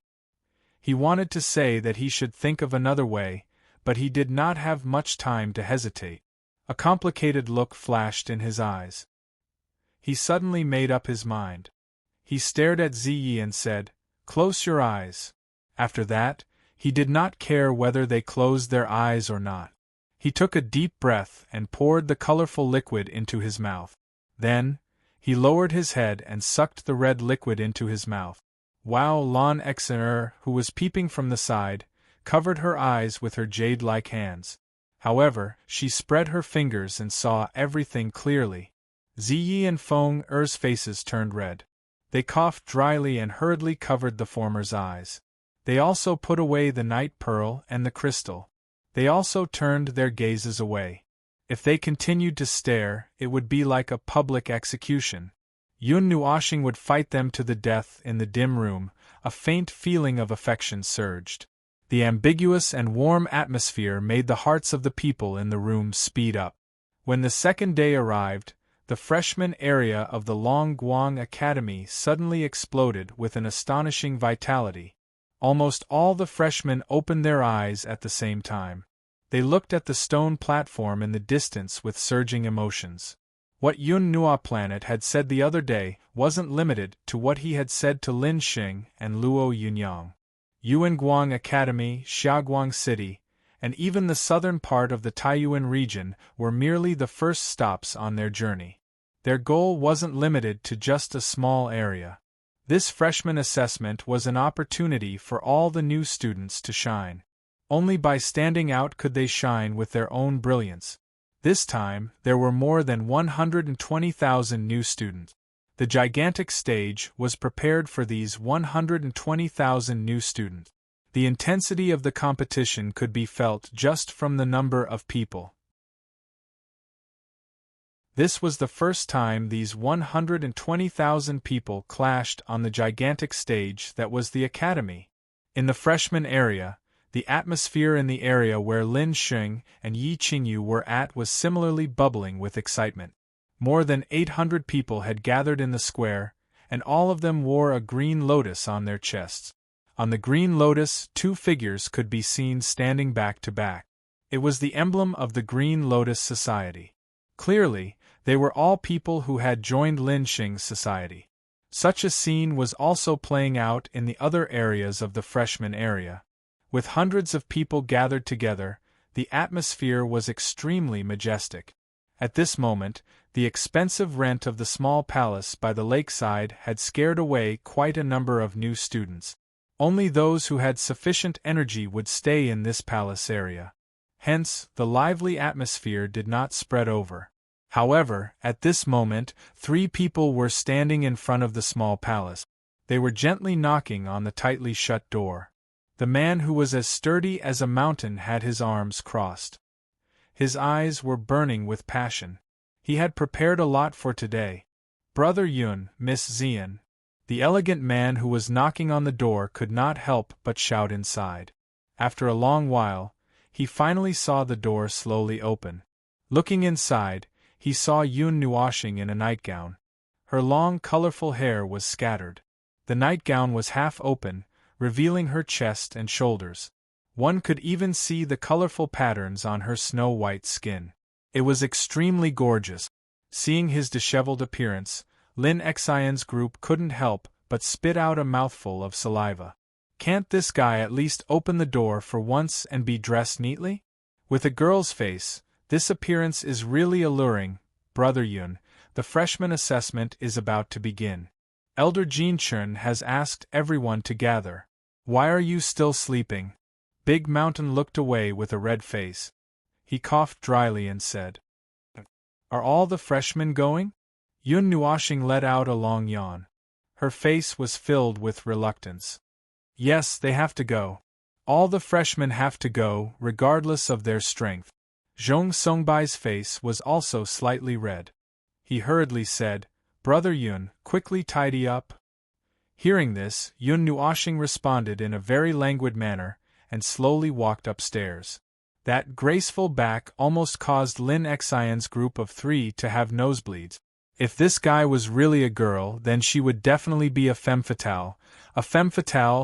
He wanted to say that he should think of another way, but he did not have much time to hesitate. A complicated look flashed in his eyes. He suddenly made up his mind. He stared at Ziyi and said, "Close your eyes." After that, he did not care whether they closed their eyes or not. He took a deep breath and poured the colorful liquid into his mouth. Then, he lowered his head and sucked the red liquid into his mouth. Wao Lan Xer, who was peeping from the side, covered her eyes with her jade-like hands. However, she spread her fingers and saw everything clearly. Ziyi and Feng Er's faces turned red. They coughed dryly and hurriedly covered the former's eyes. They also put away the night pearl and the crystal. They also turned their gazes away. If they continued to stare, it would be like a public execution. Yun Nuoxing would fight them to the death in the dim room. A faint feeling of affection surged. The ambiguous and warm atmosphere made the hearts of the people in the room speed up. When the second day arrived, the freshman area of the Long Guang Academy suddenly exploded with an astonishing vitality. Almost all the freshmen opened their eyes at the same time. They looked at the stone platform in the distance with surging emotions. What Yun Nua Planet had said the other day wasn't limited to what he had said to Lin Xing and Luo Yunyang. Yuanguang Academy, Xiaoguang City, and even the southern part of the Taiyuan region were merely the first stops on their journey. Their goal wasn't limited to just a small area. This freshman assessment was an opportunity for all the new students to shine. Only by standing out could they shine with their own brilliance. This time, there were more than 120,000 new students. The gigantic stage was prepared for these 120,000 new students. The intensity of the competition could be felt just from the number of people. This was the first time these 120,000 people clashed on the gigantic stage that was the academy. In the freshman area, the atmosphere in the area where Lin Xing and Yi Qingyu were at was similarly bubbling with excitement. More than 800 people had gathered in the square, and all of them wore a green lotus on their chests. On the green lotus, two figures could be seen standing back to back. It was the emblem of the Green Lotus Society. Clearly, they were all people who had joined Lin Xing's society. Such a scene was also playing out in the other areas of the freshman area. With hundreds of people gathered together, the atmosphere was extremely majestic. At this moment, the expensive rent of the small palace by the lakeside had scared away quite a number of new students. Only those who had sufficient energy would stay in this palace area. Hence, the lively atmosphere did not spread over. However, at this moment, 3 people were standing in front of the small palace. They were gently knocking on the tightly shut door. The man who was as sturdy as a mountain had his arms crossed. His eyes were burning with passion. He had prepared a lot for today. Brother Yun, Miss Xian. The elegant man who was knocking on the door could not help but shout inside. After a long while, he finally saw the door slowly open. Looking inside, he saw Yun Nuoshing in a nightgown. Her long, colorful hair was scattered. The nightgown was half open, revealing her chest and shoulders. One could even see the colorful patterns on her snow-white skin. It was extremely gorgeous. Seeing his disheveled appearance, Lin Xian's group couldn't help but spit out a mouthful of saliva. Can't this guy at least open the door for once and be dressed neatly? With a girl's face, this appearance is really alluring. Brother Yun, the freshman assessment is about to begin. Elder Jin Chun has asked everyone to gather. Why are you still sleeping? Big Mountain looked away with a red face. He coughed dryly and said, Are all the freshmen going? Yun Nuoshing let out a long yawn. Her face was filled with reluctance. Yes, they have to go. All the freshmen have to go, regardless of their strength. Zhong Songbai's face was also slightly red. He hurriedly said, Brother Yun, quickly tidy up. Hearing this, Yun Nuoshing responded in a very languid manner, and slowly walked upstairs. That graceful back almost caused Lin Xian's group of 3 to have nosebleeds. If this guy was really a girl, then she would definitely be a femme fatale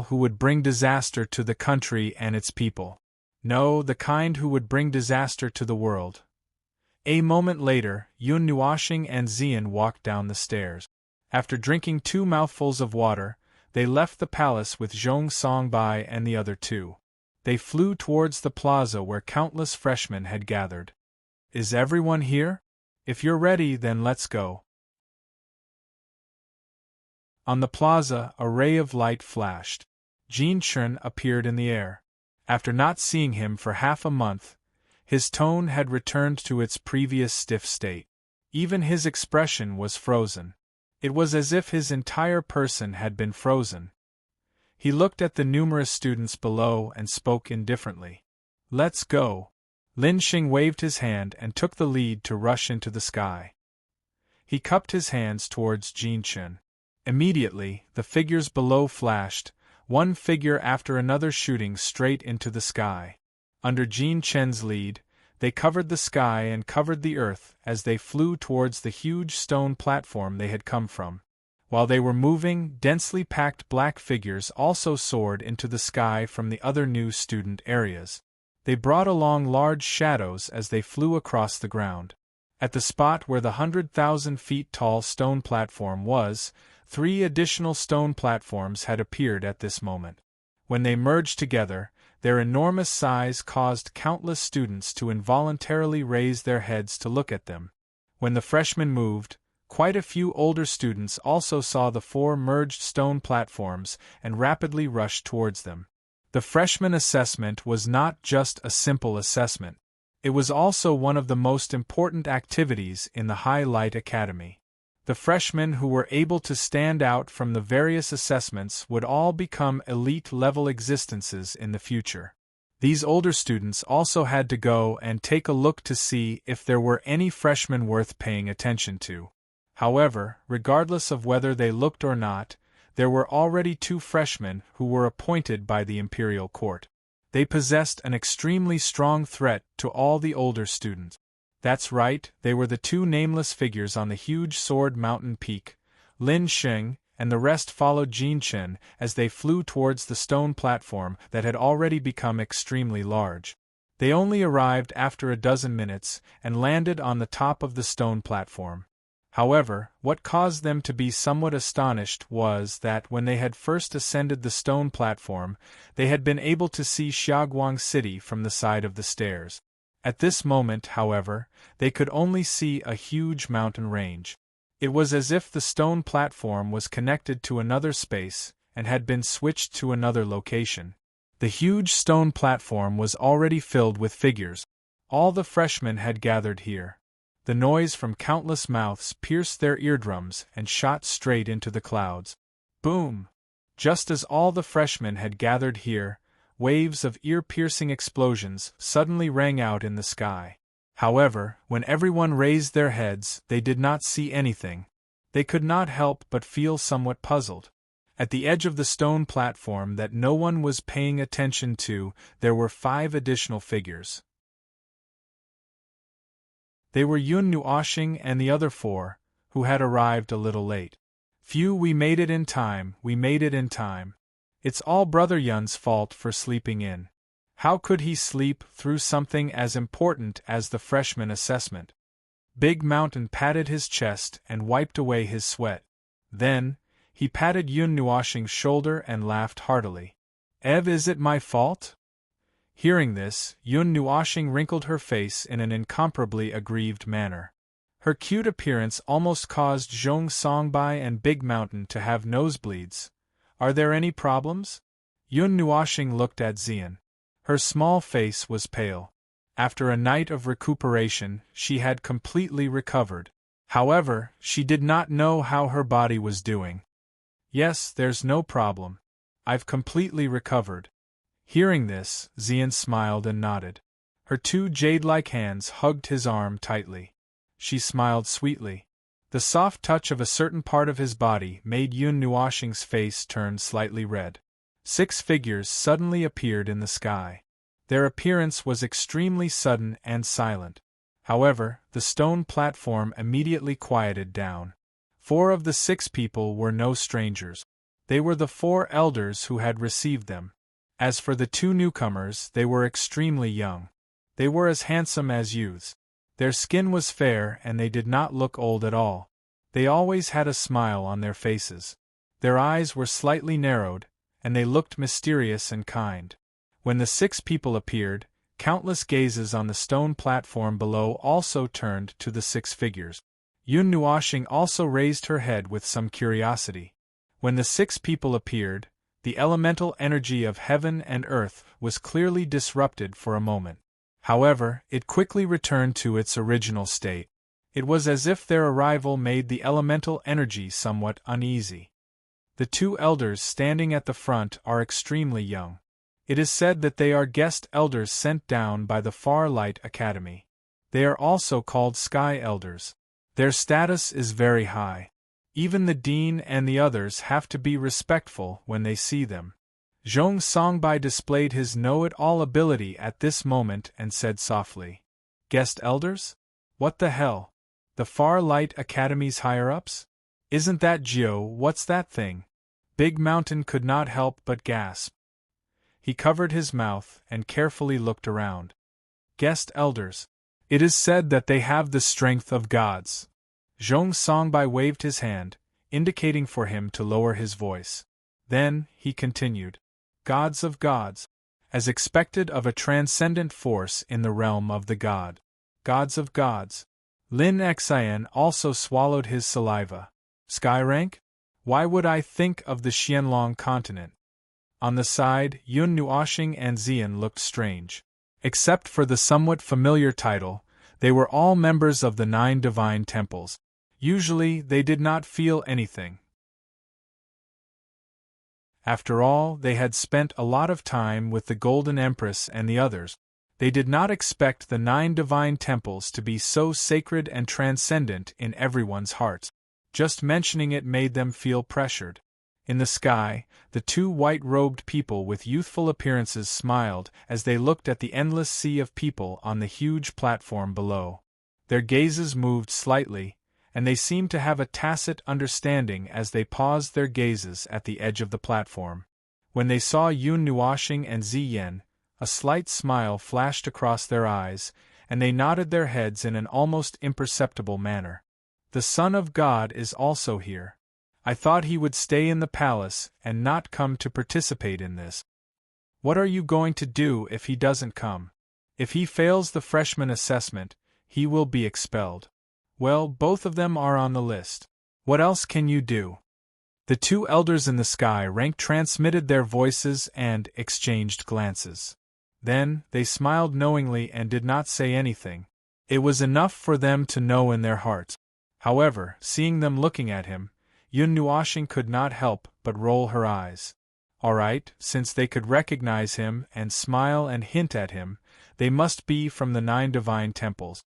who would bring disaster to the country and its people. No, the kind who would bring disaster to the world. A moment later, Yun Nuoshing and Xian walked down the stairs. After drinking 2 mouthfuls of water, they left the palace with Zhong Songbai and the other 2. They flew towards the plaza where countless freshmen had gathered. Is everyone here? If you're ready, then let's go. On the plaza, a ray of light flashed. Jin Chun appeared in the air. After not seeing him for half a month, his tone had returned to its previous stiff state. Even his expression was frozen. It was as if his entire person had been frozen. He looked at the numerous students below and spoke indifferently. Let's go. Lin Xing waved his hand and took the lead to rush into the sky. He cupped his hands towards Jin Chun. Immediately, the figures below flashed, one figure after another shooting straight into the sky. Under Jin Chen's lead, they covered the sky and covered the earth as they flew towards the huge stone platform they had come from. While they were moving, densely packed black figures also soared into the sky from the other new student areas. They brought along large shadows as they flew across the ground. At the spot where the 100,000 feet tall stone platform was, 3 additional stone platforms had appeared at this moment. When they merged together, their enormous size caused countless students to involuntarily raise their heads to look at them. When the freshmen moved, quite a few older students also saw the 4 merged stone platforms and rapidly rushed towards them. The freshman assessment was not just a simple assessment. It was also one of the most important activities in the High Light Academy. The freshmen who were able to stand out from the various assessments would all become elite-level existences in the future. These older students also had to go and take a look to see if there were any freshmen worth paying attention to. However, regardless of whether they looked or not, there were already 2 freshmen who were appointed by the imperial court. They possessed an extremely strong threat to all the older students. That's right, they were the two nameless figures on the huge sword mountain peak. Lin Sheng and the rest followed Jin Chen as they flew towards the stone platform that had already become extremely large. They only arrived after a dozen minutes and landed on the top of the stone platform. However, what caused them to be somewhat astonished was that when they had first ascended the stone platform, they had been able to see Xiaoguang City from the side of the stairs. At this moment, however, they could only see a huge mountain range. It was as if the stone platform was connected to another space and had been switched to another location. The huge stone platform was already filled with figures. All the freshmen had gathered here. The noise from countless mouths pierced their eardrums and shot straight into the clouds. Boom! Just as all the freshmen had gathered here, waves of ear-piercing explosions suddenly rang out in the sky. However, when everyone raised their heads, they did not see anything. They could not help but feel somewhat puzzled. At the edge of the stone platform that no one was paying attention to, there were 5 additional figures. They were Yun Nuoxing and the other 4, who had arrived a little late. Phew, we made it in time, we made it in time. It's all Brother Yun's fault for sleeping in. How could he sleep through something as important as the freshman assessment? Big Mountain patted his chest and wiped away his sweat. Then, he patted Yun Nuoxing's shoulder and laughed heartily. Is it my fault? Hearing this, Yun Nuoxing wrinkled her face in an incomparably aggrieved manner. Her cute appearance almost caused Zhong Songbai and Big Mountain to have nosebleeds. Are there any problems? Yun Nuoxing looked at Xian. Her small face was pale. After a night of recuperation, she had completely recovered. However, she did not know how her body was doing. Yes, there's no problem. I've completely recovered. Hearing this, Xian smiled and nodded. Her 2 jade-like hands hugged his arm tightly. She smiled sweetly. The soft touch of a certain part of his body made Yun Nuoxing's face turn slightly red. 6 figures suddenly appeared in the sky. Their appearance was extremely sudden and silent. However, the stone platform immediately quieted down. 4 of the 6 people were no strangers. They were the 4 elders who had received them. As for the 2 newcomers, they were extremely young. They were as handsome as youths. Their skin was fair and they did not look old at all. They always had a smile on their faces. Their eyes were slightly narrowed, and they looked mysterious and kind. When the 6 people appeared, countless gazes on the stone platform below also turned to the 6 figures. Yun Nuoxing also raised her head with some curiosity. When the 6 people appeared, the elemental energy of heaven and earth was clearly disrupted for a moment. However, it quickly returned to its original state. It was as if their arrival made the elemental energy somewhat uneasy. The 2 elders standing at the front are extremely young. It is said that they are guest elders sent down by the Far Light Academy. They are also called Sky Elders. Their status is very high. Even the dean and the others have to be respectful when they see them. Zhong Songbai displayed his know-it-all ability at this moment and said softly, "Guest elders? What the hell? The Far Light Academy's higher-ups? Isn't that Geo? What's that thing?" Big Mountain could not help but gasp. He covered his mouth and carefully looked around. Guest elders. It is said that they have the strength of gods. Zhong Songbai waved his hand, indicating for him to lower his voice. Then, he continued. Gods of gods. As expected of a transcendent force in the realm of the god. Gods of gods. Lin Xian also swallowed his saliva. Sky rank? Why would I think of the Xianlong continent? On the side, Yun Nuoxing and Xian looked strange. Except for the somewhat familiar title, they were all members of the 9 divine temples. Usually, they did not feel anything. After all, they had spent a lot of time with the Golden Empress and the others. They did not expect the 9 divine temples to be so sacred and transcendent in everyone's hearts. Just mentioning it made them feel pressured. In the sky, the 2 white-robed people with youthful appearances smiled as they looked at the endless sea of people on the huge platform below. Their gazes moved slightly, and they seemed to have a tacit understanding as they paused their gazes at the edge of the platform. When they saw Yun Nuoxing and Ziyen, a slight smile flashed across their eyes, and they nodded their heads in an almost imperceptible manner. The Son of God is also here. I thought he would stay in the palace and not come to participate in this. What are you going to do if he doesn't come? If he fails the freshman assessment, he will be expelled. Well, both of them are on the list. What else can you do? The two elders in the sky rank transmitted their voices and exchanged glances. Then, they smiled knowingly and did not say anything. It was enough for them to know in their hearts. However, seeing them looking at him, Yun Nuoxing could not help but roll her eyes. All right, since they could recognize him and smile and hint at him, they must be from the 9 divine temples.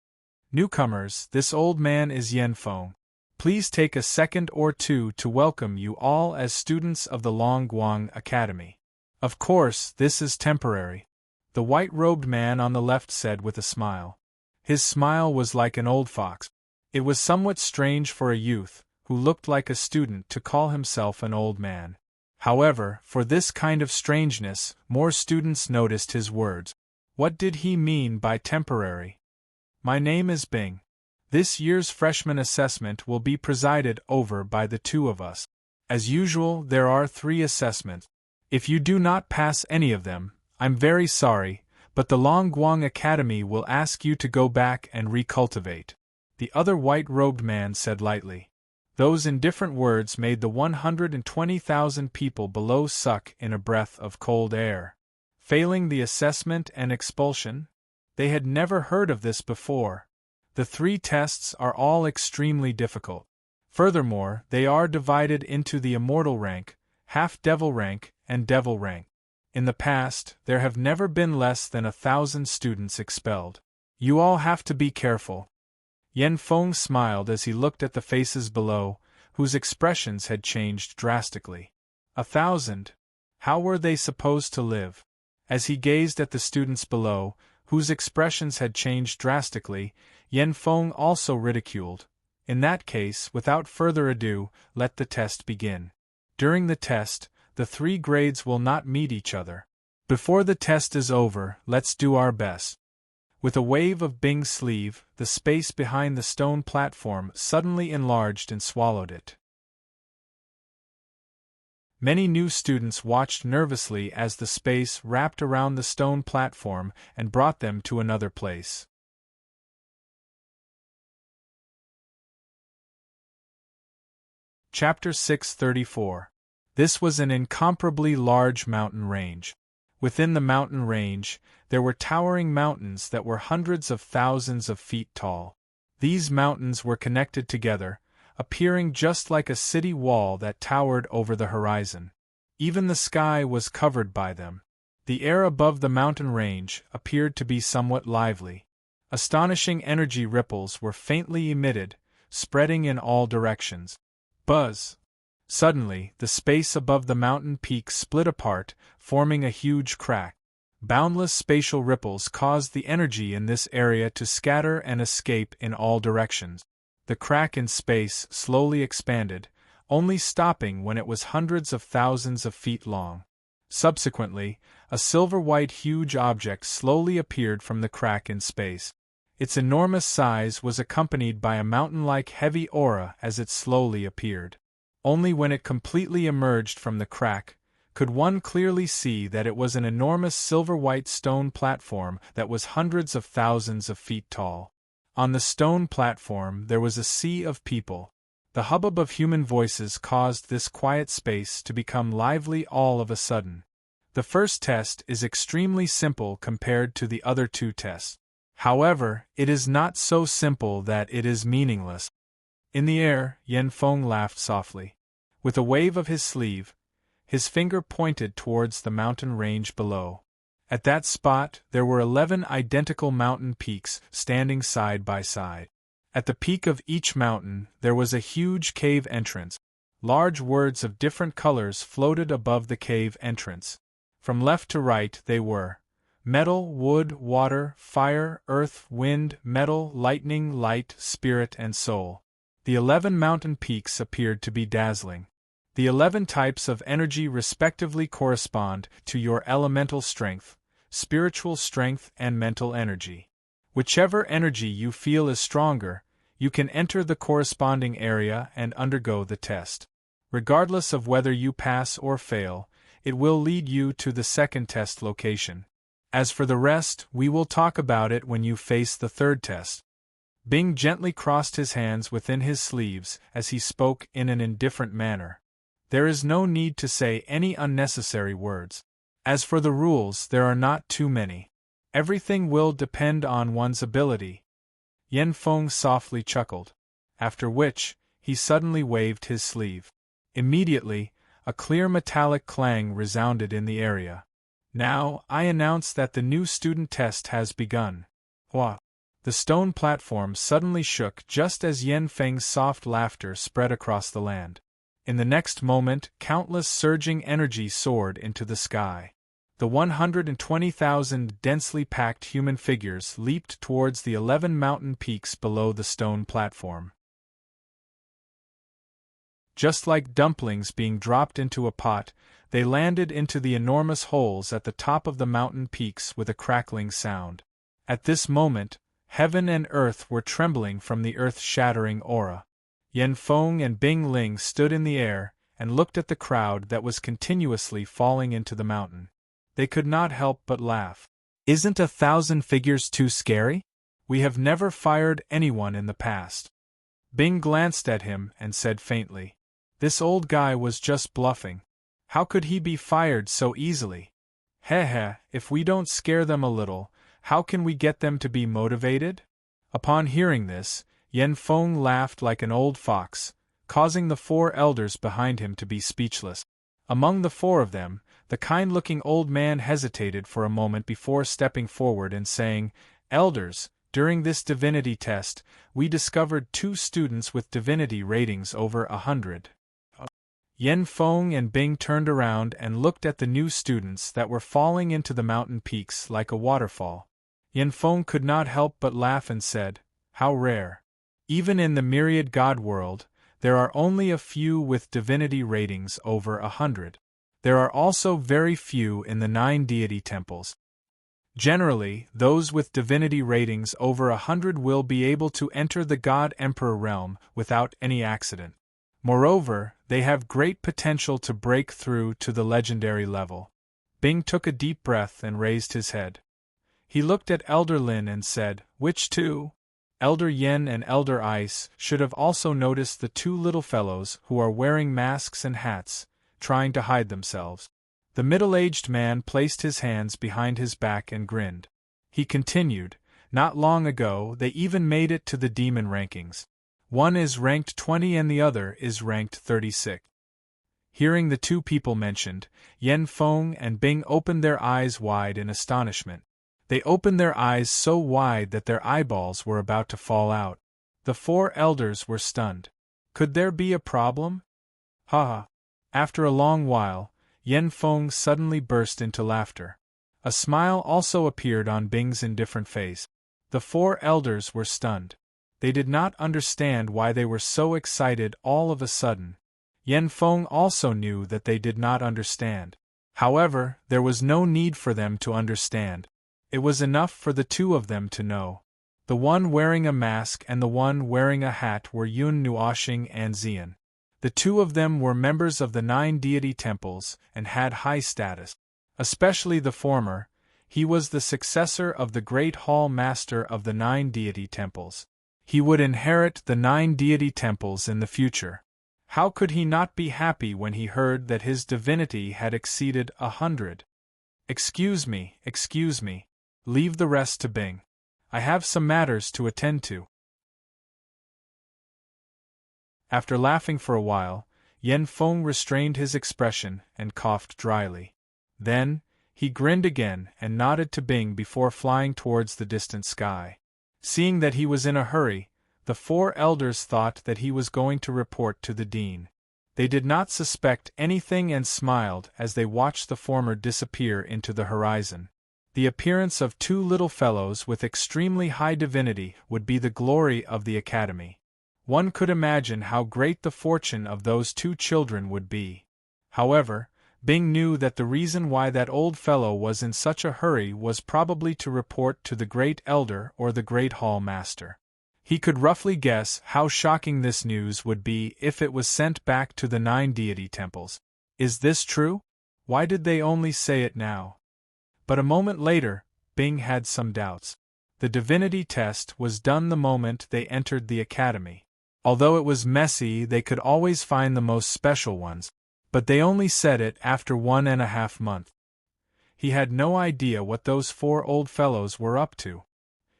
Newcomers, this old man is Yanfeng. Please take a second or two to welcome you all as students of the Longguang Academy. Of course, this is temporary, the white-robed man on the left said with a smile. His smile was like an old fox. It was somewhat strange for a youth, who looked like a student, to call himself an old man. However, for this kind of strangeness, more students noticed his words. What did he mean by temporary? My name is Bing. This year's freshman assessment will be presided over by the two of us. As usual, there are 3 assessments. If you do not pass any of them, I'm very sorry, but the Longguang Academy will ask you to go back and recultivate. The other white-robed man said lightly. Those indifferent words made the 120,000 people below suck in a breath of cold air. Failing the assessment and expulsion? They had never heard of this before. The 3 tests are all extremely difficult. Furthermore, they are divided into the immortal rank, half-devil rank, and devil rank. In the past, there have never been less than 1,000 students expelled. You all have to be careful. Yanfeng smiled as he looked at the faces below, whose expressions had changed drastically. 1,000? How were they supposed to live? As he gazed at the students below, whose expressions had changed drastically, Yanfeng also ridiculed. In that case, without further ado, let the test begin. During the test, the 3 grades will not meet each other. Before the test is over, let's do our best. With a wave of Bing's sleeve, the space behind the stone platform suddenly enlarged and swallowed it. Many new students watched nervously as the space wrapped around the stone platform and brought them to another place. Chapter 634. This was an incomparably large mountain range. Within the mountain range, there were towering mountains that were hundreds of thousands of feet tall. These mountains were connected together, appearing just like a city wall that towered over the horizon. Even the sky was covered by them. The air above the mountain range appeared to be somewhat lively. Astonishing energy ripples were faintly emitted, spreading in all directions. Buzz! Suddenly, the space above the mountain peak split apart, forming a huge crack. Boundless spatial ripples caused the energy in this area to scatter and escape in all directions. The crack in space slowly expanded, only stopping when it was hundreds of thousands of feet long. Subsequently, a silver-white huge object slowly appeared from the crack in space. Its enormous size was accompanied by a mountain-like heavy aura as it slowly appeared. Only when it completely emerged from the crack could one clearly see that it was an enormous silver-white stone platform that was hundreds of thousands of feet tall. On the stone platform there was a sea of people. The hubbub of human voices caused this quiet space to become lively all of a sudden. The first test is extremely simple compared to the other 2 tests. However, it is not so simple that it is meaningless. In the air, Yanfeng laughed softly. With a wave of his sleeve, his finger pointed towards the mountain range below. At that spot, there were 11 identical mountain peaks standing side by side. At the peak of each mountain, there was a huge cave entrance. Large words of different colors floated above the cave entrance. From left to right they were, Metal, wood, water, fire, earth, wind, metal, lightning, light, spirit, and soul. The 11 mountain peaks appeared to be dazzling. The 11 types of energy respectively correspond to your elemental strength, spiritual strength, and mental energy. Whichever energy you feel is stronger, you can enter the corresponding area and undergo the test. Regardless of whether you pass or fail, it will lead you to the second test location. As for the rest, we will talk about it when you face the third test. Bing gently crossed his hands within his sleeves as he spoke in an indifferent manner. There is no need to say any unnecessary words. As for the rules, there are not too many. Everything will depend on one's ability. Yen Feng softly chuckled, after which, he suddenly waved his sleeve. Immediately, a clear metallic clang resounded in the area. Now, I announce that the new student test has begun. Hua! The stone platform suddenly shook just as Yen Feng's soft laughter spread across the land. In the next moment, countless surging energy soared into the sky. The 120,000 densely packed human figures leaped towards the 11 mountain peaks below the stone platform. Just like dumplings being dropped into a pot, they landed into the enormous holes at the top of the mountain peaks with a crackling sound. At this moment, heaven and earth were trembling from the earth-shattering aura. Yen Feng and Bing Ling stood in the air and looked at the crowd that was continuously falling into the mountain. They could not help but laugh. Isn't 1,000 figures too scary? We have never fired anyone in the past. Bing glanced at him and said faintly, "This old guy was just bluffing. How could he be fired so easily? Heh, if we don't scare them a little, how can we get them to be motivated?" Upon hearing this, Yen Feng laughed like an old fox, causing the 4 elders behind him to be speechless. Among the 4 of them, the kind-looking old man hesitated for a moment before stepping forward and saying, "Elders, during this divinity test, we discovered 2 students with divinity ratings over 100. Yen Feng and Bing turned around and looked at the new students that were falling into the mountain peaks like a waterfall. Yen Feng could not help but laugh and said, "How rare. Even in the myriad god world, there are only a few with divinity ratings over 100. There are also very few in the 9 deity temples. Generally, those with divinity ratings over 100 will be able to enter the God-Emperor realm without any accident. Moreover, they have great potential to break through to the legendary level." Bing took a deep breath and raised his head. He looked at Elder Lin and said, "Which 2? Elder Yen and Elder Ice should have also noticed the 2 little fellows who are wearing masks and hats, trying to hide themselves." The middle-aged man placed his hands behind his back and grinned. He continued, "Not long ago they even made it to the demon rankings. One is ranked 20 and the other is ranked 36. Hearing the 2 people mentioned, Yen Feng and Bing opened their eyes wide in astonishment. They opened their eyes so wide that their eyeballs were about to fall out. The 4 elders were stunned. Could there be a problem? Ha! After a long while, Yen Feng suddenly burst into laughter. A smile also appeared on Bing's indifferent face. The 4 elders were stunned. They did not understand why they were so excited all of a sudden. Yen Feng also knew that they did not understand. However, there was no need for them to understand. It was enough for the 2 of them to know. The one wearing a mask and the one wearing a hat were Yun Nuoxing and Xian. The 2 of them were members of the 9 deity temples and had high status. Especially the former, he was the successor of the great hall master of the 9 deity temples. He would inherit the 9 deity temples in the future. How could he not be happy when he heard that his divinity had exceeded 100? Excuse me. Leave the rest to Bing. I have some matters to attend to." After laughing for a while, Yen Feng restrained his expression and coughed dryly. Then, he grinned again and nodded to Bing before flying towards the distant sky. Seeing that he was in a hurry, the 4 elders thought that he was going to report to the dean. They did not suspect anything and smiled as they watched the former disappear into the horizon. The appearance of two little fellows with extremely high divinity would be the glory of the academy. One could imagine how great the fortune of those two children would be. However, Bing knew that the reason why that old fellow was in such a hurry was probably to report to the great elder or the great hall master. He could roughly guess how shocking this news would be if it was sent back to the 9 deity temples. Is this true? Why did they only say it now? But a moment later, Bing had some doubts. The divinity test was done the moment they entered the academy. Although it was messy, they could always find the most special ones, but they only said it after 1.5 months. He had no idea what those 4 old fellows were up to.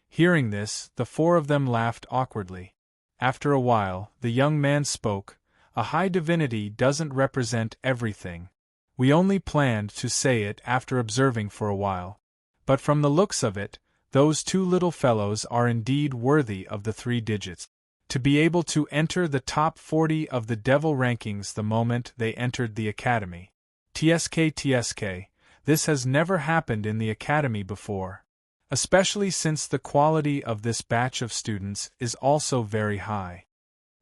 Hearing this, the 4 of them laughed awkwardly. After a while, the young man spoke. A high divinity doesn't represent everything. We only planned to say it after observing for a while. But from the looks of it, those 2 little fellows are indeed worthy of the 3 digits. To be able to enter the top 40 of the devil rankings the moment they entered the academy. TSK, this has never happened in the academy before. Especially since the quality of this batch of students is also very high.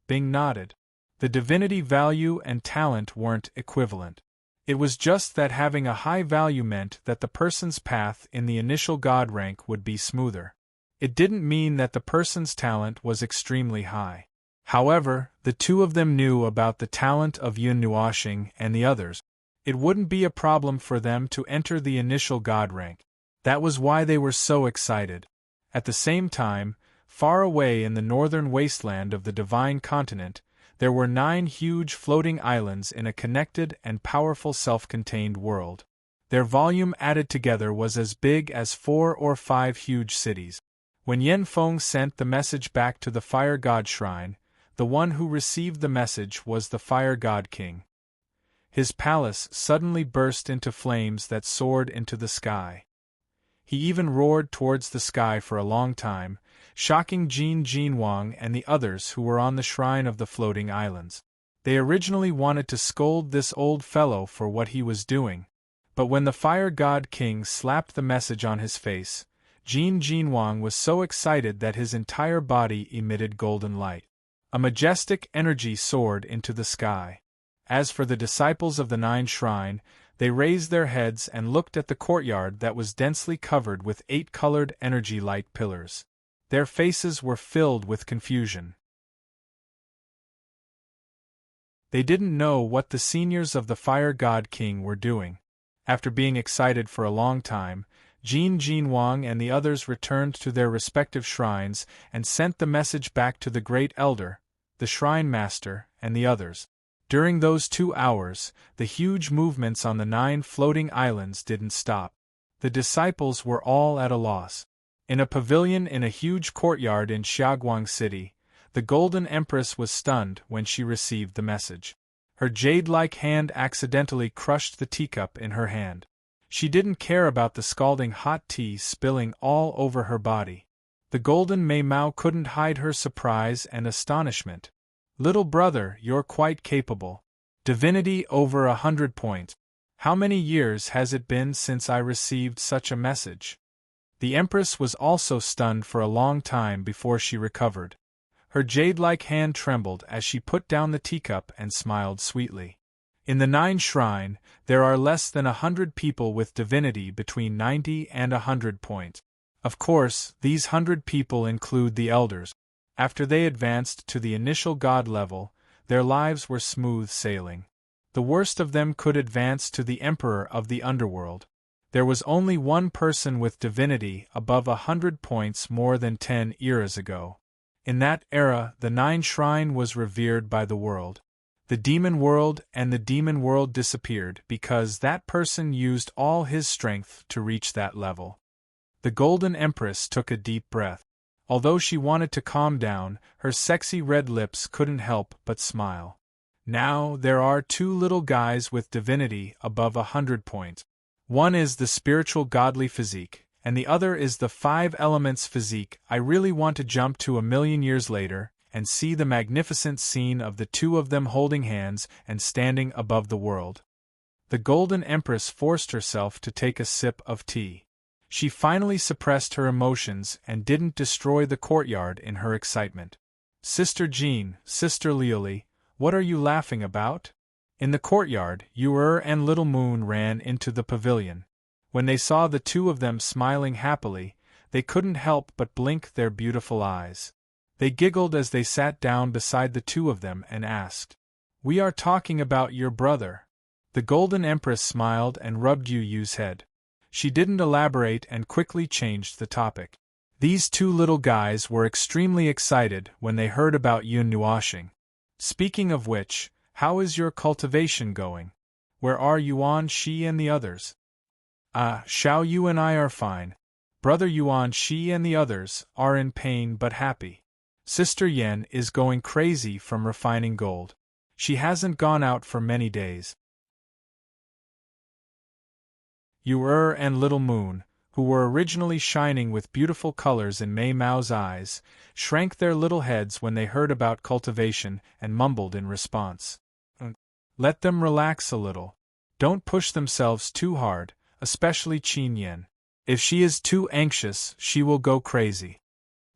Bing nodded. The divinity value and talent weren't equivalent. It was just that having a high value meant that the person's path in the initial god rank would be smoother. It didn't mean that the person's talent was extremely high. However, the 2 of them knew about the talent of Yun Nuoxing and the others. It wouldn't be a problem for them to enter the initial god rank. That was why they were so excited. At the same time, far away in the northern wasteland of the divine continent, there were 9 huge floating islands in a connected and powerful self-contained world. Their volume added together was as big as 4 or 5 huge cities. When Yen Feng sent the message back to the Fire God Shrine, the one who received the message was the Fire God King. His palace suddenly burst into flames that soared into the sky. He even roared towards the sky for a long time, shocking Jin Wang and the others who were on the shrine of the floating islands. They originally wanted to scold this old fellow for what he was doing, but when the Fire God King slapped the message on his face, Jin Wang was so excited that his entire body emitted golden light. A majestic energy soared into the sky. As for the disciples of the 9 Shrine, they raised their heads and looked at the courtyard that was densely covered with 8-colored energy light pillars. Their faces were filled with confusion. They didn't know what the seniors of the Fire God King were doing. After being excited for a long time, Jin Wang and the others returned to their respective shrines and sent the message back to the Great Elder, the Shrine Master, and the others. During those 2 hours, the huge movements on the 9 floating islands didn't stop. The disciples were all at a loss. In a pavilion in a huge courtyard in Xiaoguang City, the Golden Empress was stunned when she received the message. Her jade-like hand accidentally crushed the teacup in her hand. She didn't care about the scalding hot tea spilling all over her body. The Golden Maimao couldn't hide her surprise and astonishment. Little brother, you're quite capable. Divinity over 100 points. How many years has it been since I received such a message? The Empress was also stunned for a long time before she recovered. Her jade-like hand trembled as she put down the teacup and smiled sweetly. In the 9 Shrine, there are less than 100 people with divinity between 90 and 100 points. Of course, these 100 people include the elders. After they advanced to the initial god level, their lives were smooth sailing. The worst of them could advance to the Emperor of the Underworld. There was only one person with divinity above 100 points more than 10 eras ago. In that era, the 9 Shrine was revered by the world. The demon world and the demon world disappeared because that person used all his strength to reach that level. The Golden Empress took a deep breath. Although she wanted to calm down, her sexy red lips couldn't help but smile. Now there are 2 little guys with divinity above 100 points. One is the spiritual godly physique, and the other is the 5 elements physique. I really want to jump to 1,000,000 years later and see the magnificent scene of the 2 of them holding hands and standing above the world. The Golden Empress forced herself to take a sip of tea. She finally suppressed her emotions and didn't destroy the courtyard in her excitement. Sister Jean, Sister Leolie, what are you laughing about? In the courtyard, Ur and Little Moon ran into the pavilion. When they saw the two of them smiling happily, they couldn't help but blink their beautiful eyes. They giggled as they sat down beside the two of them and asked, "We are talking about your brother." The Golden Empress smiled and rubbed Yu's head. She didn't elaborate and quickly changed the topic. These two little guys were extremely excited when they heard about Yun Nuashing. Speaking of which, how is your cultivation going? Where are Yuan Shi and the others? Xiao Yu and I are fine. Brother Yuan Shi and the others are in pain but happy. Sister Yen is going crazy from refining gold. She hasn't gone out for many days. Ur and Little Moon, who were originally shining with beautiful colors in Mei Mao's eyes, shrank their little heads when they heard about cultivation and mumbled in response. Let them relax a little. Don't push themselves too hard, especially Qin Yen. If she is too anxious, she will go crazy.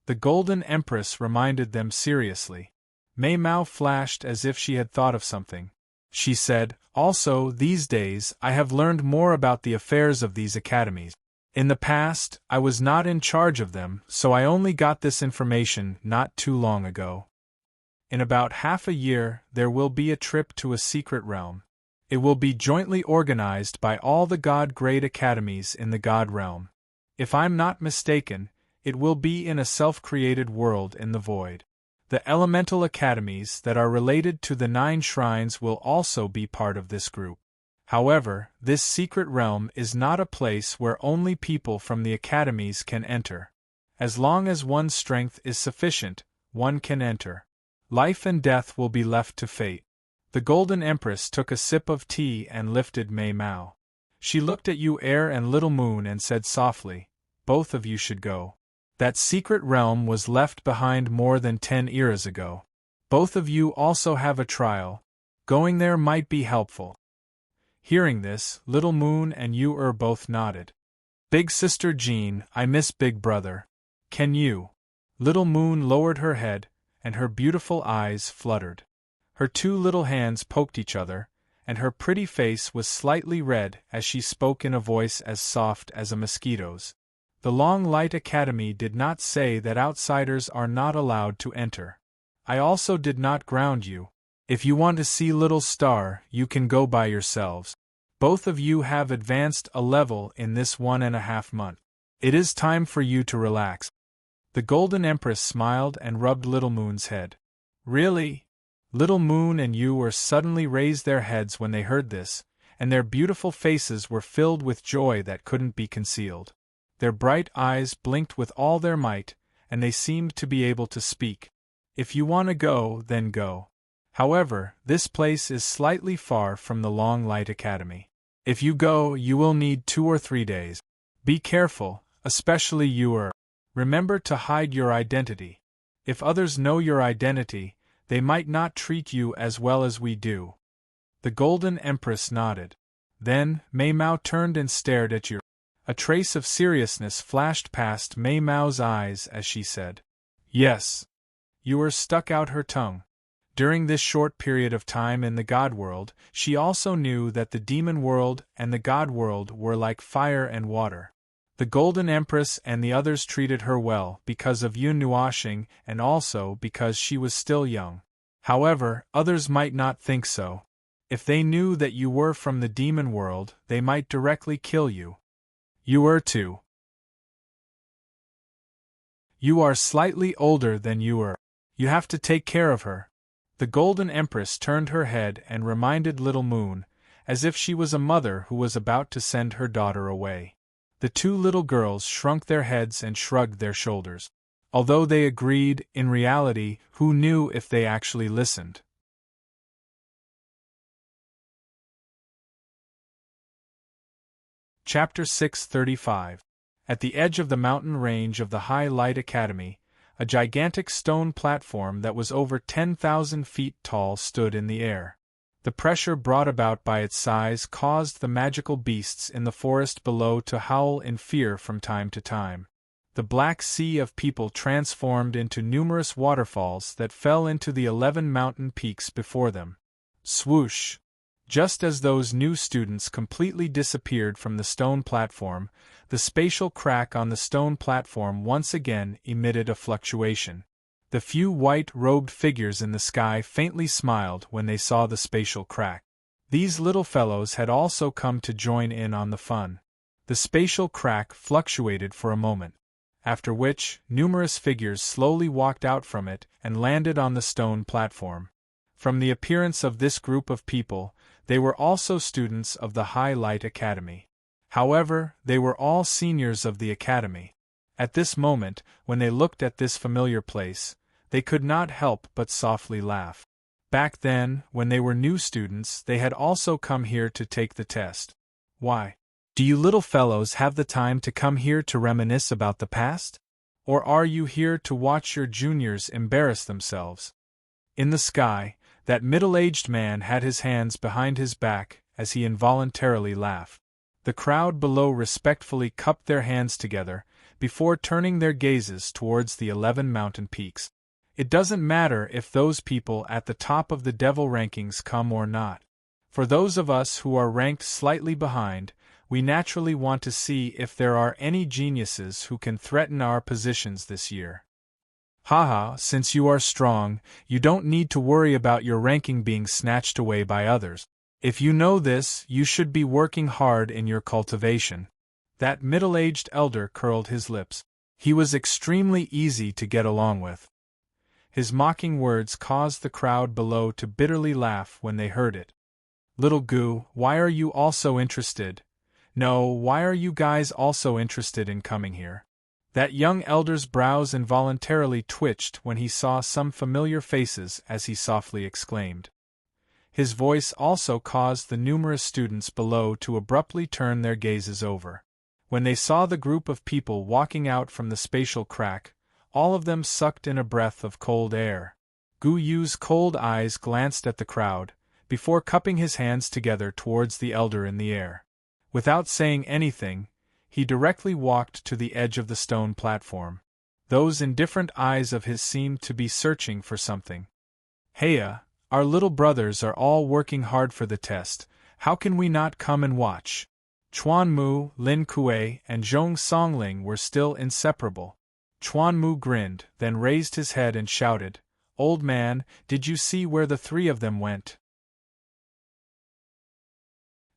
The Golden Empress reminded them seriously. Mei Mao flashed as if she had thought of something. She said, "Also, these days, I have learned more about the affairs of these academies. In the past, I was not in charge of them, so I only got this information not too long ago. In about half a year, there will be a trip to a secret realm. It will be jointly organized by all the God-grade academies in the God realm. If I'm not mistaken, it will be in a self-created world in the void. The elemental academies that are related to the 9 shrines will also be part of this group. However, this secret realm is not a place where only people from the academies can enter. As long as one's strength is sufficient, one can enter. Life and death will be left to fate." The Golden Empress took a sip of tea and lifted Mei Mao. She looked at Ur and Little Moon and said softly, "Both of you should go. That secret realm was left behind more than 10 eras ago. Both of you also have a trial. Going there might be helpful." Hearing this, Little Moon and Ur both nodded. "Big Sister Jean, I miss Big Brother. Can you?" Little Moon lowered her head, and her beautiful eyes fluttered. Her two little hands poked each other, and her pretty face was slightly red as she spoke in a voice as soft as a mosquito's. "The Long Light Academy did not say that outsiders are not allowed to enter. I also did not ground you. If you want to see Little Star, you can go by yourselves. Both of you have advanced a level in this 1.5 months. It is time for you to relax." The Golden Empress smiled and rubbed Little Moon's head. "Really?" Little Moon and Ur suddenly raised their heads when they heard this, and their beautiful faces were filled with joy that couldn't be concealed. Their bright eyes blinked with all their might, and they seemed to be able to speak. "If you want to go, then go. However, this place is slightly far from the Long Light Academy. If you go, you will need 2 or 3 days. Be careful, especially Ur. Remember to hide your identity. If others know your identity, they might not treat you as well as we do." The Golden Empress nodded. Then, Mei Mao turned and stared at Ur. A trace of seriousness flashed past Mei Mao's eyes as she said, "Yes." Ur stuck out her tongue. During this short period of time in the God world, she also knew that the demon world and the God world were like fire and water. The Golden Empress and the others treated her well because of Yun Nuashing and also because she was still young. However, others might not think so. If they knew that you were from the demon world, they might directly kill you. You were too. You are slightly older than you were. You have to take care of her. The Golden Empress turned her head and reminded Little Moon, as if she was a mother who was about to send her daughter away. The two little girls shrunk their heads and shrugged their shoulders. Although they agreed, in reality, who knew if they actually listened? Chapter 635. At the edge of the mountain range of the High Light Academy, a gigantic stone platform that was over 10,000 feet tall stood in the air. The pressure brought about by its size caused the magical beasts in the forest below to howl in fear from time to time. The black sea of people transformed into numerous waterfalls that fell into the 11 mountain peaks before them. Swoosh! Just as those new students completely disappeared from the stone platform, the spatial crack on the stone platform once again emitted a fluctuation. The few white-robed figures in the sky faintly smiled when they saw the spatial crack. These little fellows had also come to join in on the fun. The spatial crack fluctuated for a moment, after which numerous figures slowly walked out from it and landed on the stone platform. From the appearance of this group of people, they were also students of the High Light Academy. However, they were all seniors of the academy. At this moment, when they looked at this familiar place, they could not help but softly laugh. Back then, when they were new students, they had also come here to take the test. Why? Do you little fellows have the time to come here to reminisce about the past? Or are you here to watch your juniors embarrass themselves? In the sky, that middle-aged man had his hands behind his back as he involuntarily laughed. The crowd below respectfully cupped their hands together, before turning their gazes towards the 11 mountain peaks. It doesn't matter if those people at the top of the devil rankings come or not. For those of us who are ranked slightly behind, we naturally want to see if there are any geniuses who can threaten our positions this year. Haha, since you are strong, you don't need to worry about your ranking being snatched away by others. If you know this, you should be working hard in your cultivation. That middle-aged elder curled his lips. He was extremely easy to get along with. His mocking words caused the crowd below to bitterly laugh when they heard it. Little Goo, why are you also interested? No, why are you guys also interested in coming here? That young elder's brows involuntarily twitched when he saw some familiar faces as he softly exclaimed. His voice also caused the numerous students below to abruptly turn their gazes over. When they saw the group of people walking out from the spatial crack, all of them sucked in a breath of cold air. Gu Yu's cold eyes glanced at the crowd, before cupping his hands together towards the elder in the air. Without saying anything, he directly walked to the edge of the stone platform. Those indifferent eyes of his seemed to be searching for something. Heya, our little brothers are all working hard for the test, how can we not come and watch? Chuan Mu, Lin Kuei, and Zhong Songling were still inseparable. Chuan Mu grinned, then raised his head and shouted, "Old man, did you see where the three of them went?"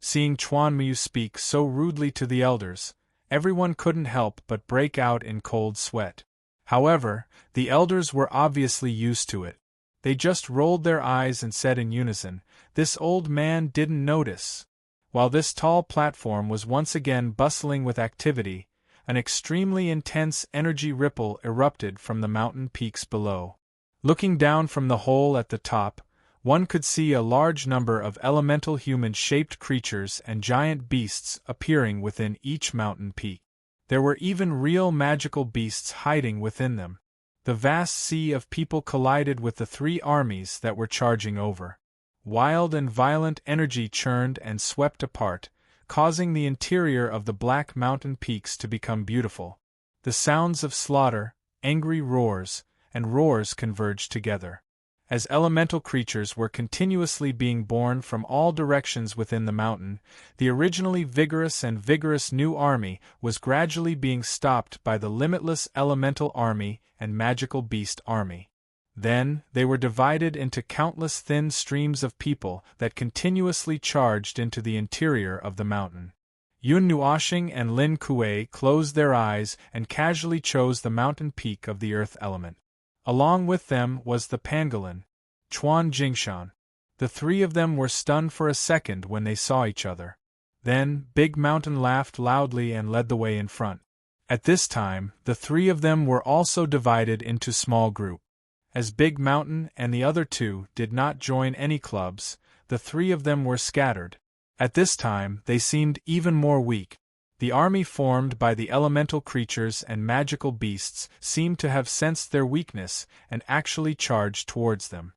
Seeing Chuan Mu speak so rudely to the elders, everyone couldn't help but break out in cold sweat. However, the elders were obviously used to it. They just rolled their eyes and said in unison, "This old man didn't notice." While this tall platform was once again bustling with activity, an extremely intense energy ripple erupted from the mountain peaks below. Looking down from the hole at the top, one could see a large number of elemental human-shaped creatures and giant beasts appearing within each mountain peak. There were even real magical beasts hiding within them. The vast sea of people collided with the three armies that were charging over. Wild and violent energy churned and swept apart, causing the interior of the black mountain peaks to become beautiful. The sounds of slaughter, angry roars, and roars converged together. As elemental creatures were continuously being born from all directions within the mountain, the originally vigorous new army was gradually being stopped by the limitless elemental army and magical beast army. Then, they were divided into countless thin streams of people that continuously charged into the interior of the mountain. Yun Nuoshing and Lin Kuei closed their eyes and casually chose the mountain peak of the earth element. Along with them was the pangolin, Chuan Jingshan. The three of them were stunned for a second when they saw each other. Then, Big Mountain laughed loudly and led the way in front. At this time, the three of them were also divided into small groups. As Big Mountain and the other two did not join any clubs, the three of them were scattered. At this time, they seemed even more weak. The army formed by the elemental creatures and magical beasts seemed to have sensed their weakness and actually charged towards them.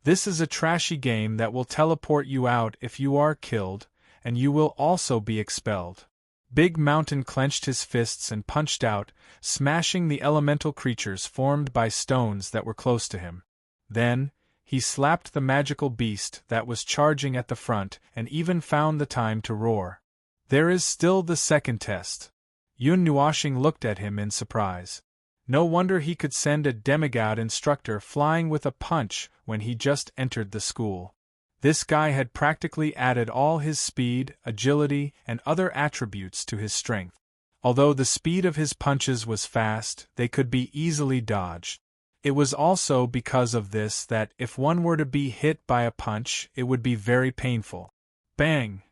This is a trashy game that will teleport you out if you are killed, and you will also be expelled. Big Mountain clenched his fists and punched out, smashing the elemental creatures formed by stones that were close to him. Then, he slapped the magical beast that was charging at the front and even found the time to roar. There is still the second test. Yun Nuashing looked at him in surprise. No wonder he could send a demigod instructor flying with a punch when he just entered the school. This guy had practically added all his speed, agility, and other attributes to his strength. Although the speed of his punches was fast, they could be easily dodged. It was also because of this that if one were to be hit by a punch, it would be very painful. Bang!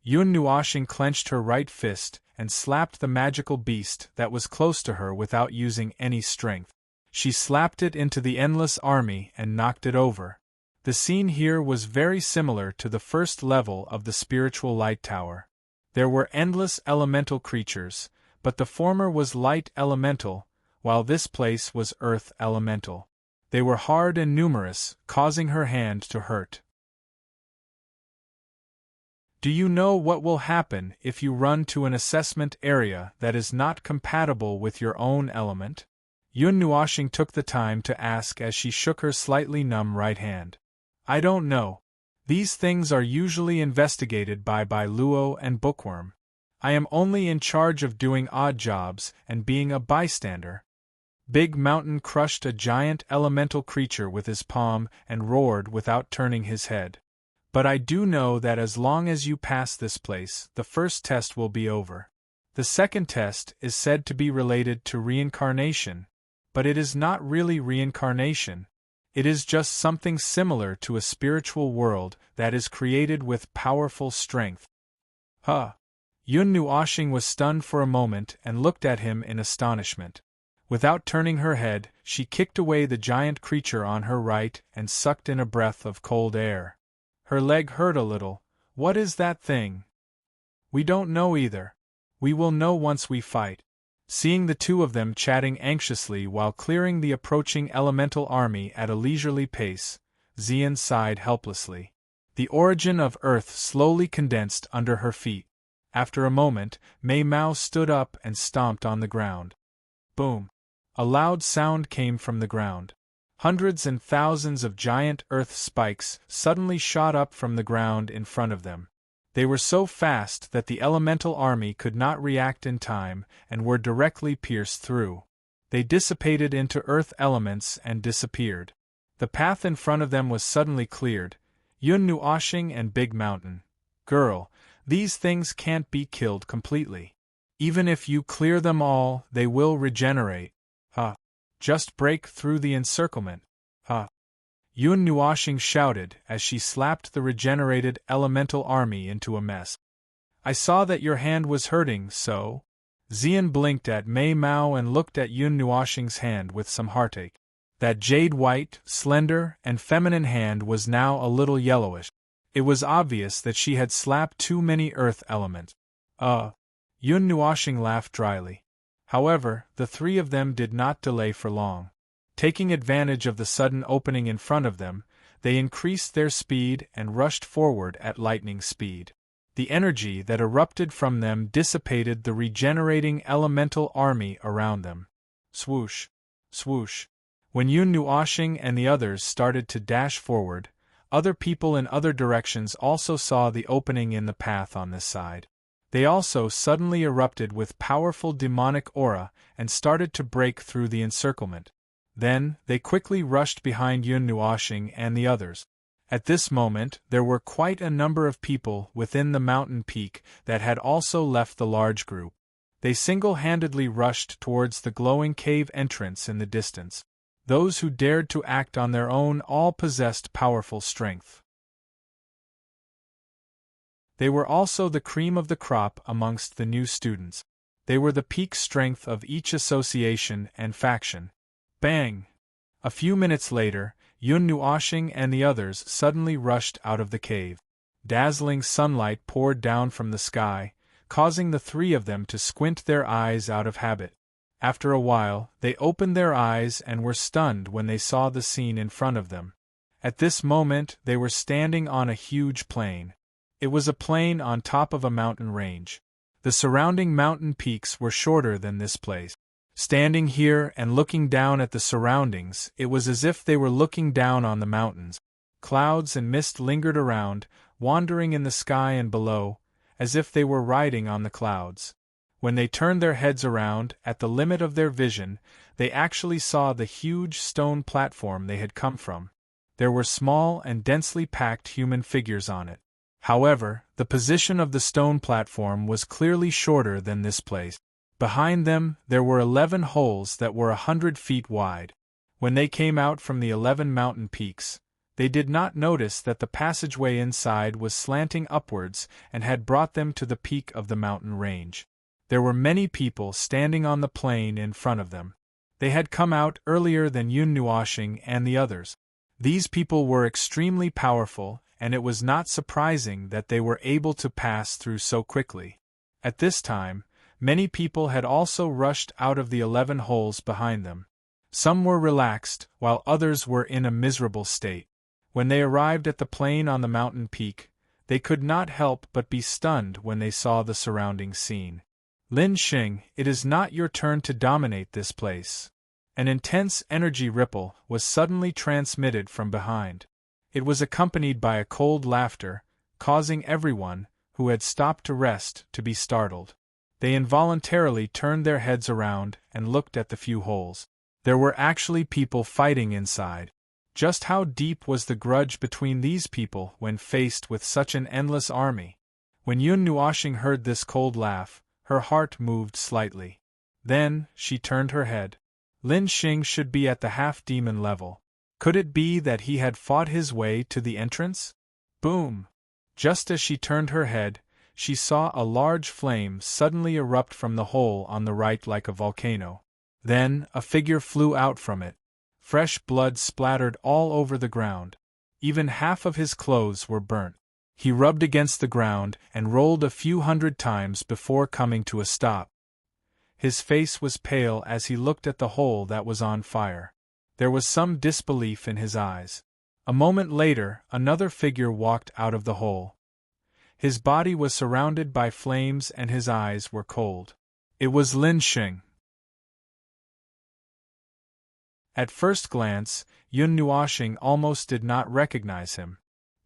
Yun Nuashing clenched her right fist and slapped the magical beast that was close to her without using any strength. She slapped it into the endless army and knocked it over. The scene here was very similar to the first level of the spiritual light tower. There were endless elemental creatures, but the former was light elemental, while this place was earth elemental. They were hard and numerous, causing her hand to hurt. Do you know what will happen if you run to an assessment area that is not compatible with your own element? Yun Nuashing took the time to ask as she shook her slightly numb right hand. I don't know. These things are usually investigated by Luo and Bookworm. I am only in charge of doing odd jobs and being a bystander. Big Mountain crushed a giant elemental creature with his palm and roared without turning his head. But I do know that as long as you pass this place, the first test will be over. The second test is said to be related to reincarnation, but it is not really reincarnation. It is just something similar to a spiritual world that is created with powerful strength. Huh! Yun Nuashing was stunned for a moment and looked at him in astonishment. Without turning her head, she kicked away the giant creature on her right and sucked in a breath of cold air. Her leg hurt a little. What is that thing? We don't know either. We will know once we fight. Seeing the two of them chatting anxiously while clearing the approaching elemental army at a leisurely pace, Xian sighed helplessly. The origin of Earth slowly condensed under her feet. After a moment, Mei Mao stood up and stomped on the ground. Boom! A loud sound came from the ground. Hundreds and thousands of giant earth spikes suddenly shot up from the ground in front of them. They were so fast that the elemental army could not react in time and were directly pierced through. They dissipated into earth elements and disappeared. The path in front of them was suddenly cleared. Yun Nuashing and Big Mountain. Girl, these things can't be killed completely. Even if you clear them all, they will regenerate. Just break through the encirclement. Yun Nuashing shouted as she slapped the regenerated elemental army into a mess. I saw that your hand was hurting, so? Xian blinked at Mei Mao and looked at Yun Nuashing's hand with some heartache. That jade-white, slender, and feminine hand was now a little yellowish. It was obvious that she had slapped too many earth elements. Yun Nuashing laughed dryly. However, the three of them did not delay for long. Taking advantage of the sudden opening in front of them, they increased their speed and rushed forward at lightning speed. The energy that erupted from them dissipated the regenerating elemental army around them. Swoosh! Swoosh! When Yun Nuashing and the others started to dash forward, other people in other directions also saw the opening in the path on this side. They also suddenly erupted with powerful demonic aura and started to break through the encirclement. Then, they quickly rushed behind Yun Nuashing and the others. At this moment, there were quite a number of people within the mountain peak that had also left the large group. They single-handedly rushed towards the glowing cave entrance in the distance. Those who dared to act on their own all possessed powerful strength. They were also the cream of the crop amongst the new students. They were the peak strength of each association and faction. Bang! A few minutes later, Yun Nuashing and the others suddenly rushed out of the cave. Dazzling sunlight poured down from the sky, causing the three of them to squint their eyes out of habit. After a while, they opened their eyes and were stunned when they saw the scene in front of them. At this moment, they were standing on a huge plain. It was a plain on top of a mountain range. The surrounding mountain peaks were shorter than this place. Standing here and looking down at the surroundings, it was as if they were looking down on the mountains. Clouds and mist lingered around, wandering in the sky and below, as if they were riding on the clouds. When they turned their heads around, at the limit of their vision, they actually saw the huge stone platform they had come from. There were small and densely packed human figures on it. However, the position of the stone platform was clearly shorter than this place. Behind them, there were 11 holes that were 100 feet wide. When they came out from the 11 mountain peaks, they did not notice that the passageway inside was slanting upwards and had brought them to the peak of the mountain range. There were many people standing on the plain in front of them. They had come out earlier than Yun Nuoshing and the others. These people were extremely powerful, and it was not surprising that they were able to pass through so quickly. At this time, many people had also rushed out of the 11 holes behind them. Some were relaxed, while others were in a miserable state. When they arrived at the plain on the mountain peak, they could not help but be stunned when they saw the surrounding scene. Lin Xing, it is not your turn to dominate this place. An intense energy ripple was suddenly transmitted from behind. It was accompanied by a cold laughter, causing everyone, who had stopped to rest, to be startled. They involuntarily turned their heads around and looked at the few holes. There were actually people fighting inside. Just how deep was the grudge between these people when faced with such an endless army? When Yun Nuoshing heard this cold laugh, her heart moved slightly. Then, she turned her head. Lin Xing should be at the half-demon level. Could it be that he had fought his way to the entrance? Boom! Just as she turned her head, she saw a large flame suddenly erupt from the hole on the right like a volcano. Then, a figure flew out from it. Fresh blood splattered all over the ground. Even half of his clothes were burnt. He rubbed against the ground and rolled a few hundred times before coming to a stop. His face was pale as he looked at the hole that was on fire. There was some disbelief in his eyes. A moment later, another figure walked out of the hole. His body was surrounded by flames and his eyes were cold. It was Lin Xing. At first glance, Yun Nuoshing almost did not recognize him.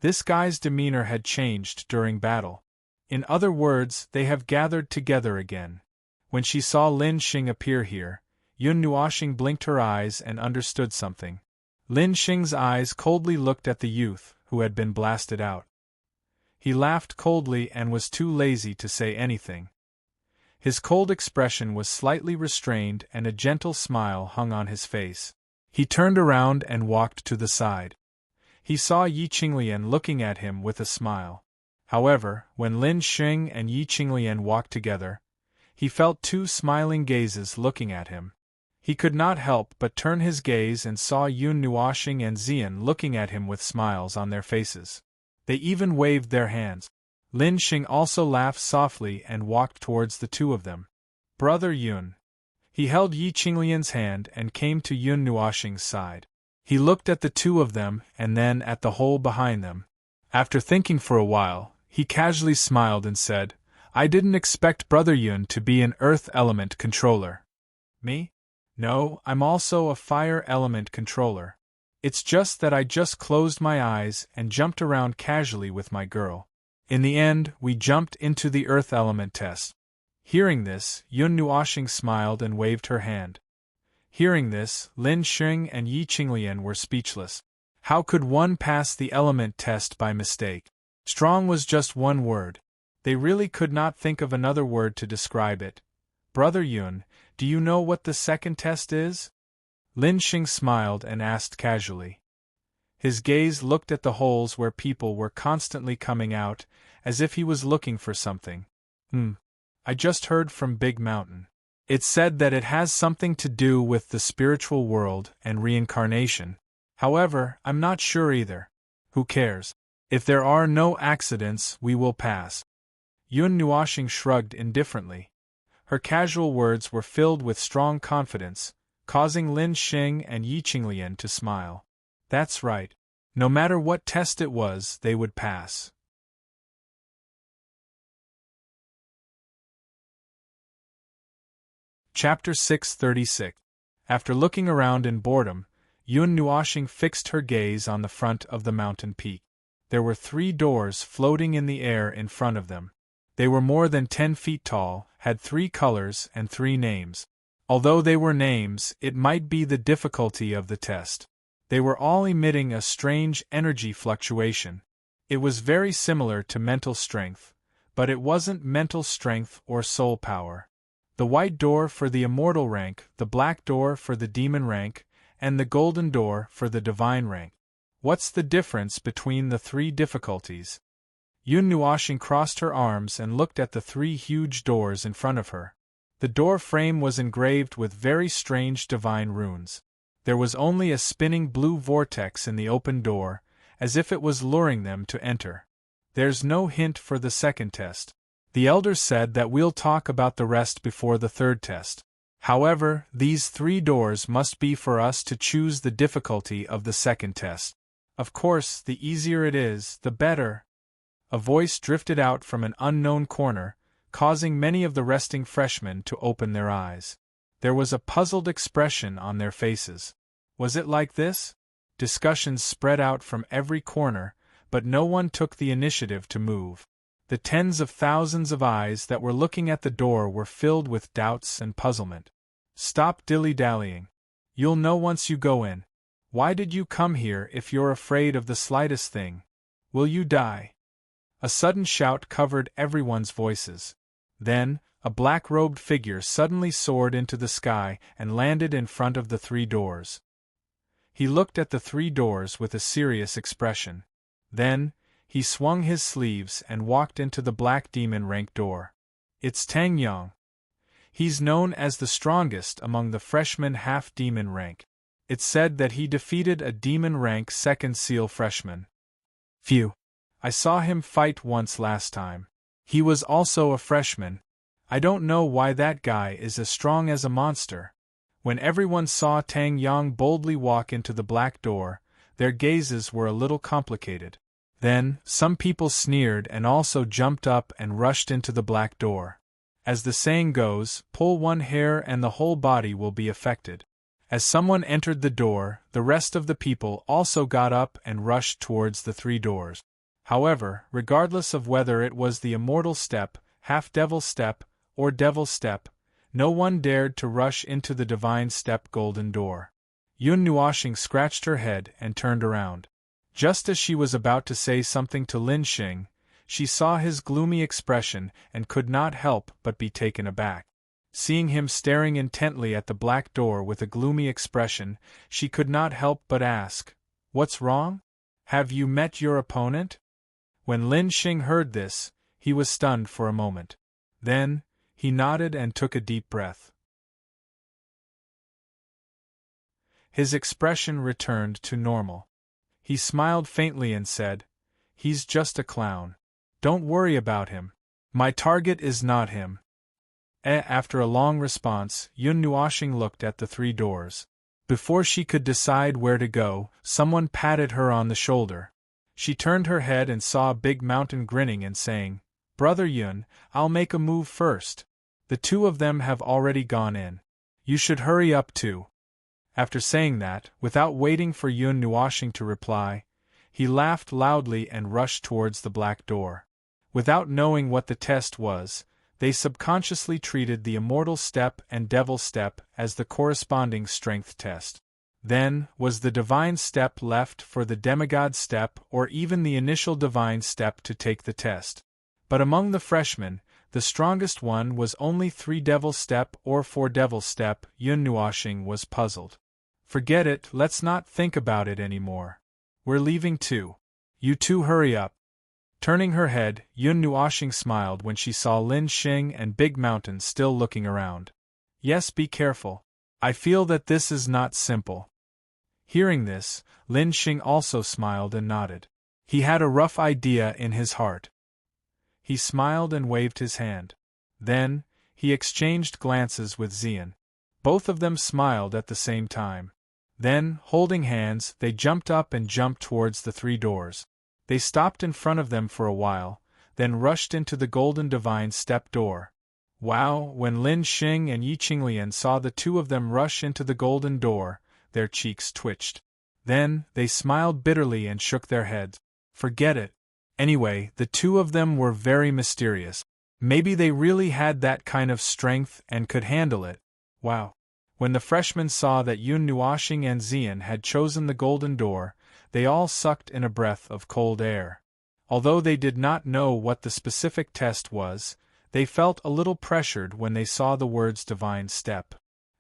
This guy's demeanor had changed during battle. In other words, they have gathered together again. When she saw Lin Xing appear here, Yun Nuoshing blinked her eyes and understood something. Lin Xing's eyes coldly looked at the youth, who had been blasted out. He laughed coldly and was too lazy to say anything. His cold expression was slightly restrained and a gentle smile hung on his face. He turned around and walked to the side. He saw Yi Qinglian looking at him with a smile. However, when Lin Xing and Yi Qinglian walked together, he felt two smiling gazes looking at him. He could not help but turn his gaze and saw Yun Nuoshing and Xian looking at him with smiles on their faces. They even waved their hands. Lin Xing also laughed softly and walked towards the two of them. Brother Yun. He held Yi Qinglian's hand and came to Yun Nuoshing's side. He looked at the two of them and then at the hole behind them. After thinking for a while, he casually smiled and said, I didn't expect Brother Yun to be an earth element controller. Me? No, I'm also a fire element controller. It's just that I just closed my eyes and jumped around casually with my girl. In the end, we jumped into the earth element test. Hearing this, Yun Nuoshing smiled and waved her hand. Hearing this, Lin Xing and Yi Qinglian were speechless. How could one pass the element test by mistake? Strong was just one word. They really could not think of another word to describe it. Brother Yun, do you know what the second test is? Lin Xing smiled and asked casually. His gaze looked at the holes where people were constantly coming out, as if he was looking for something. I just heard from Big Mountain. It said that it has something to do with the spiritual world and reincarnation. However, I'm not sure either. Who cares? If there are no accidents, we will pass. Yun Nuoshing shrugged indifferently. Her casual words were filled with strong confidence, causing Lin Xing and Yi Qinglian to smile. That's right. No matter what test it was, they would pass. Chapter 636. After looking around in boredom, Yun Nuoxing fixed her gaze on the front of the mountain peak. There were 3 doors floating in the air in front of them. They were more than 10 feet tall, had 3 colors and 3 names. Although they were names, it might be the difficulty of the test. They were all emitting a strange energy fluctuation. It was very similar to mental strength, but it wasn't mental strength or soul power. The white door for the immortal rank, the black door for the demon rank, and the golden door for the divine rank. What's the difference between the 3 difficulties? Yun Nuoxing crossed her arms and looked at the 3 huge doors in front of her. The door frame was engraved with very strange divine runes. There was only a spinning blue vortex in the open door, as if it was luring them to enter. There's no hint for the second test. The elders said that we'll talk about the rest before the third test. However, these 3 doors must be for us to choose the difficulty of the second test. Of course, the easier it is, the better. A voice drifted out from an unknown corner, causing many of the resting freshmen to open their eyes. There was a puzzled expression on their faces. Was it like this? Discussions spread out from every corner, but no one took the initiative to move. The tens of thousands of eyes that were looking at the door were filled with doubts and puzzlement. Stop dilly-dallying. You'll know once you go in. Why did you come here if you're afraid of the slightest thing? Will you die? A sudden shout covered everyone's voices. Then, a black-robed figure suddenly soared into the sky and landed in front of the 3 doors. He looked at the 3 doors with a serious expression. Then, he swung his sleeves and walked into the black demon rank door. It's Tang Yang. He's known as the strongest among the freshman half-demon rank. It's said that he defeated a demon rank 2nd seal freshman. Phew. I saw him fight once last time. He was also a freshman. I don't know why that guy is as strong as a monster. When everyone saw Tang Yang boldly walk into the black door, their gazes were a little complicated. Then, some people sneered and also jumped up and rushed into the black door. As the saying goes, pull one hair and the whole body will be affected. As someone entered the door, the rest of the people also got up and rushed towards the 3 doors. However, regardless of whether it was the immortal step, half-devil step, or devil step, no one dared to rush into the divine step golden door. Yun Nuoxing scratched her head and turned around. Just as she was about to say something to Lin Xing, she saw his gloomy expression and could not help but be taken aback. Seeing him staring intently at the black door with a gloomy expression, she could not help but ask, "What's wrong? Have you met your opponent?" When Lin Xing heard this, he was stunned for a moment. Then, he nodded and took a deep breath. His expression returned to normal. He smiled faintly and said, "He's just a clown. Don't worry about him. My target is not him." After a long response, Yun Nuoxing looked at the 3 doors. Before she could decide where to go, someone patted her on the shoulder. She turned her head and saw a big mountain grinning and saying, "Brother Yun, I'll make a move first. The 2 of them have already gone in. You should hurry up too." After saying that, without waiting for Yun Nuoxing to reply, he laughed loudly and rushed towards the black door. Without knowing what the test was, they subconsciously treated the immortal step and devil step as the corresponding strength test. Then, was the divine step left for the demigod step or even the initial divine step to take the test? But among the freshmen, the strongest one was only 3 devil step or 4 devil step. Yun Nuoxing was puzzled. "Forget it, let's not think about it anymore. We're leaving too. You 2 hurry up." Turning her head, Yun Nuoxing smiled when she saw Lin Xing and Big Mountain still looking around. "Yes, be careful. I feel that this is not simple." Hearing this, Lin Xing also smiled and nodded. He had a rough idea in his heart. He smiled and waved his hand. Then, he exchanged glances with Xian. Both of them smiled at the same time. Then, holding hands, they jumped up and jumped towards the 3 doors. They stopped in front of them for a while, then rushed into the golden divine step door. Wow! When Lin Xing and Yi Qinglian saw the 2 of them rush into the golden door, their cheeks twitched. Then, they smiled bitterly and shook their heads. Forget it. Anyway, the 2 of them were very mysterious. Maybe they really had that kind of strength and could handle it. Wow! When the freshmen saw that Yun Nuoxing and Xian had chosen the golden door, they all sucked in a breath of cold air. Although they did not know what the specific test was, they felt a little pressured when they saw the words divine step.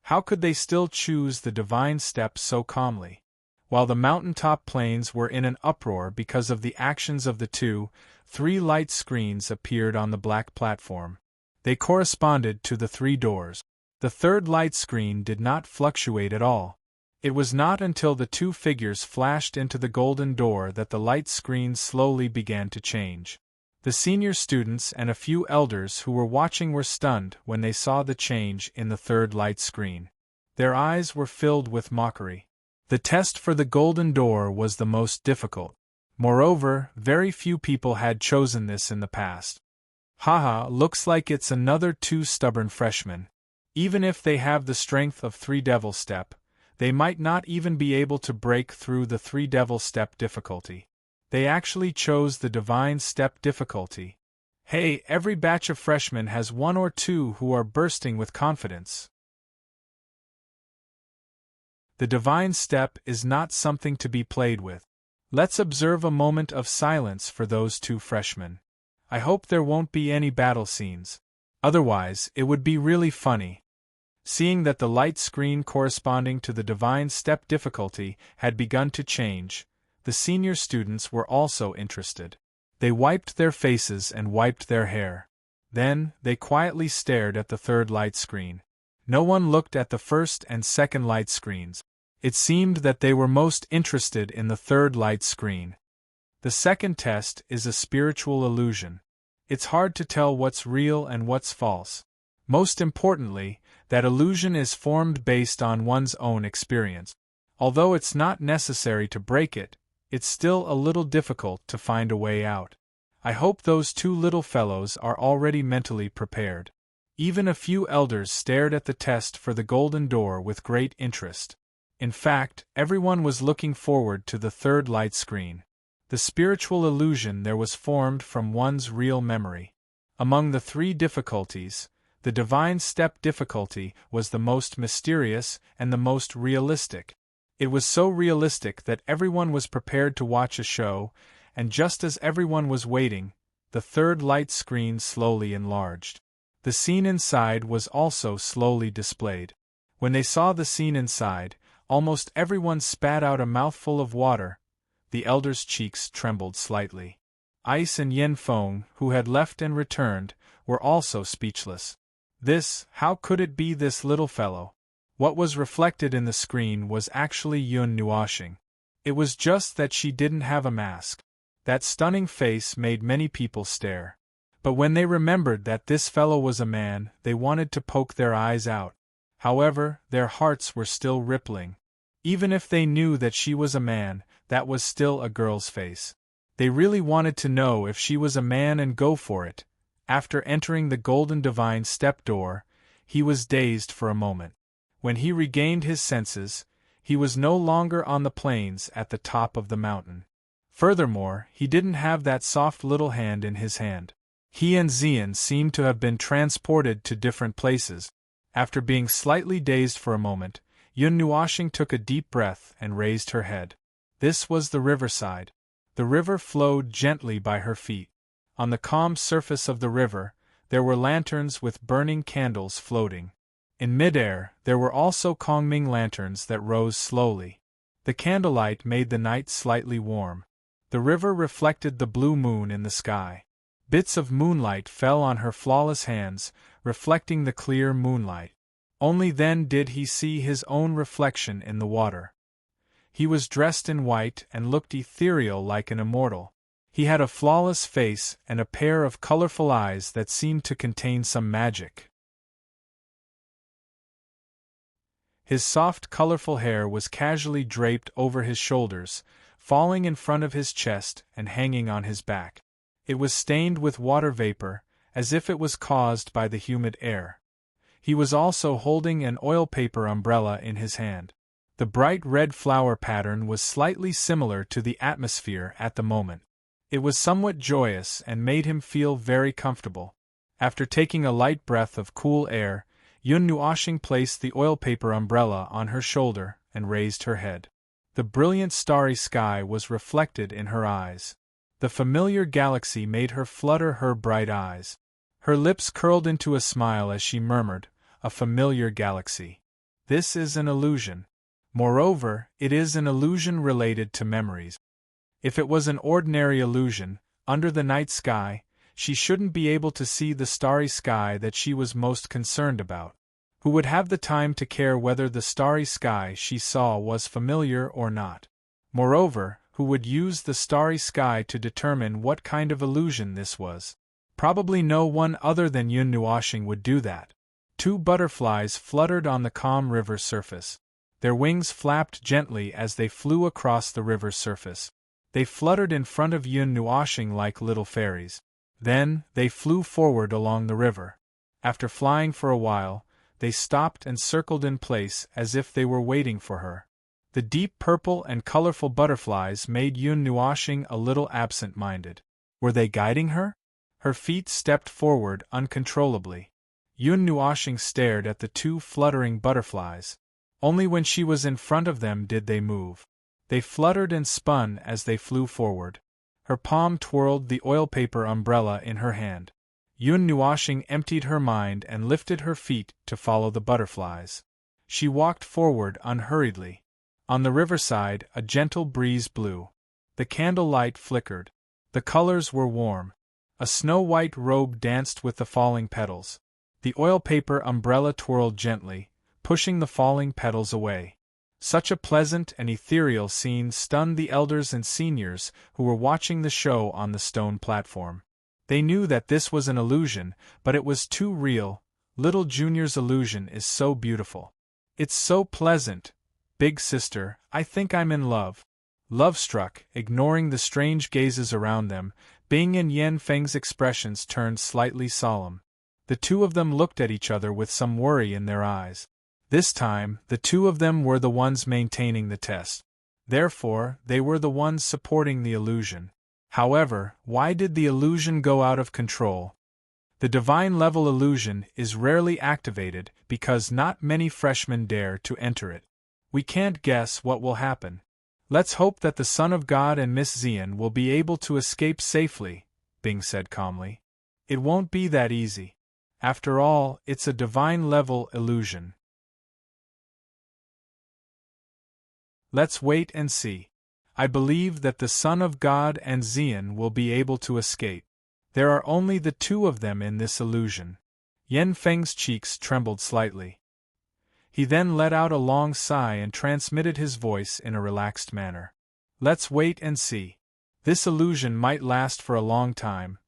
How could they still choose the divine step so calmly? While the mountaintop plains were in an uproar because of the actions of the 2, 3 light screens appeared on the black platform. They corresponded to the 3 doors. The 3rd light screen did not fluctuate at all. It was not until the 2 figures flashed into the golden door that the light screens slowly began to change. The senior students and a few elders who were watching were stunned when they saw the change in the 3rd light screen. Their eyes were filled with mockery. The test for the golden door was the most difficult. Moreover, very few people had chosen this in the past. Haha, looks like it's another 2 stubborn freshmen. Even if they have the strength of 3 devil step, they might not even be able to break through the 3 devil step difficulty. They actually chose the divine step difficulty. Hey, every batch of freshmen has 1 or 2 who are bursting with confidence. The divine step is not something to be played with. Let's observe a moment of silence for those 2 freshmen. I hope there won't be any battle scenes. Otherwise, it would be really funny. Seeing that the light screen corresponding to the divine step difficulty had begun to change, the senior students were also interested. They wiped their faces and wiped their hair. Then, they quietly stared at the 3rd light screen. No one looked at the 1st and 2nd light screens. It seemed that they were most interested in the 3rd light screen. The 2nd test is a spiritual illusion. It's hard to tell what's real and what's false. Most importantly, that illusion is formed based on one's own experience. Although it's not necessary to break it, it's still a little difficult to find a way out. I hope those 2 little fellows are already mentally prepared. Even a few elders stared at the test for the golden door with great interest. In fact, everyone was looking forward to the 3rd light screen. The spiritual illusion there was formed from one's real memory. Among the 3 difficulties, the divine step difficulty was the most mysterious and the most realistic. It was so realistic that everyone was prepared to watch a show, and just as everyone was waiting, the 3rd light screen slowly enlarged. The scene inside was also slowly displayed. When they saw the scene inside, almost everyone spat out a mouthful of water. The elders' cheeks trembled slightly. Ice and Yin Feng, who had left and returned, were also speechless. How could it be this little fellow? What was reflected in the screen was actually Yun Nuoxing. It was just that she didn't have a mask. That stunning face made many people stare. But when they remembered that this fellow was a man, they wanted to poke their eyes out. However, their hearts were still rippling. Even if they knew that she was a man, that was still a girl's face. They really wanted to know if she was a man and go for it. After entering the golden divine step door, he was dazed for a moment. When he regained his senses, he was no longer on the plains at the top of the mountain. Furthermore, he didn't have that soft little hand in his hand. He and Xian seemed to have been transported to different places. After being slightly dazed for a moment, Yun Nuoxing took a deep breath and raised her head. This was the riverside. The river flowed gently by her feet. On the calm surface of the river, there were lanterns with burning candles floating. In midair, there were also Kongming lanterns that rose slowly. The candlelight made the night slightly warm. The river reflected the blue moon in the sky. Bits of moonlight fell on her flawless hands, reflecting the clear moonlight. Only then did he see his own reflection in the water. He was dressed in white and looked ethereal like an immortal. He had a flawless face and a pair of colorful eyes that seemed to contain some magic. His soft, colorful hair was casually draped over his shoulders, falling in front of his chest and hanging on his back. It was stained with water vapor, as if it was caused by the humid air. He was also holding an oil paper umbrella in his hand. The bright red flower pattern was slightly similar to the atmosphere at the moment. It was somewhat joyous and made him feel very comfortable. After taking a light breath of cool air, Yun Nuoshing placed the oil paper umbrella on her shoulder and raised her head. The brilliant starry sky was reflected in her eyes. The familiar galaxy made her flutter her bright eyes. Her lips curled into a smile as she murmured, "A familiar galaxy. This is an illusion. Moreover, it is an illusion related to memories. If it was an ordinary illusion, under the night sky, she shouldn't be able to see the starry sky that she was most concerned about. Who would have the time to care whether the starry sky she saw was familiar or not? Moreover, who would use the starry sky to determine what kind of illusion this was? Probably no one other than Yun Nuoshing would do that. 2 butterflies fluttered on the calm river surface. Their wings flapped gently as they flew across the river's surface. They fluttered in front of Yun Nuoshing like little fairies. Then, they flew forward along the river. After flying for a while, they stopped and circled in place as if they were waiting for her. The deep purple and colorful butterflies made Yun Nuoshing a little absent-minded. Were they guiding her? Her feet stepped forward uncontrollably. Yun Nuoshing stared at the 2 fluttering butterflies. Only when she was in front of them did they move. They fluttered and spun as they flew forward. Her palm twirled the oil paper umbrella in her hand. Yun Nuoshing emptied her mind and lifted her feet to follow the butterflies. She walked forward unhurriedly. On the riverside, a gentle breeze blew. The candle light flickered. The colors were warm. A snow-white robe danced with the falling petals. The oil paper umbrella twirled gently, pushing the falling petals away. Such a pleasant and ethereal scene stunned the elders and seniors who were watching the show on the stone platform. They knew that this was an illusion, but it was too real. Little Junior's illusion is so beautiful. It's so pleasant. Big sister, I think I'm in love. Love-struck, ignoring the strange gazes around them, Bing and Yan Feng's expressions turned slightly solemn. The 2 of them looked at each other with some worry in their eyes. This time, the 2 of them were the ones maintaining the test. Therefore, they were the ones supporting the illusion. However, why did the illusion go out of control? The divine-level illusion is rarely activated because not many freshmen dare to enter it. We can't guess what will happen. Let's hope that the Son of God and Miss Xian will be able to escape safely, Bing said calmly. It won't be that easy. After all, it's a divine-level illusion. Let's wait and see. I believe that the Son of God and Xian will be able to escape. There are only the 2 of them in this illusion. Yan Feng's cheeks trembled slightly. He then let out a long sigh and transmitted his voice in a relaxed manner. Let's wait and see. This illusion might last for a long time.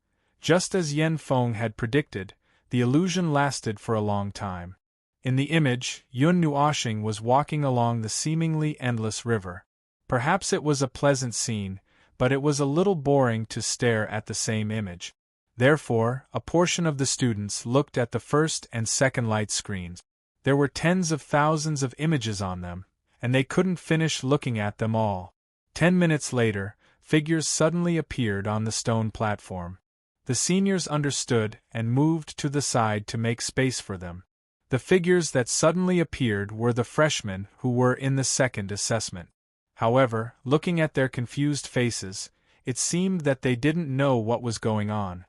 Just as Yan Feng had predicted, the illusion lasted for a long time. In the image, Yun Nuoshing was walking along the seemingly endless river. Perhaps it was a pleasant scene, but it was a little boring to stare at the same image. Therefore, a portion of the students looked at the first and second light screens. There were tens of thousands of images on them, and they couldn't finish looking at them all. 10 minutes later, figures suddenly appeared on the stone platform. The seniors understood and moved to the side to make space for them. The figures that suddenly appeared were the freshmen who were in the second assessment. However, looking at their confused faces, it seemed that they didn't know what was going on.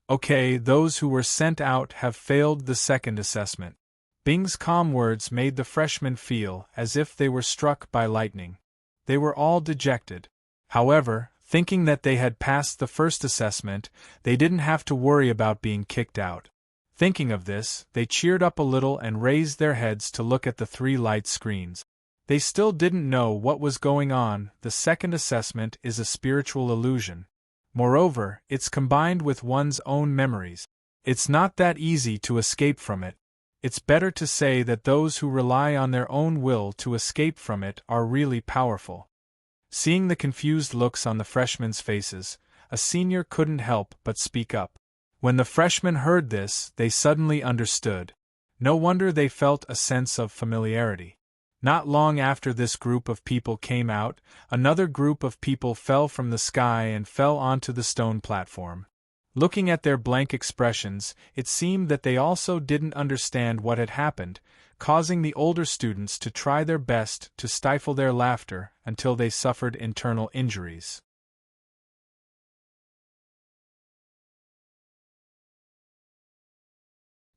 Okay, those who were sent out have failed the second assessment. Bing's calm words made the freshmen feel as if they were struck by lightning. They were all dejected. However, thinking that they had passed the first assessment, they didn't have to worry about being kicked out. Thinking of this, they cheered up a little and raised their heads to look at the 3 light screens. They still didn't know what was going on. The second assessment is a spiritual illusion. Moreover, it's combined with one's own memories. It's not that easy to escape from it. It's better to say that those who rely on their own will to escape from it are really powerful. Seeing the confused looks on the freshmen' faces, a senior couldn't help but speak up. When the freshmen heard this, they suddenly understood. No wonder they felt a sense of familiarity. Not long after this group of people came out, another group of people fell from the sky and fell onto the stone platform. Looking at their blank expressions, it seemed that they also didn't understand what had happened, causing the older students to try their best to stifle their laughter until they suffered internal injuries.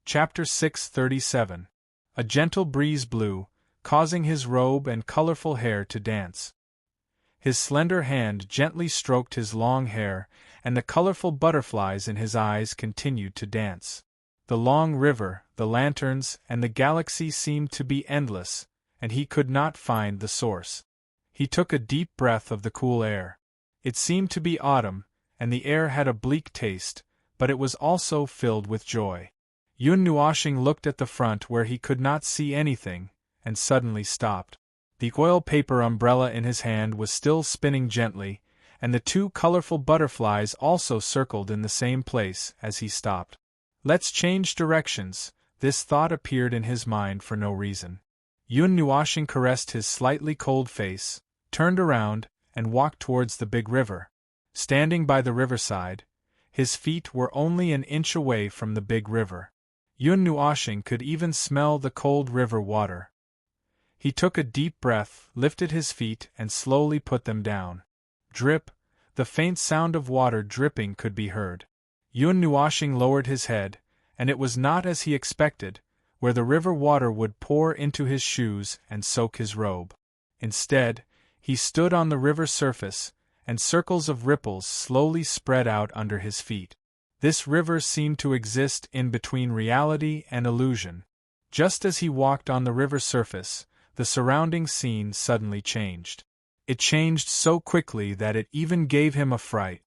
Chapter 637. A gentle breeze blew, causing his robe and colorful hair to dance. His slender hand gently stroked his long hair, and the colorful butterflies in his eyes continued to dance. The long river, the lanterns, and the galaxy seemed to be endless, and he could not find the source. He took a deep breath of the cool air. It seemed to be autumn, and the air had a bleak taste, but it was also filled with joy. Yun Nuoshing looked at the front where he could not see anything, and suddenly stopped. The oil paper umbrella in his hand was still spinning gently, and the two colorful butterflies also circled in the same place as he stopped. Let's change directions, this thought appeared in his mind for no reason. Yun Nuoshing caressed his slightly cold face, turned around, and walked towards the big river. Standing by the riverside, his feet were only an inch away from the big river. Yun Nuoshing could even smell the cold river water. He took a deep breath, lifted his feet, and slowly put them down. Drip, the faint sound of water dripping could be heard. Yun Nuoshing lowered his head, and it was not as he expected, where the river water would pour into his shoes and soak his robe. Instead, he stood on the river surface, and circles of ripples slowly spread out under his feet. This river seemed to exist in between reality and illusion. Just as he walked on the river surface, the surrounding scene suddenly changed. It changed so quickly that it even gave him a fright.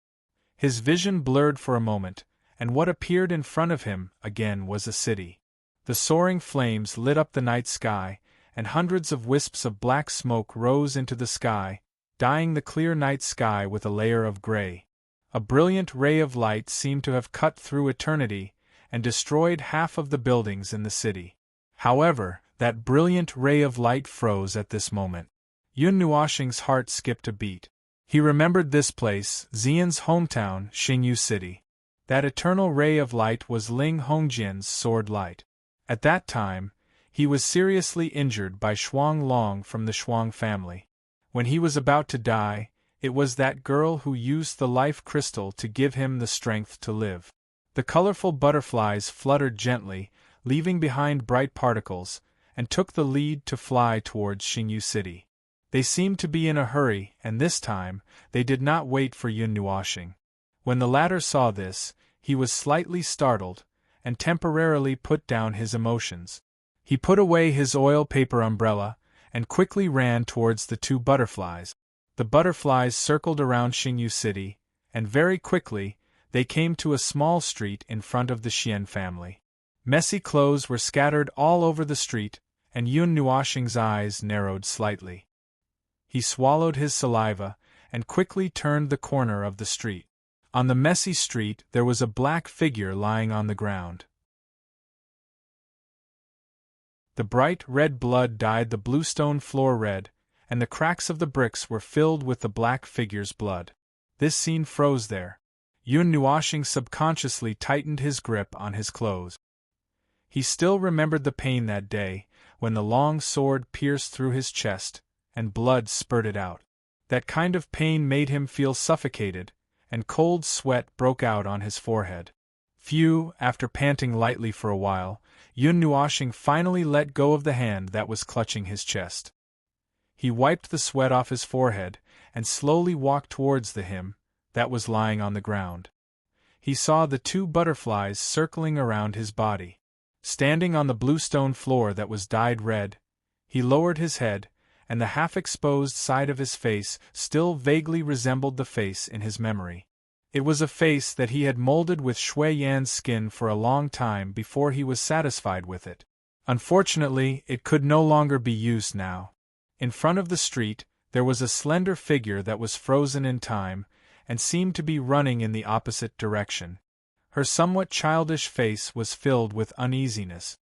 His vision blurred for a moment, and what appeared in front of him again was a city. The soaring flames lit up the night sky, and hundreds of wisps of black smoke rose into the sky, dyeing the clear night sky with a layer of gray. A brilliant ray of light seemed to have cut through eternity and destroyed half of the buildings in the city. However, that brilliant ray of light froze at this moment. Yun Nuoshing's heart skipped a beat. He remembered this place, Xian's hometown, Xingyu City. That eternal ray of light was Ling Hongjian's sword light. At that time, he was seriously injured by Shuang Long from the Shuang family. When he was about to die, it was that girl who used the life crystal to give him the strength to live. The colorful butterflies fluttered gently, leaving behind bright particles, and took the lead to fly towards Xingyu City. They seemed to be in a hurry, and this time, they did not wait for Yun Nuoshing. When the latter saw this, he was slightly startled, and temporarily put down his emotions. He put away his oil paper umbrella, and quickly ran towards the two butterflies. The butterflies circled around Xingyu City, and very quickly, they came to a small street in front of the Xian family. Messy clothes were scattered all over the street, and Yun Nuoshing's eyes narrowed slightly. He swallowed his saliva, and quickly turned the corner of the street. On the messy street there was a black figure lying on the ground. The bright red blood dyed the bluestone floor red, and the cracks of the bricks were filled with the black figure's blood. This scene froze there. Yun Nuoshing subconsciously tightened his grip on his clothes. He still remembered the pain that day, when the long sword pierced through his chest, and blood spurted out. That kind of pain made him feel suffocated, and cold sweat broke out on his forehead. Phew, after panting lightly for a while, Yun Nuoshing finally let go of the hand that was clutching his chest. He wiped the sweat off his forehead, and slowly walked towards the hymn that was lying on the ground. He saw the two butterflies circling around his body. Standing on the bluestone floor that was dyed red, he lowered his head, and the half-exposed side of his face still vaguely resembled the face in his memory. It was a face that he had molded with Shui Yan's skin for a long time before he was satisfied with it. Unfortunately, it could no longer be used now. In front of the street, there was a slender figure that was frozen in time, and seemed to be running in the opposite direction. Her somewhat childish face was filled with uneasiness.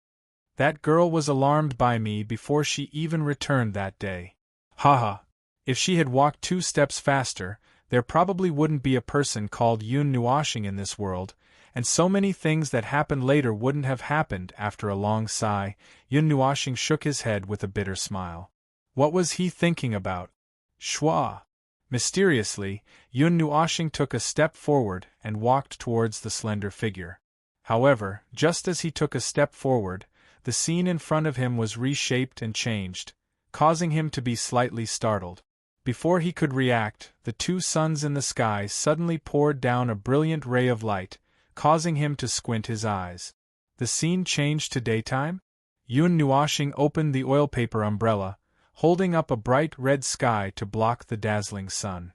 That girl was alarmed by me before she even returned that day. Haha! If she had walked 2 steps faster, there probably wouldn't be a person called Yun Nuashing in this world, and so many things that happened later wouldn't have happened. After a long sigh, Yun Nuashing shook his head with a bitter smile. What was he thinking about? Shwa! Mysteriously, Yun Nuashing took a step forward and walked towards the slender figure. However, just as he took a step forward, the scene in front of him was reshaped and changed, causing him to be slightly startled. Before he could react, the 2 suns in the sky suddenly poured down a brilliant ray of light, causing him to squint his eyes. The scene changed to daytime? Yun Nuashing opened the oil paper umbrella, holding up a bright red sky to block the dazzling sun.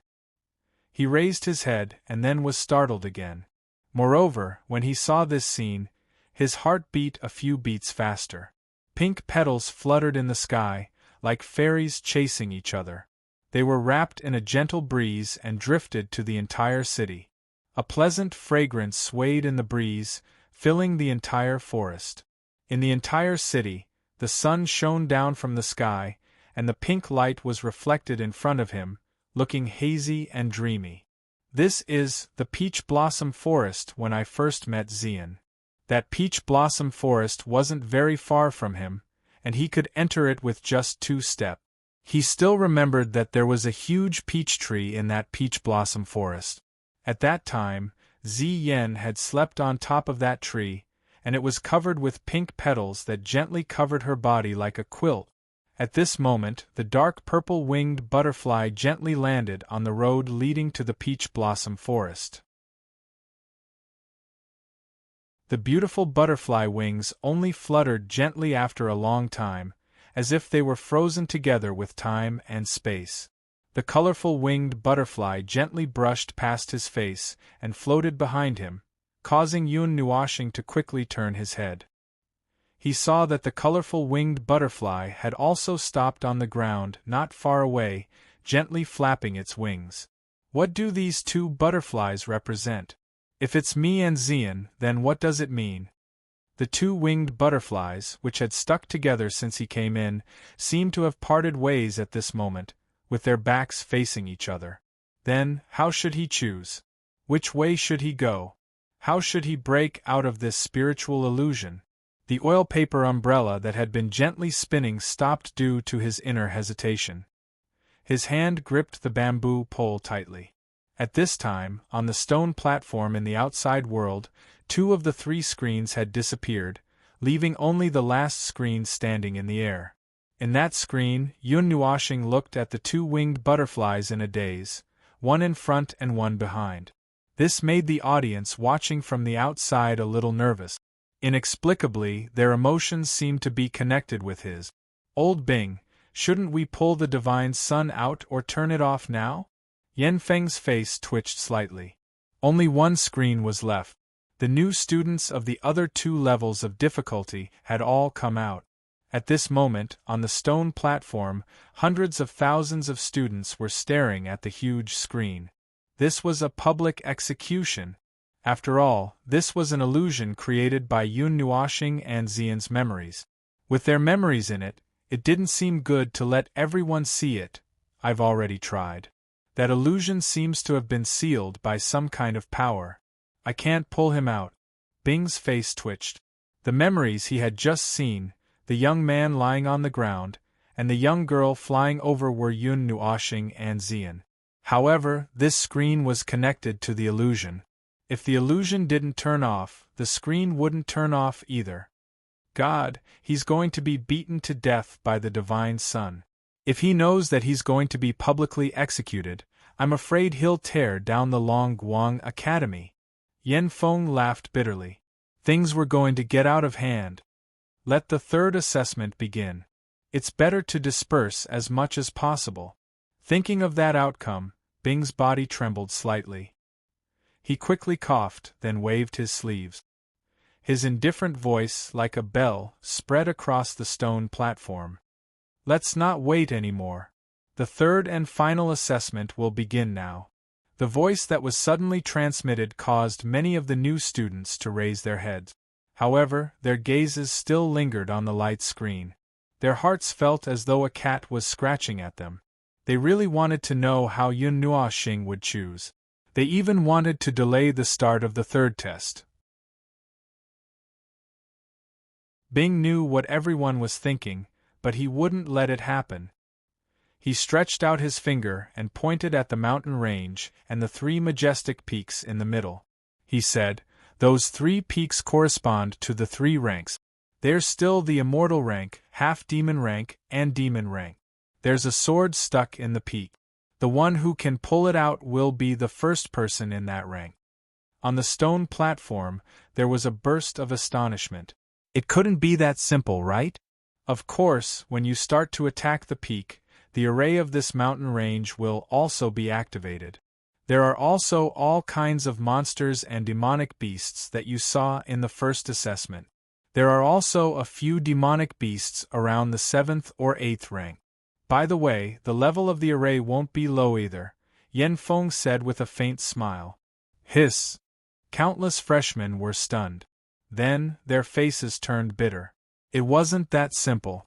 He raised his head and then was startled again. Moreover, when he saw this scene, his heart beat a few beats faster. Pink petals fluttered in the sky, like fairies chasing each other. They were wrapped in a gentle breeze and drifted to the entire city. A pleasant fragrance swayed in the breeze, filling the entire forest. In the entire city, the sun shone down from the sky, and the pink light was reflected in front of him, looking hazy and dreamy. This is the peach blossom forest. When I first met Xian, that peach blossom forest wasn't very far from him, and he could enter it with just 2 steps. He still remembered that there was a huge peach tree in that peach blossom forest. At that time, Xian had slept on top of that tree, and it was covered with pink petals that gently covered her body like a quilt. At this moment, the dark purple-winged butterfly gently landed on the road leading to the peach blossom forest. The beautiful butterfly wings only fluttered gently after a long time, as if they were frozen together with time and space. The colorful winged butterfly gently brushed past his face and floated behind him, causing Yun Nuashing to quickly turn his head. He saw that the colorful winged butterfly had also stopped on the ground not far away, gently flapping its wings. What do these 2 butterflies represent? If it's me and Xian, then what does it mean? The 2 winged butterflies, which had stuck together since he came in, seemed to have parted ways at this moment, with their backs facing each other. Then, how should he choose? Which way should he go? How should he break out of this spiritual illusion? The oil paper umbrella that had been gently spinning stopped due to his inner hesitation. His hand gripped the bamboo pole tightly. At this time, on the stone platform in the outside world, 2 of the 3 screens had disappeared, leaving only the last screen standing in the air. In that screen, Yun Nuashing looked at the 2 winged butterflies in a daze, one in front and one behind. This made the audience watching from the outside a little nervous. Inexplicably, their emotions seemed to be connected with his. Old Bing, shouldn't we pull the divine sun out or turn it off now? Yen Feng's face twitched slightly. Only 1 screen was left. The new students of the other 2 levels of difficulty had all come out. At this moment, on the stone platform, hundreds of thousands of students were staring at the huge screen. This was a public execution. After all, this was an illusion created by Yun Nuashing and Xian's memories. With their memories in it, it didn't seem good to let everyone see it. I've already tried. That illusion seems to have been sealed by some kind of power. I can't pull him out. Bing's face twitched. The memories he had just seen, the young man lying on the ground, and the young girl flying over were Yun Nuashing and Xian. However, this screen was connected to the illusion. If the illusion didn't turn off, the screen wouldn't turn off either. God, he's going to be beaten to death by the divine sun. If he knows that he's going to be publicly executed, I'm afraid he'll tear down the Long Guang Academy. Yen Feng laughed bitterly. Things were going to get out of hand. Let the 3rd assessment begin. It's better to disperse as much as possible. Thinking of that outcome, Bing's body trembled slightly. He quickly coughed, then waved his sleeves. His indifferent voice, like a bell, spread across the stone platform. Let's not wait anymore. The third and final assessment will begin now. The voice that was suddenly transmitted caused many of the new students to raise their heads. However, their gazes still lingered on the light screen. Their hearts felt as though a cat was scratching at them. They really wanted to know how Yun Nuoxing would choose. They even wanted to delay the start of the third test. Bing knew what everyone was thinking, but he wouldn't let it happen. He stretched out his finger and pointed at the mountain range and the three majestic peaks in the middle. He said, "Those three peaks correspond to the three ranks. There's still the immortal rank, half-demon rank, and demon rank. There's a sword stuck in the peak. The one who can pull it out will be the first person in that rank." On the stone platform, there was a burst of astonishment. It couldn't be that simple, right? Of course, when you start to attack the peak, the array of this mountain range will also be activated. There are also all kinds of monsters and demonic beasts that you saw in the first assessment. There are also a few demonic beasts around the 7th or 8th rank. By the way, the level of the array won't be low either, Yen Feng said with a faint smile. Hiss! Countless freshmen were stunned. Then, their faces turned bitter. It wasn't that simple.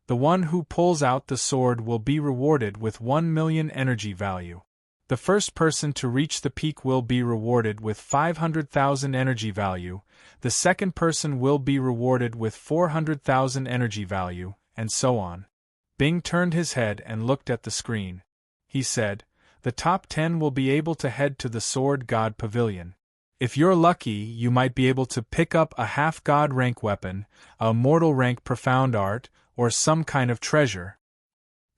The one who pulls out the sword will be rewarded with 1 million energy value. The first person to reach the peak will be rewarded with 500,000 energy value, the second person will be rewarded with 400,000 energy value, and so on. Bing turned his head and looked at the screen. He said, "The top 10 will be able to head to the Sword God Pavilion. If you're lucky, you might be able to pick up a half-god rank weapon, a immortal rank profound art, or some kind of treasure."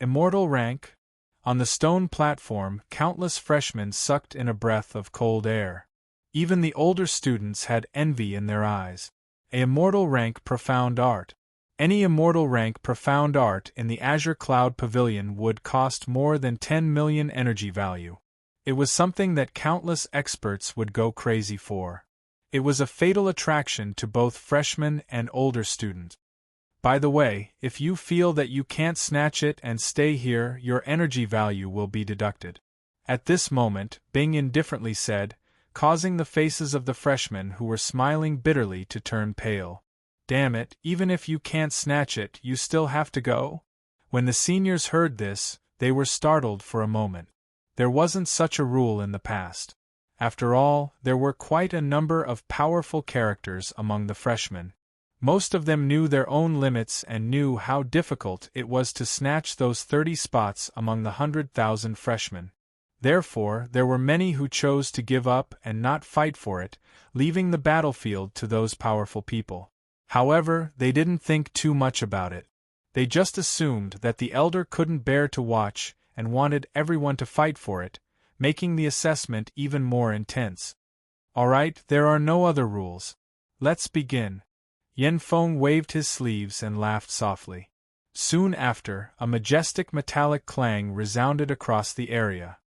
Immortal rank? On the stone platform, countless freshmen sucked in a breath of cold air. Even the older students had envy in their eyes. A immortal rank profound art. Any immortal rank profound art in the Azure Cloud Pavilion would cost more than 10 million energy value. It was something that countless experts would go crazy for. It was a fatal attraction to both freshmen and older students. By the way, if you feel that you can't snatch it and stay here, your energy value will be deducted. At this moment, Bing indifferently said, causing the faces of the freshmen who were smiling bitterly to turn pale. Damn it, even if you can't snatch it, you still have to go? When the seniors heard this, they were startled for a moment. There wasn't such a rule in the past. After all, there were quite a number of powerful characters among the freshmen. Most of them knew their own limits and knew how difficult it was to snatch those 30 spots among the 100,000 freshmen. Therefore, there were many who chose to give up and not fight for it, leaving the battlefield to those powerful people. However, they didn't think too much about it. They just assumed that the elder couldn't bear to watch and wanted everyone to fight for it, making the assessment even more intense. Alright, there are no other rules. Let's begin. Yen Feng waved his sleeves and laughed softly. Soon after, a majestic metallic clang resounded across the area.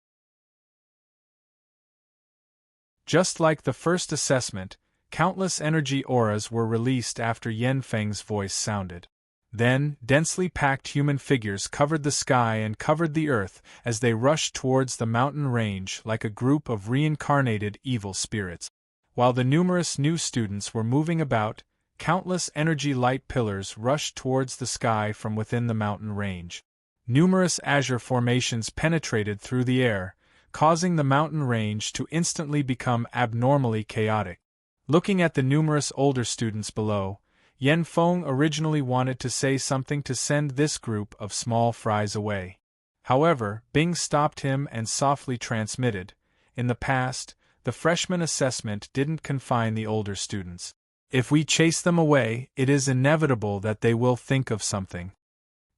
Just like the first assessment, countless energy auras were released after Yen Feng's voice sounded. Then, densely packed human figures covered the sky and covered the earth as they rushed towards the mountain range like a group of reincarnated evil spirits. While the numerous new students were moving about, countless energy light pillars rushed towards the sky from within the mountain range. Numerous azure formations penetrated through the air, causing the mountain range to instantly become abnormally chaotic. Looking at the numerous older students below, Yen Feng originally wanted to say something to send this group of small fries away. However, Bing stopped him and softly transmitted, "In the past, the freshman assessment didn't confine the older students. If we chase them away, it is inevitable that they will think of something."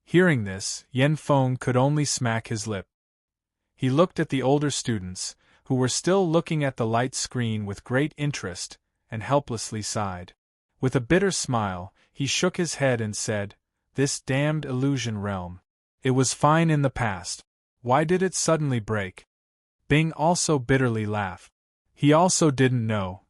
Hearing this, Yen Feng could only smack his lip. He looked at the older students, who were still looking at the light screen with great interest, and helplessly sighed. With a bitter smile, he shook his head and said, "This damned illusion realm. It was fine in the past. Why did it suddenly break?" Bing also bitterly laughed. He also didn't know.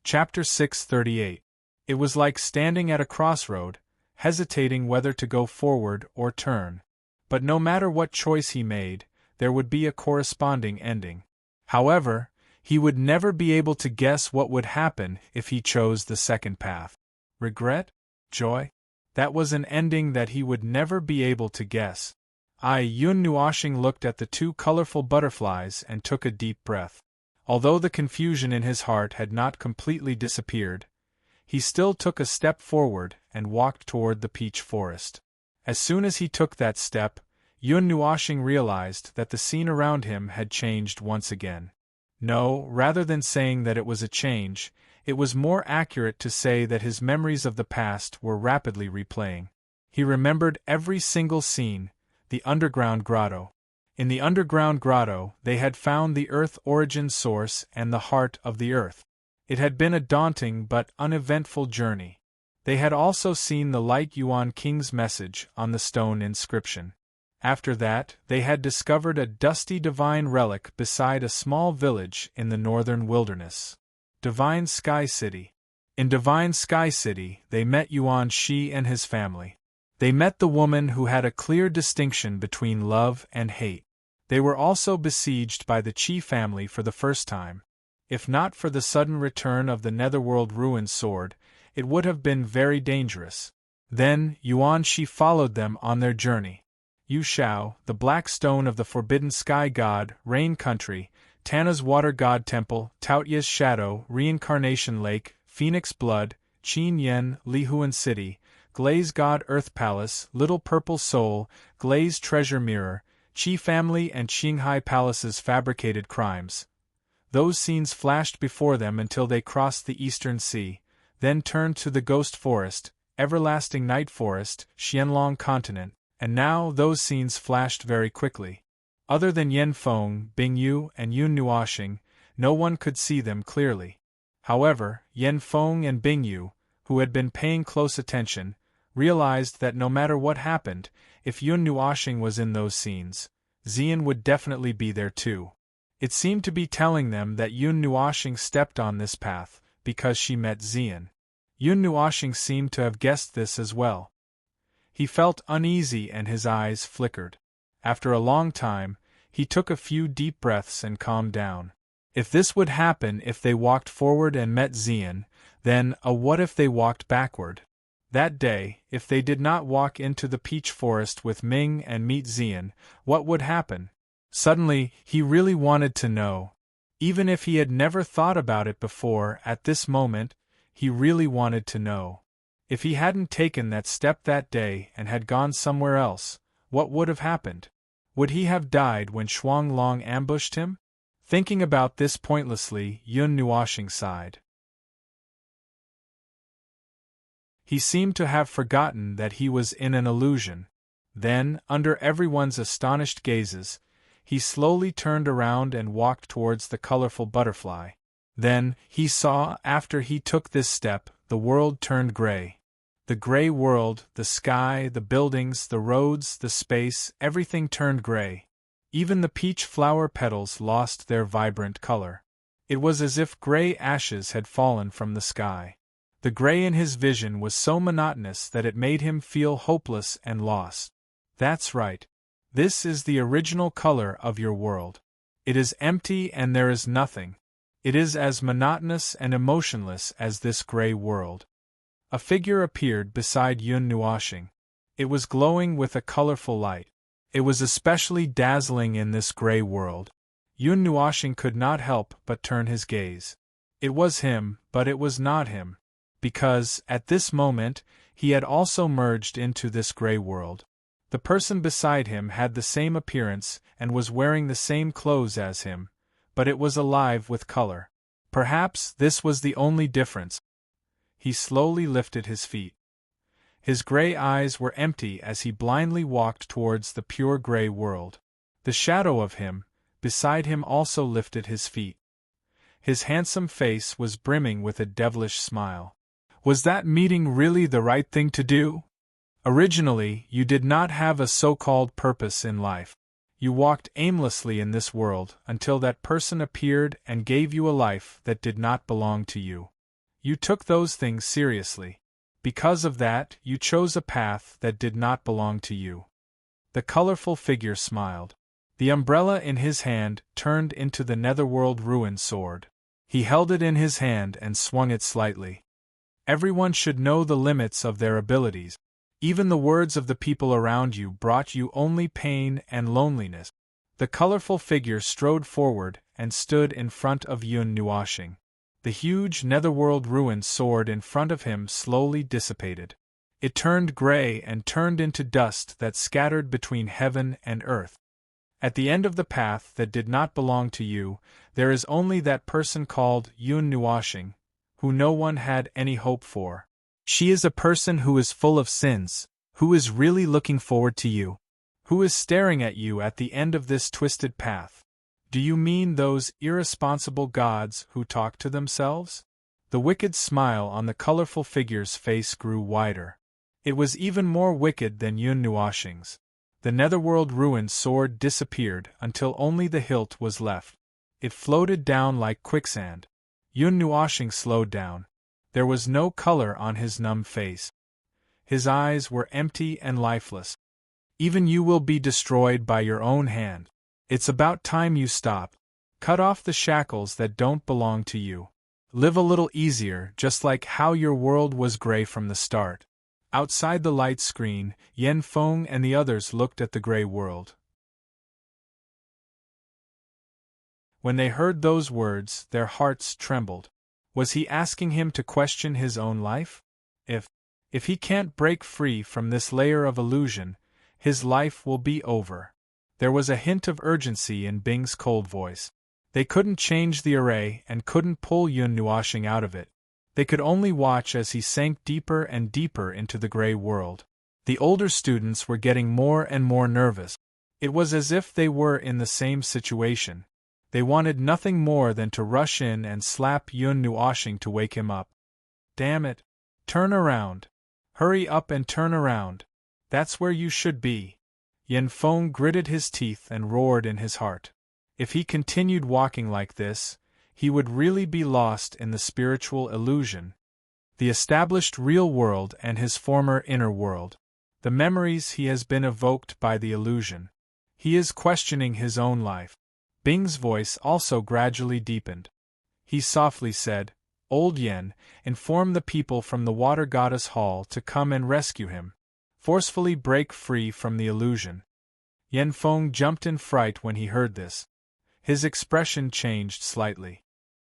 Chapter 638. It was like standing at a crossroad, hesitating whether to go forward or turn. But no matter what choice he made, there would be a corresponding ending. However, he would never be able to guess what would happen if he chose the second path. Regret? Joy? That was an ending that he would never be able to guess. Yun Nuoshing looked at the two colorful butterflies and took a deep breath. Although the confusion in his heart had not completely disappeared, he still took a step forward and walked toward the peach forest. As soon as he took that step, Yun Nuoshing realized that the scene around him had changed once again. No, rather than saying that it was a change, it was more accurate to say that his memories of the past were rapidly replaying. He remembered every single scene: the underground grotto. In the underground grotto, they had found the Earth origin source and the heart of the Earth. It had been a daunting but uneventful journey. They had also seen the Light Yuan King's message on the stone inscription. After that, they had discovered a dusty divine relic beside a small village in the northern wilderness. Divine Sky City. In Divine Sky City, they met Yuan Shi and his family. They met the woman who had a clear distinction between love and hate. They were also besieged by the Qi family for the first time. If not for the sudden return of the Netherworld Ruined Sword, it would have been very dangerous. Then, Yuan Shi followed them on their journey. Yu Shao, the Black Stone of the Forbidden Sky God, Rain Country, Tana's Water God Temple, Taotia's Shadow, Reincarnation Lake, Phoenix Blood, Qin Yen, Lihuan City, Glaze God Earth Palace, Little Purple Soul, Glaze Treasure Mirror, Qi Family and Qinghai Palace's Fabricated Crimes. Those scenes flashed before them until they crossed the Eastern Sea, then turned to the Ghost Forest, Everlasting Night Forest, Xianlong Continent, and now those scenes flashed very quickly. Other than Yen Feng, Bing Yu, and Yun Nuoshing, no one could see them clearly. However, Yen Feng and Bing Yu, who had been paying close attention, realized that no matter what happened, if Yun Nuoshing was in those scenes, Xian would definitely be there too. It seemed to be telling them that Yun Nuoshing stepped on this path because she met Xian. Yun Nuoshing seemed to have guessed this as well. He felt uneasy and his eyes flickered. After a long time, he took a few deep breaths and calmed down. If this would happen if they walked forward and met Xian, then what if they walked backward? That day, if they did not walk into the peach forest with Ming and meet Xian, what would happen? Suddenly, he really wanted to know. Even if he had never thought about it before, at this moment, he really wanted to know. If he hadn't taken that step that day and had gone somewhere else, what would have happened? Would he have died when Shuang Long ambushed him? Thinking about this pointlessly, Yun Nuoshing sighed. He seemed to have forgotten that he was in an illusion. Then, under everyone's astonished gazes, he slowly turned around and walked towards the colorful butterfly. Then, he saw, after he took this step, the world turned gray. The gray world, the sky, the buildings, the roads, the space, everything turned gray. Even the peach flower petals lost their vibrant color. It was as if gray ashes had fallen from the sky. The gray in his vision was so monotonous that it made him feel hopeless and lost. That's right. This is the original color of your world. It is empty and there is nothing. It is as monotonous and emotionless as this gray world. A figure appeared beside Yun Nuoshing. It was glowing with a colorful light. It was especially dazzling in this gray world. Yun Nuoshing could not help but turn his gaze. It was him, but it was not him. Because, at this moment, he had also merged into this gray world. The person beside him had the same appearance and was wearing the same clothes as him, but it was alive with color. Perhaps this was the only difference. He slowly lifted his feet. His gray eyes were empty as he blindly walked towards the pure gray world. The shadow of him, beside him, also lifted his feet. His handsome face was brimming with a devilish smile. Was that meeting really the right thing to do? Originally, you did not have a so-called purpose in life. You walked aimlessly in this world until that person appeared and gave you a life that did not belong to you. You took those things seriously. Because of that, you chose a path that did not belong to you. The colorful figure smiled. The umbrella in his hand turned into the netherworld ruin sword. He held it in his hand and swung it slightly. Everyone should know the limits of their abilities. Even the words of the people around you brought you only pain and loneliness. The colorful figure strode forward and stood in front of Yun Nuashing. The huge netherworld ruin sword in front of him slowly dissipated. It turned gray and turned into dust that scattered between heaven and earth. At the end of the path that did not belong to you, there is only that person called Yun Nuashing, who no one had any hope for. She is a person who is full of sins, who is really looking forward to you, who is staring at you at the end of this twisted path. Do you mean those irresponsible gods who talk to themselves? The wicked smile on the colorful figure's face grew wider. It was even more wicked than Yun Nuashing's. The netherworld ruin sword disappeared until only the hilt was left. It floated down like quicksand. Yun Nuashing slowed down. There was no color on his numb face. His eyes were empty and lifeless. Even you will be destroyed by your own hand. It's about time you stop. Cut off the shackles that don't belong to you. Live a little easier, just like how your world was gray from the start. Outside the light screen, Yen Feng and the others looked at the gray world. When they heard those words, their hearts trembled. Was he asking him to question his own life? If he can't break free from this layer of illusion, his life will be over. There was a hint of urgency in Bing's cold voice. They couldn't change the array and couldn't pull Yun Nuashing out of it. They could only watch as he sank deeper and deeper into the gray world. The older students were getting more and more nervous. It was as if they were in the same situation. They wanted nothing more than to rush in and slap Yun Nuashing to wake him up. Damn it! Turn around! Hurry up and turn around! That's where you should be! Yen Feng gritted his teeth and roared in his heart. If he continued walking like this, he would really be lost in the spiritual illusion, the established real world and his former inner world. The memories he has been evoked by the illusion. He is questioning his own life. Bing's voice also gradually deepened. He softly said, Old Yen, inform the people from the Water Goddess Hall to come and rescue him. Forcefully break free from the illusion. Yen Feng jumped in fright when he heard this. His expression changed slightly.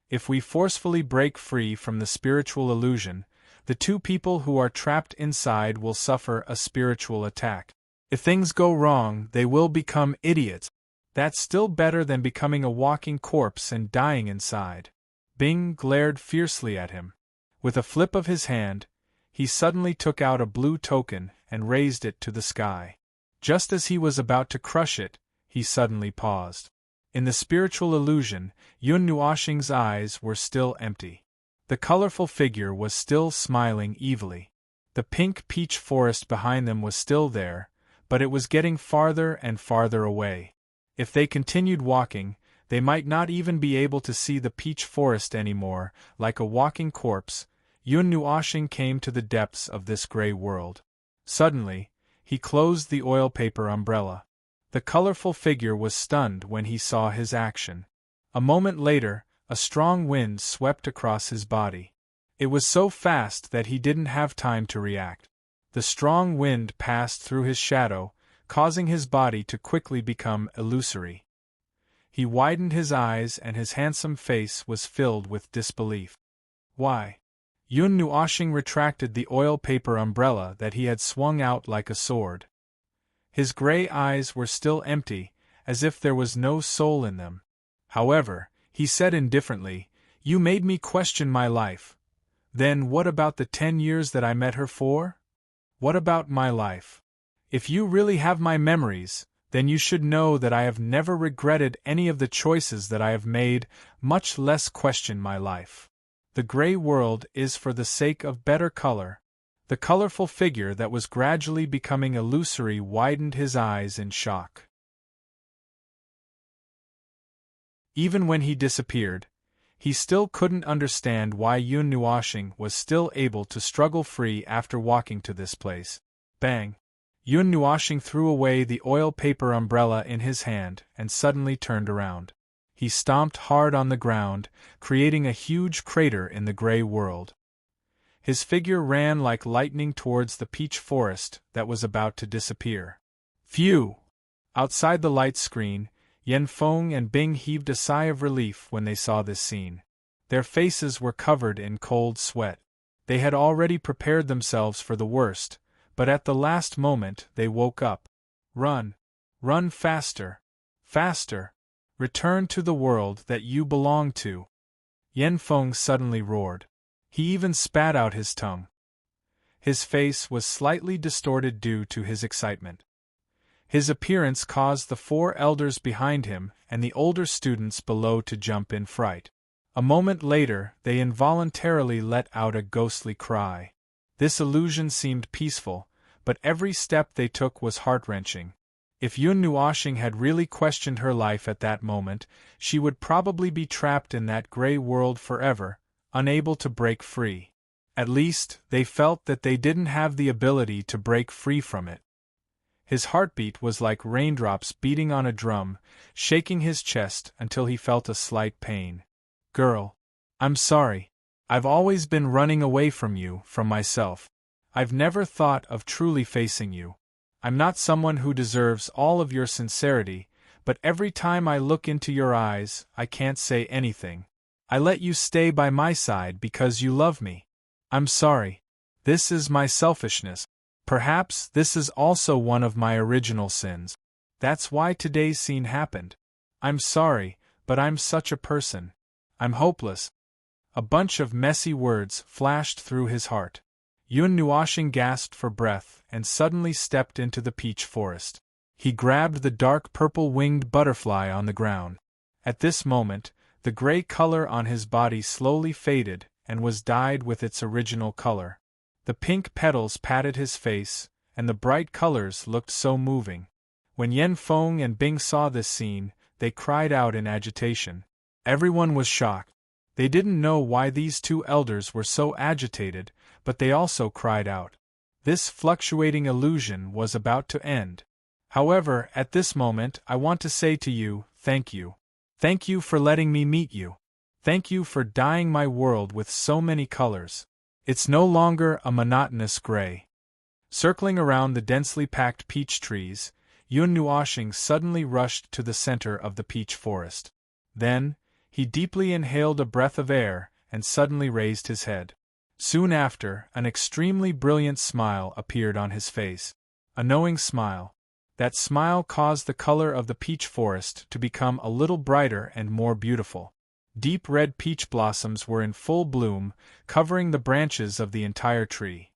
If we forcefully break free from the spiritual illusion, the two people who are trapped inside will suffer a spiritual attack. If things go wrong, they will become idiots. That's still better than becoming a walking corpse and dying inside. Bing glared fiercely at him. With a flip of his hand, he suddenly took out a blue token and raised it to the sky. Just as he was about to crush it, he suddenly paused. In the spiritual illusion, Yun Nuashing's eyes were still empty. The colorful figure was still smiling evilly. The pink peach forest behind them was still there, but it was getting farther and farther away. If they continued walking, they might not even be able to see the peach forest anymore. Like a walking corpse, Yun Nuashing came to the depths of this gray world. Suddenly, he closed the oil paper umbrella. The colorful figure was stunned when he saw his action. A moment later, a strong wind swept across his body. It was so fast that he didn't have time to react. The strong wind passed through his shadow, causing his body to quickly become illusory. He widened his eyes and his handsome face was filled with disbelief. Why? Yun Nuashing retracted the oil paper umbrella that he had swung out like a sword. His gray eyes were still empty, as if there was no soul in them. However, he said indifferently, You made me question my life. Then what about the 10 years that I met her for? What about my life? If you really have my memories, then you should know that I have never regretted any of the choices that I have made, much less question my life. The gray world is for the sake of better color. The colorful figure that was gradually becoming illusory widened his eyes in shock. Even when he disappeared, He still couldn't understand why Yun Nuoshing was still able to struggle free after walking to this place. Bang! Yun Nuoshing threw away the oil paper umbrella in his hand and suddenly turned around. He stomped hard on the ground, creating a huge crater in the gray world. His figure ran like lightning towards the peach forest that was about to disappear. Phew! Outside the light screen, Yanfeng and Bing heaved a sigh of relief when they saw this scene. Their faces were covered in cold sweat. They had already prepared themselves for the worst, but at the last moment they woke up. Run! Run faster! Faster! Return to the world that you belong to! Yanfeng suddenly roared. He even spat out his tongue. His face was slightly distorted due to his excitement. His appearance caused the 4 elders behind him and the older students below to jump in fright. A moment later, they involuntarily let out a ghostly cry. This illusion seemed peaceful, but every step they took was heart-wrenching. If Yun Nuoshing had really questioned her life at that moment, she would probably be trapped in that gray world forever, unable to break free. At least, they felt that they didn't have the ability to break free from it. His heartbeat was like raindrops beating on a drum, shaking his chest until he felt a slight pain. Girl, I'm sorry. I've always been running away from you, from myself. I've never thought of truly facing you. I'm not someone who deserves all of your sincerity, but every time I look into your eyes, I can't say anything. I let you stay by my side because you love me. I'm sorry. This is my selfishness. Perhaps this is also one of my original sins. That's why today's scene happened. I'm sorry, but I'm such a person. I'm hopeless. A bunch of messy words flashed through his heart. Yun Nuoshing gasped for breath and suddenly stepped into the peach forest. He grabbed the dark purple-winged butterfly on the ground. At this moment, the gray color on his body slowly faded and was dyed with its original color. The pink petals patted his face, and the bright colors looked so moving. When Yanfeng and Bing saw this scene, they cried out in agitation. Everyone was shocked. They didn't know why these 2 elders were so agitated, but they also cried out. This fluctuating illusion was about to end. However, at this moment I want to say to you, thank you. Thank you for letting me meet you. Thank you for dyeing my world with so many colors. It's no longer a monotonous gray. Circling around the densely packed peach trees, Yun Nuoshing suddenly rushed to the center of the peach forest. Then, he deeply inhaled a breath of air and suddenly raised his head. Soon after, an extremely brilliant smile appeared on his face. A knowing smile. That smile caused the color of the peach forest to become a little brighter and more beautiful. Deep red peach blossoms were in full bloom, covering the branches of the entire tree.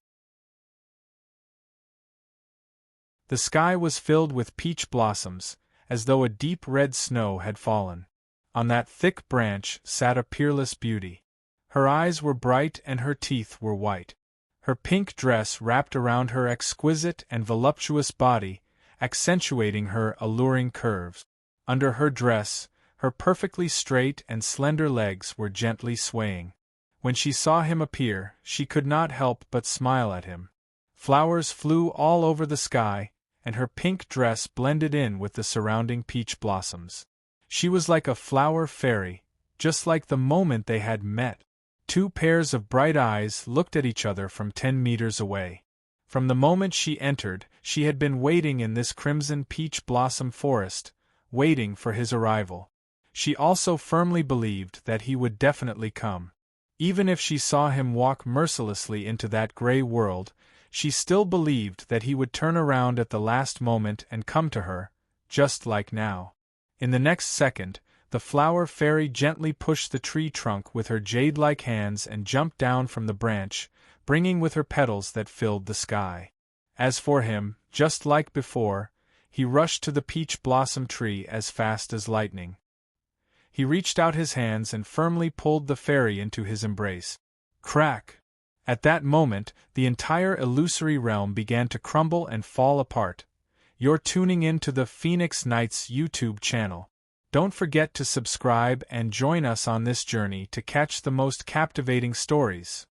The sky was filled with peach blossoms, as though a deep red snow had fallen. On that thick branch sat a peerless beauty. Her eyes were bright and her teeth were white. Her pink dress wrapped around her exquisite and voluptuous body, accentuating her alluring curves. Under her dress, her perfectly straight and slender legs were gently swaying. When she saw him appear, she could not help but smile at him. Flowers flew all over the sky, and her pink dress blended in with the surrounding peach blossoms. She was like a flower fairy, just like the moment they had met. 2 pairs of bright eyes looked at each other from 10 meters away. From the moment she entered, she had been waiting in this crimson peach blossom forest, waiting for his arrival. She also firmly believed that he would definitely come. Even if she saw him walk mercilessly into that gray world, she still believed that he would turn around at the last moment and come to her, just like now. In the next second, the flower fairy gently pushed the tree trunk with her jade-like hands and jumped down from the branch, bringing with her petals that filled the sky. As for him, just like before, he rushed to the peach blossom tree as fast as lightning. He reached out his hands and firmly pulled the fairy into his embrace. Crack! At that moment, the entire illusory realm began to crumble and fall apart. You're tuning in to the Phoenix Nights YouTube channel. Don't forget to subscribe and join us on this journey to catch the most captivating stories.